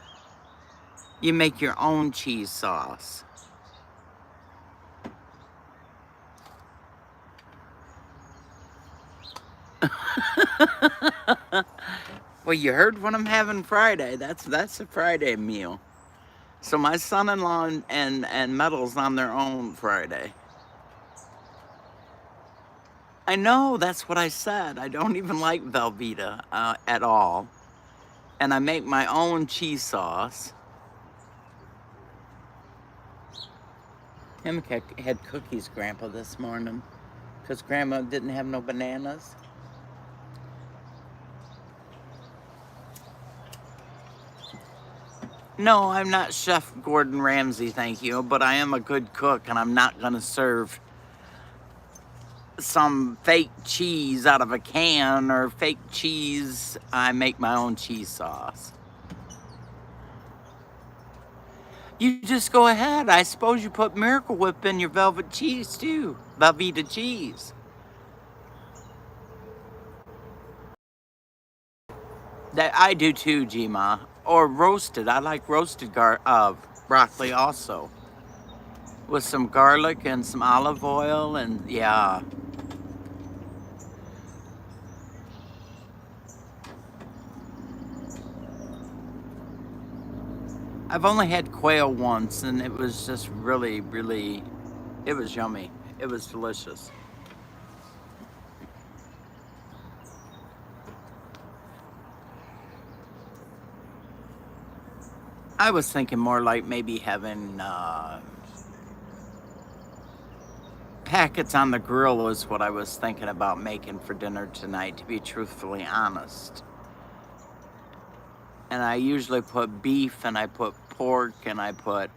You make your own cheese sauce. Well, you heard what I'm having Friday. That's a Friday meal. So my son-in-law and Metal's on their own Friday. I know, that's what I said. I don't even like Velveeta at all. And I make my own cheese sauce. Him had cookies, Grandpa, this morning. Because Grandma didn't have no bananas. No, I'm not Chef Gordon Ramsay, thank you. But I am a good cook, and I'm not going to serve some fake cheese out of a can or fake cheese. I make my own cheese sauce. You just go ahead. I suppose you put Miracle Whip in your velvet cheese too. Velveeta cheese. That I do too, Gma. Or roasted. I like roasted broccoli also. With some garlic and some olive oil and yeah. I've only had quail once and it was just really, really, it was yummy. It was delicious. I was thinking more like maybe having packets on the grill was what I was thinking about making for dinner tonight, to be truthfully honest. And I usually put beef and I put pork and I put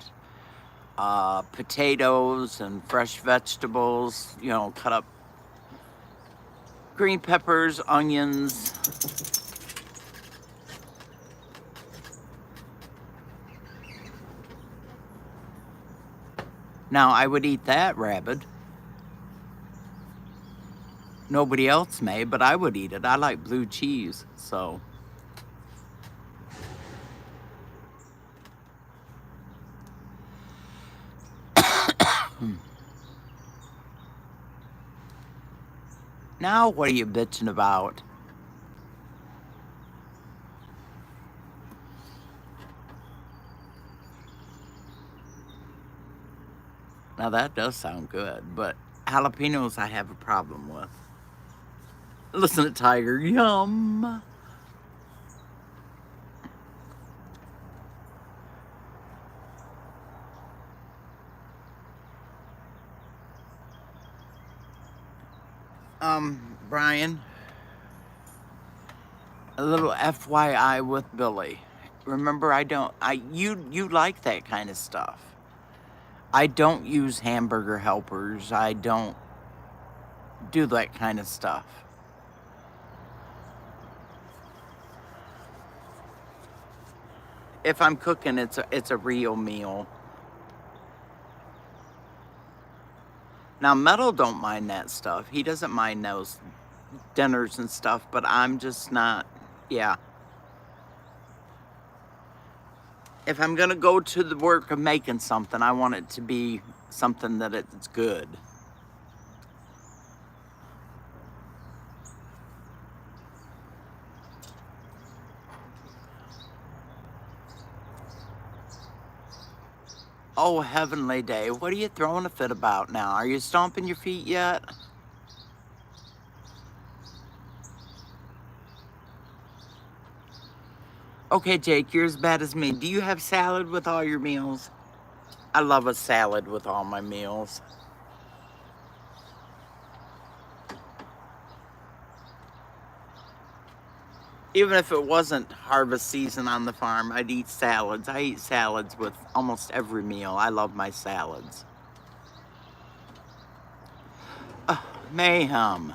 potatoes and fresh vegetables, you know, cut up green peppers, onions. Now, I would eat that rabbit. Nobody else may, but I would eat it. I like blue cheese, so. Now, what are you bitching about? Now, that does sound good, but jalapenos I have a problem with. Listen to Tiger, yum. Brian, a little FYI with Billy. Remember, you like that kind of stuff. I don't use hamburger helpers. I don't do that kind of stuff. If I'm cooking, it's a real meal. Now, Metal don't mind that stuff. He doesn't mind those dinners and stuff, but I'm just not, yeah. If I'm gonna go to the work of making something, I want it to be something that it's good. Oh, heavenly day, what are you throwing a fit about now? Are you stomping your feet yet? Okay, Jake, you're as bad as me. Do you have salad with all your meals? I love a salad with all my meals. Even if it wasn't harvest season on the farm, I'd eat salads. I eat salads with almost every meal. I love my salads. Mayhem.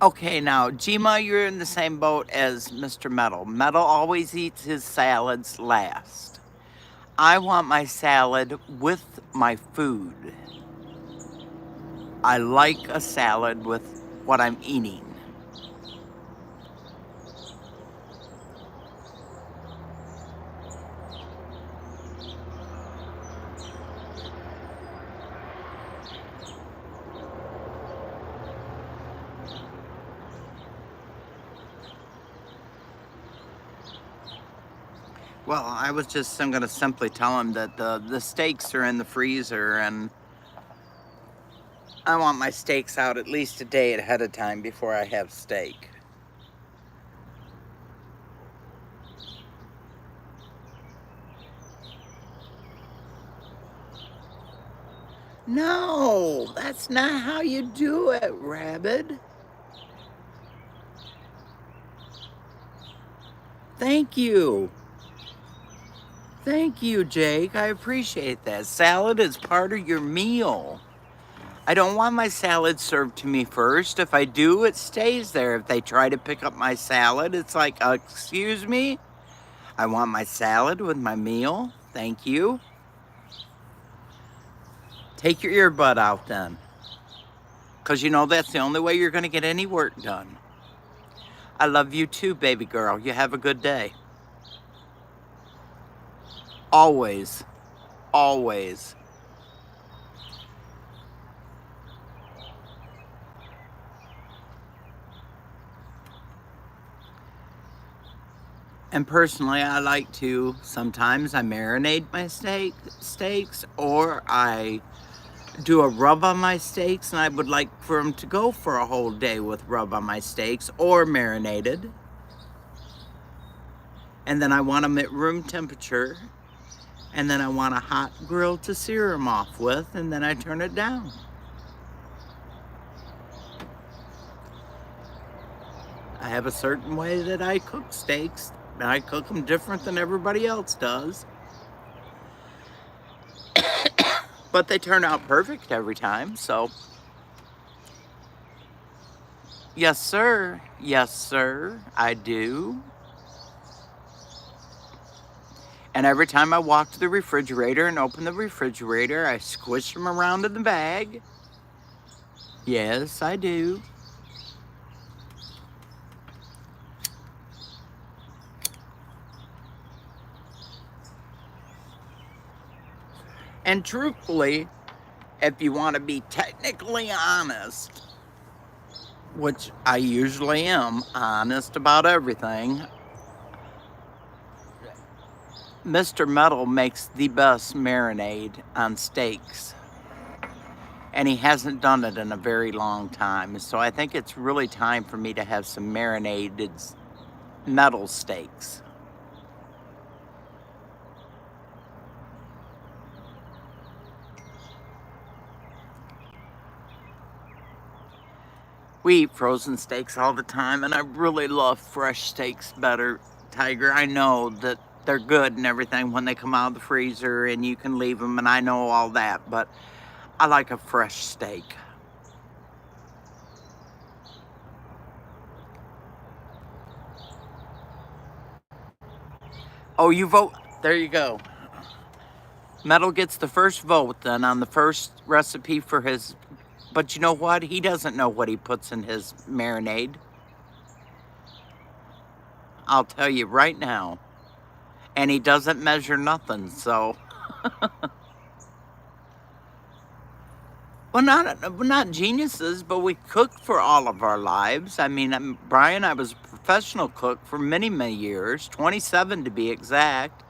Okay, now, Gma, you're in the same boat as Mr. Metal. Metal always eats his salads last. I want my salad with my food. I like a salad with what I'm eating. Well, I'm going to simply tell him that the steaks are in the freezer, and I want my steaks out at least a day ahead of time before I have steak. No, that's not how you do it, Rabbit. Thank you. Thank you, Jake. I appreciate that. Salad is part of your meal. I don't want my salad served to me first. If I do, it stays there. If they try to pick up my salad, it's like, excuse me? I want my salad with my meal. Thank you. Take your earbud out then. Because you know that's the only way you're going to get any work done. I love you too, baby girl. You have a good day. Always. Always. And personally, I like to, sometimes I marinate my steaks, or I do a rub on my steaks, and I would like for them to go for a whole day with rub on my steaks, or marinated. And then I want them at room temperature, and then I want a hot grill to sear them off with, and then I turn it down. I have a certain way that I cook steaks. I cook them different than everybody else does. But they turn out perfect every time, so. Yes, sir. Yes, sir. I do. And every time I walk to the refrigerator and open the refrigerator, I squish them around in the bag. Yes, I do. And truthfully, if you want to be technically honest, which I usually am honest about everything, Mr.Metal makes the best marinade on steaks. And he hasn't done it in a very long time. So I think it's really time for me to have some marinated metal steaks. We eat frozen steaks all the time, and I really love fresh steaks better, Tiger. I know that they're good and everything when they come out of the freezer and you can leave them, and I know all that, but I like a fresh steak. Oh, you vote. There you go. Metal gets the first vote then on the first recipe for his. But you know what? He doesn't know what he puts in his marinade. I'll tell you right now. And he doesn't measure nothing, so. Well, not geniuses, but we cooked for all of our lives. I mean, Brian, I was a professional cook for many, many years, 27 to be exact.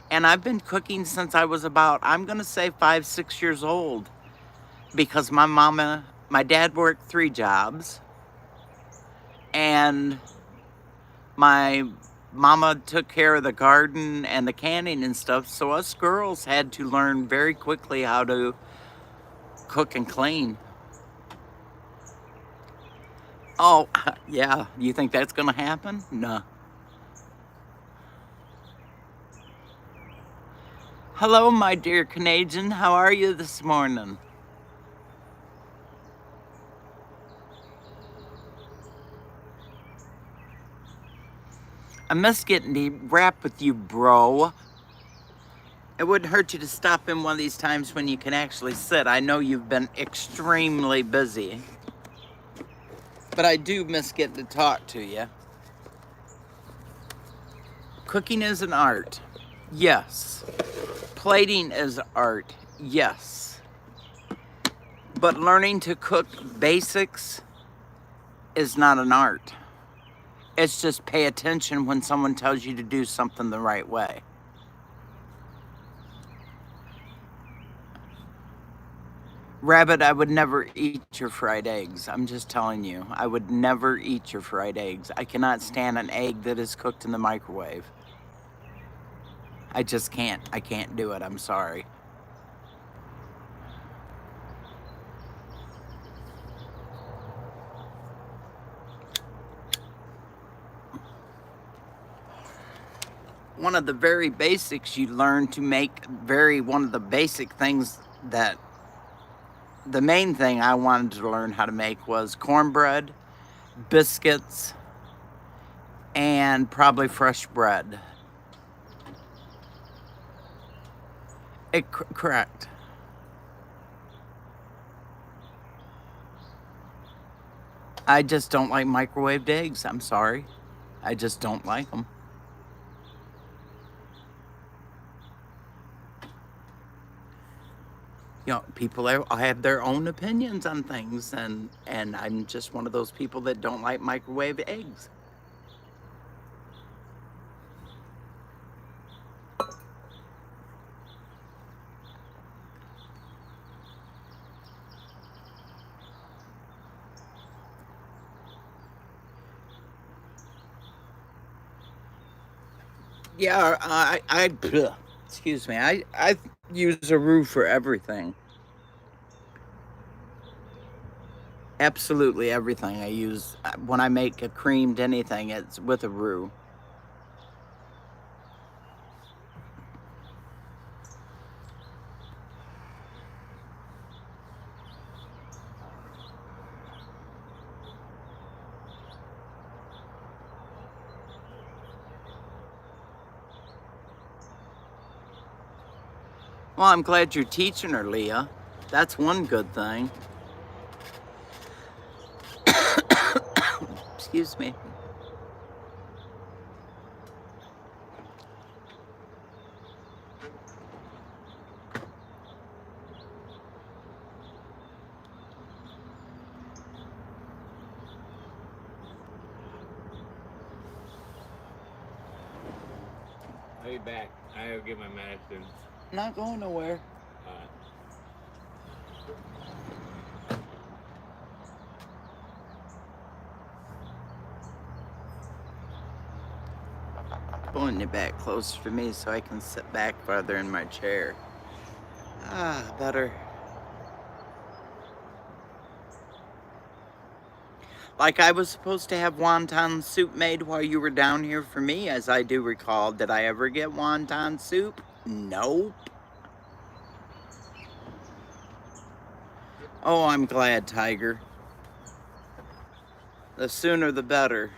And I've been cooking since I was about, I'm going to say 5, 6 years old. Because my dad worked 3 jobs. And my mama took care of the garden and the canning and stuff. So us girls had to learn very quickly how to cook and clean. Oh, yeah. You think that's going to happen? No. Hello, my dear Canadian. How are you this morning? I miss getting to rap with you, bro. It wouldn't hurt you to stop in one of these times when you can actually sit. I know you've been extremely busy. But I do miss getting to talk to you. Cooking is an art. Yes. Plating is art. Yes. But learning to cook basics is not an art. It's just pay attention when someone tells you to do something the right way. Rabbit, I would never eat your fried eggs. I'm just telling you. I would never eat your fried eggs. I cannot stand an egg that is cooked in the microwave. I just can't. I can't do it. I'm sorry. One of the very basics you learn to make, one of the basic things that the main thing I wanted to learn how to make was cornbread, biscuits, and probably fresh bread. Correct. I just don't like microwaved eggs. I'm sorry. I just don't like them. You know, people have their own opinions on things, and I'm just one of those people that don't like microwave eggs. Yeah, excuse me. I use a roux for everything. Absolutely everything I use. When I make a creamed anything, it's with a roux. Well, I'm glad you're teaching her, Leah. That's one good thing. Excuse me. I'll be back. I'll get my medicine. Not going nowhere. Pulling it back closer to me so I can sit back farther in my chair. Ah, better. Like I was supposed to have wonton soup made while you were down here for me, as I do recall. Did I ever get wonton soup? Nope. Oh, I'm glad, Tiger. The sooner the better.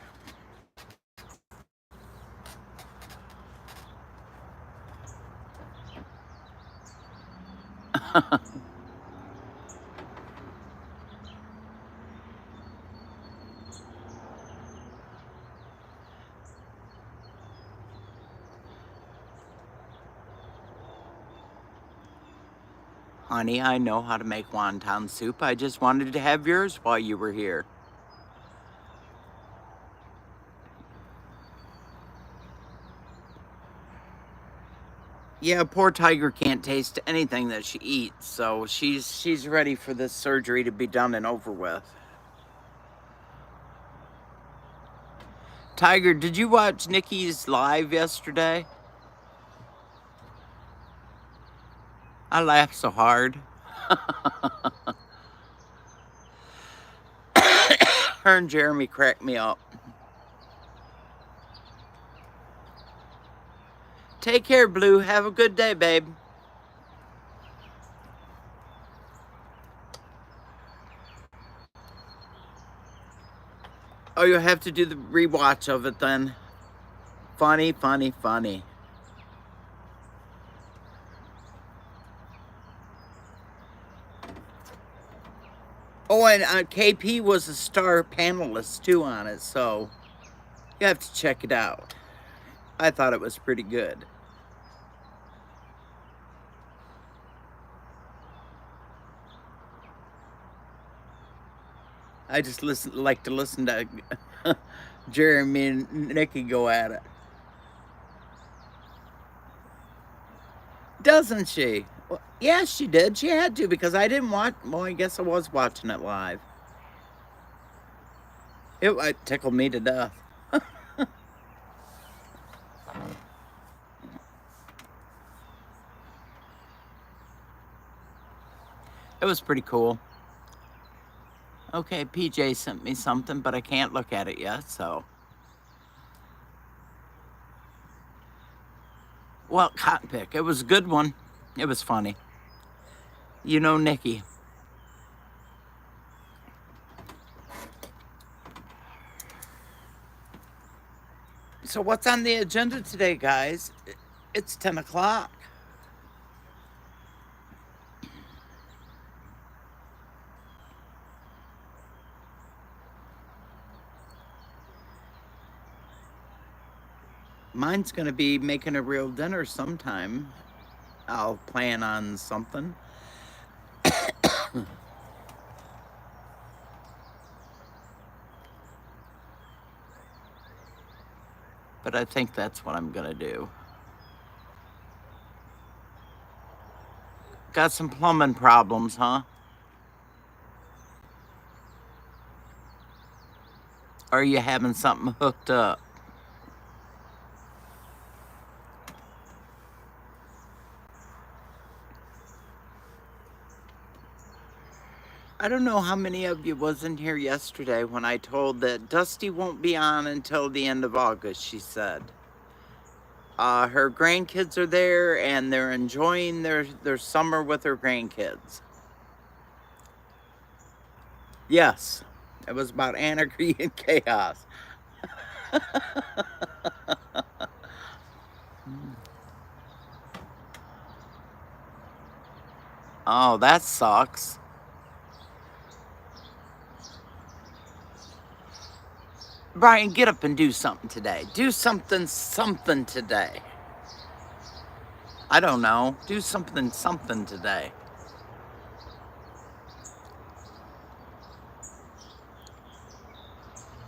Honey, I know how to make wonton soup. I just wanted to have yours while you were here. Yeah, poor Tiger can't taste anything that she eats, so she's ready for this surgery to be done and over with. Tiger, did you watch Nikki's live yesterday? I laughed so hard. Her and Jeremy cracked me up. Take care, Blue. Have a good day, babe. Oh, you'll have to do the rewatch of it then. Funny, funny, funny. Oh, and KP was a star panelist too on it, so you have to check it out. I thought it was pretty good. I just like to listen to Jeremy and Nikki go at it. Doesn't she? Well, yeah, she did. She had to because I didn't watch. Well, I guess I was watching it live. It tickled me to death. It was pretty cool. Okay, PJ sent me something, but I can't look at it yet, so. Well, cotton pick. It was a good one. It was funny. You know Nikki. So what's on the agenda today, guys? It's 10 o'clock. Mine's going to be making a real dinner sometime. I'll plan on something. But I think that's what I'm going to do. Got some plumbing problems, huh? Or are you having something hooked up? I don't know how many of you wasn't here yesterday when I told that Dusty won't be on until the end of August, she said. Her grandkids are there and they're enjoying their summer with her grandkids. Yes, it was about anarchy and chaos. Oh, that sucks. Brian, get up and do something today. Do something today. I don't know. Do something today.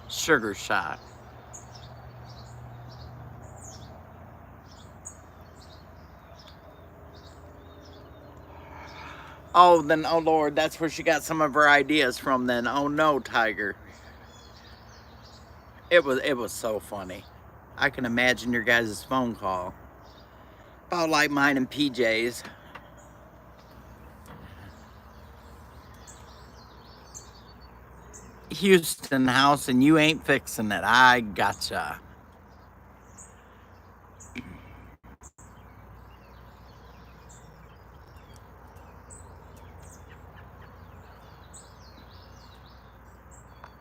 Sugar shot. Oh, then, oh Lord, that's where she got some of her ideas from then. Oh no, Tiger. It was so funny. I can imagine your guys' phone call. About like mine and PJ's. Houston house and you ain't fixing it. I gotcha.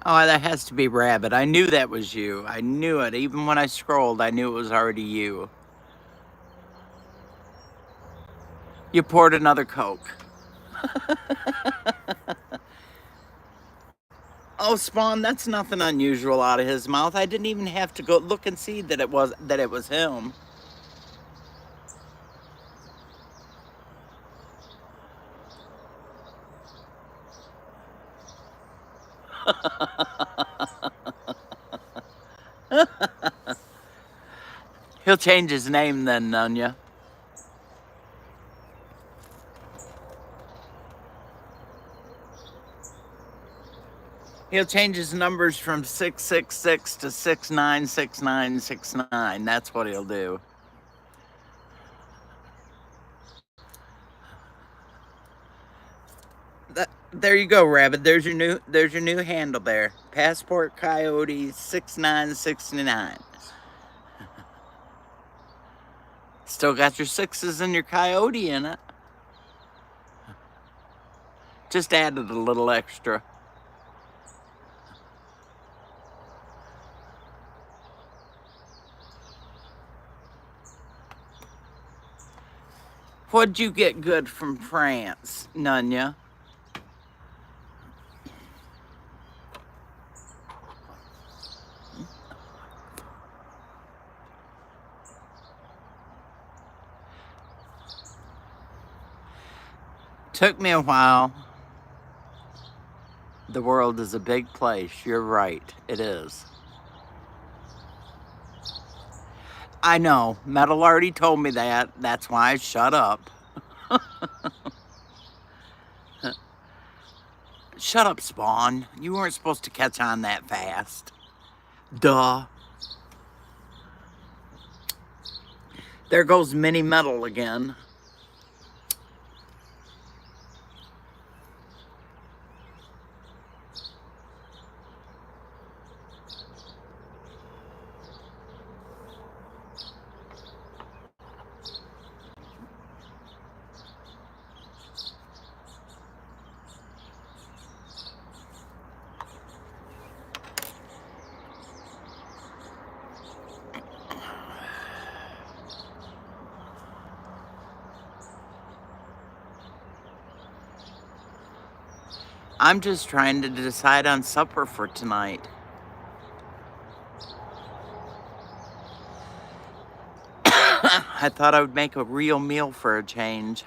Oh, that has to be Rabbit. I knew that was you. I knew it. Even when I scrolled, I knew it was already you. You poured another Coke. Oh, Spawn, that's nothing unusual out of his mouth. I didn't even have to go look and see that it was him. He'll change his name then, Nunya. He'll change his numbers from 666 to 696969. That's what he'll do. There you go, Rabbit. There's your new handle there. Passport Coyote 6969. Still got your sixes and your coyote in it. Just added a little extra. What'd you get good from France, Nunya? Took me a while. The world is a big place. You're right. It is. I know. Metal already told me that. That's why I shut up. Shut up, Spawn. You weren't supposed to catch on that fast. Duh. There goes Mrs.Metal again. I'm just trying to decide on supper for tonight. I thought I would make a real meal for a change.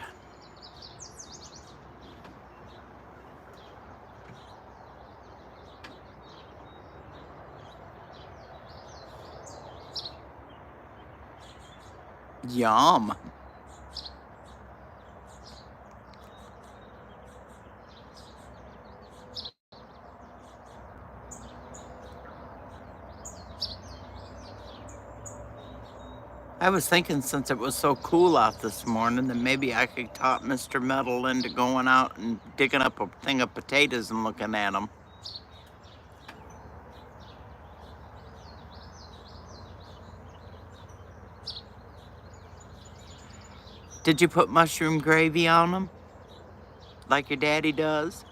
Yum. I was thinking since it was so cool out this morning that maybe I could talk Mr. Metal into going out and digging up a thing of potatoes and looking at them. Did you put mushroom gravy on them? Like your daddy does?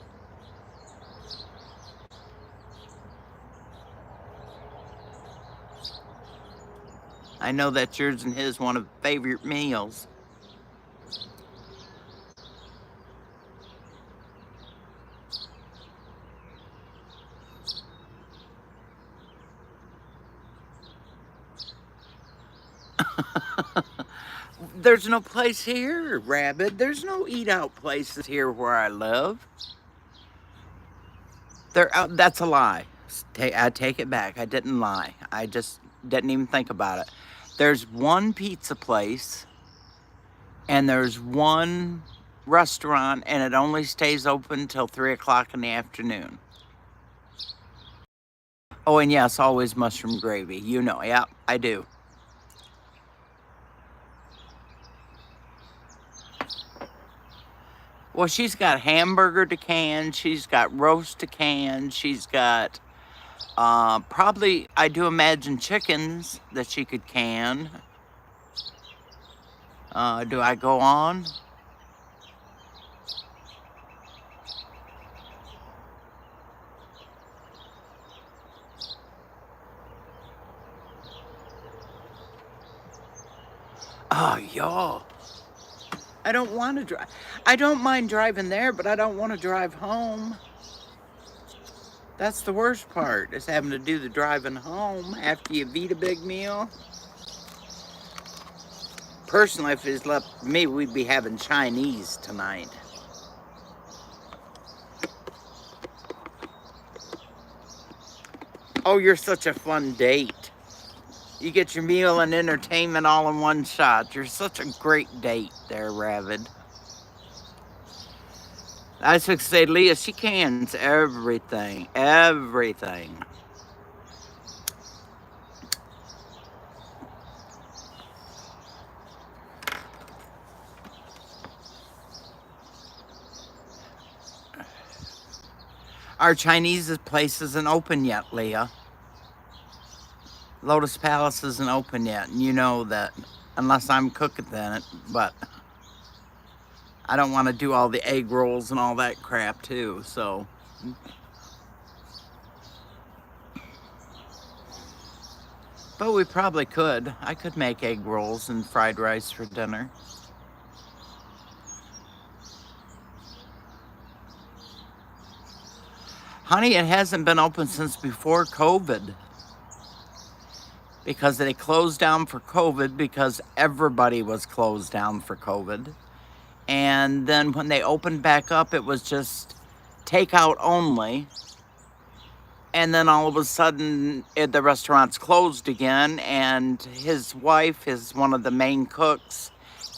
I know that's yours and his one of favorite meals. There's no place here, Rabbit. There's no eat-out places here where I live. That's a lie. I take it back. I didn't lie. I just didn't even think about it. There's one pizza place, and there's one restaurant, and it only stays open till 3 o'clock in the afternoon. Oh, and yes, always mushroom gravy. You know, yeah, I do. Well, she's got hamburger to can, she's got roast to can, she's got probably, I do imagine, chickens that she could can. Do I go on? Oh, y'all. I don't want to drive. I don't mind driving there, but I don't want to drive home. That's the worst part, is having to do the driving home after you've eat a big meal. Personally, if it's left me, we'd be having Chinese tonight. Oh, you're such a fun date. You get your meal and entertainment all in one shot. You're such a great date there, Ravid. I was going to say, Leah, she cans everything. Everything. Our Chinese place isn't open yet, Leah. Lotus Palace isn't open yet, and you know that, unless I'm cooking it, but I don't want to do all the egg rolls and all that crap too, so. But we probably could. I could make egg rolls and fried rice for dinner. Honey, it hasn't been open since before COVID. Because they closed down for COVID because everybody was closed down for COVID. And then when they opened back up, it was just takeout only. And then all of a sudden, the restaurants closed again, and his wife, one of the main cooks,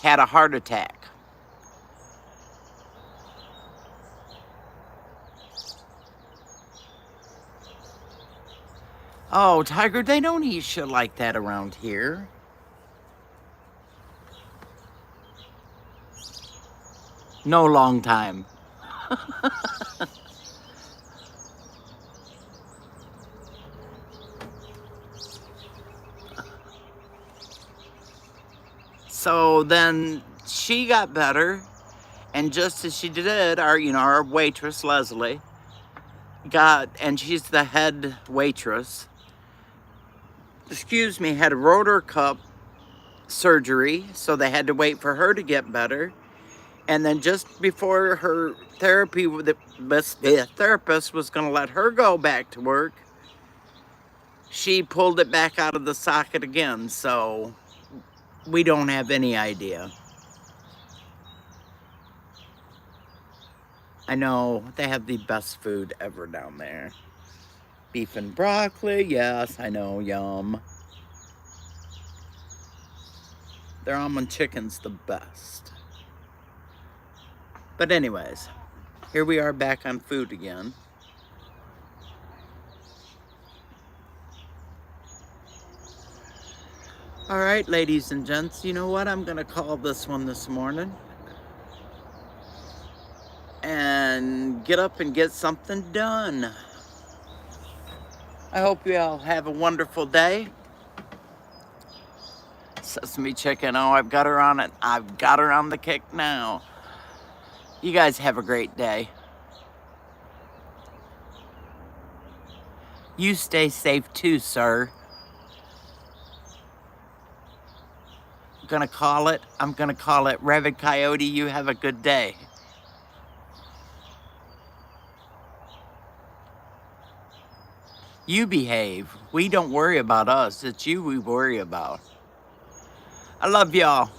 had a heart attack. Oh, Tiger, they don't eat shit like that around here. No long time. So then she got better, and just as she did, our waitress, Leslie, and she's the head waitress, had a rotor cuff surgery, so they had to wait for her to get better. And then just before her therapy, the therapist was going to let her go back to work, she pulled it back out of the socket again. So we don't have any idea. I know they have the best food ever down there. Beef and broccoli, yes, I know, yum. Their almond chicken's the best. But anyways, here we are back on food again. All right, ladies and gents, you know what? I'm gonna call this one this morning and get up and get something done. I hope you all have a wonderful day. Sesame chicken, oh, I've got her on it. I've got her on the kick now. You guys have a great day. You stay safe too, sir. I'm gonna call it Rabid Coyote, you have a good day. You behave. We don't worry about us. It's you we worry about. I love y'all.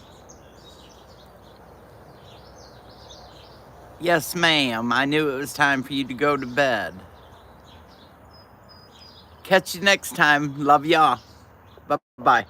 Yes, ma'am. I knew it was time for you to go to bed. Catch you next time. Love y'all. Bye-bye.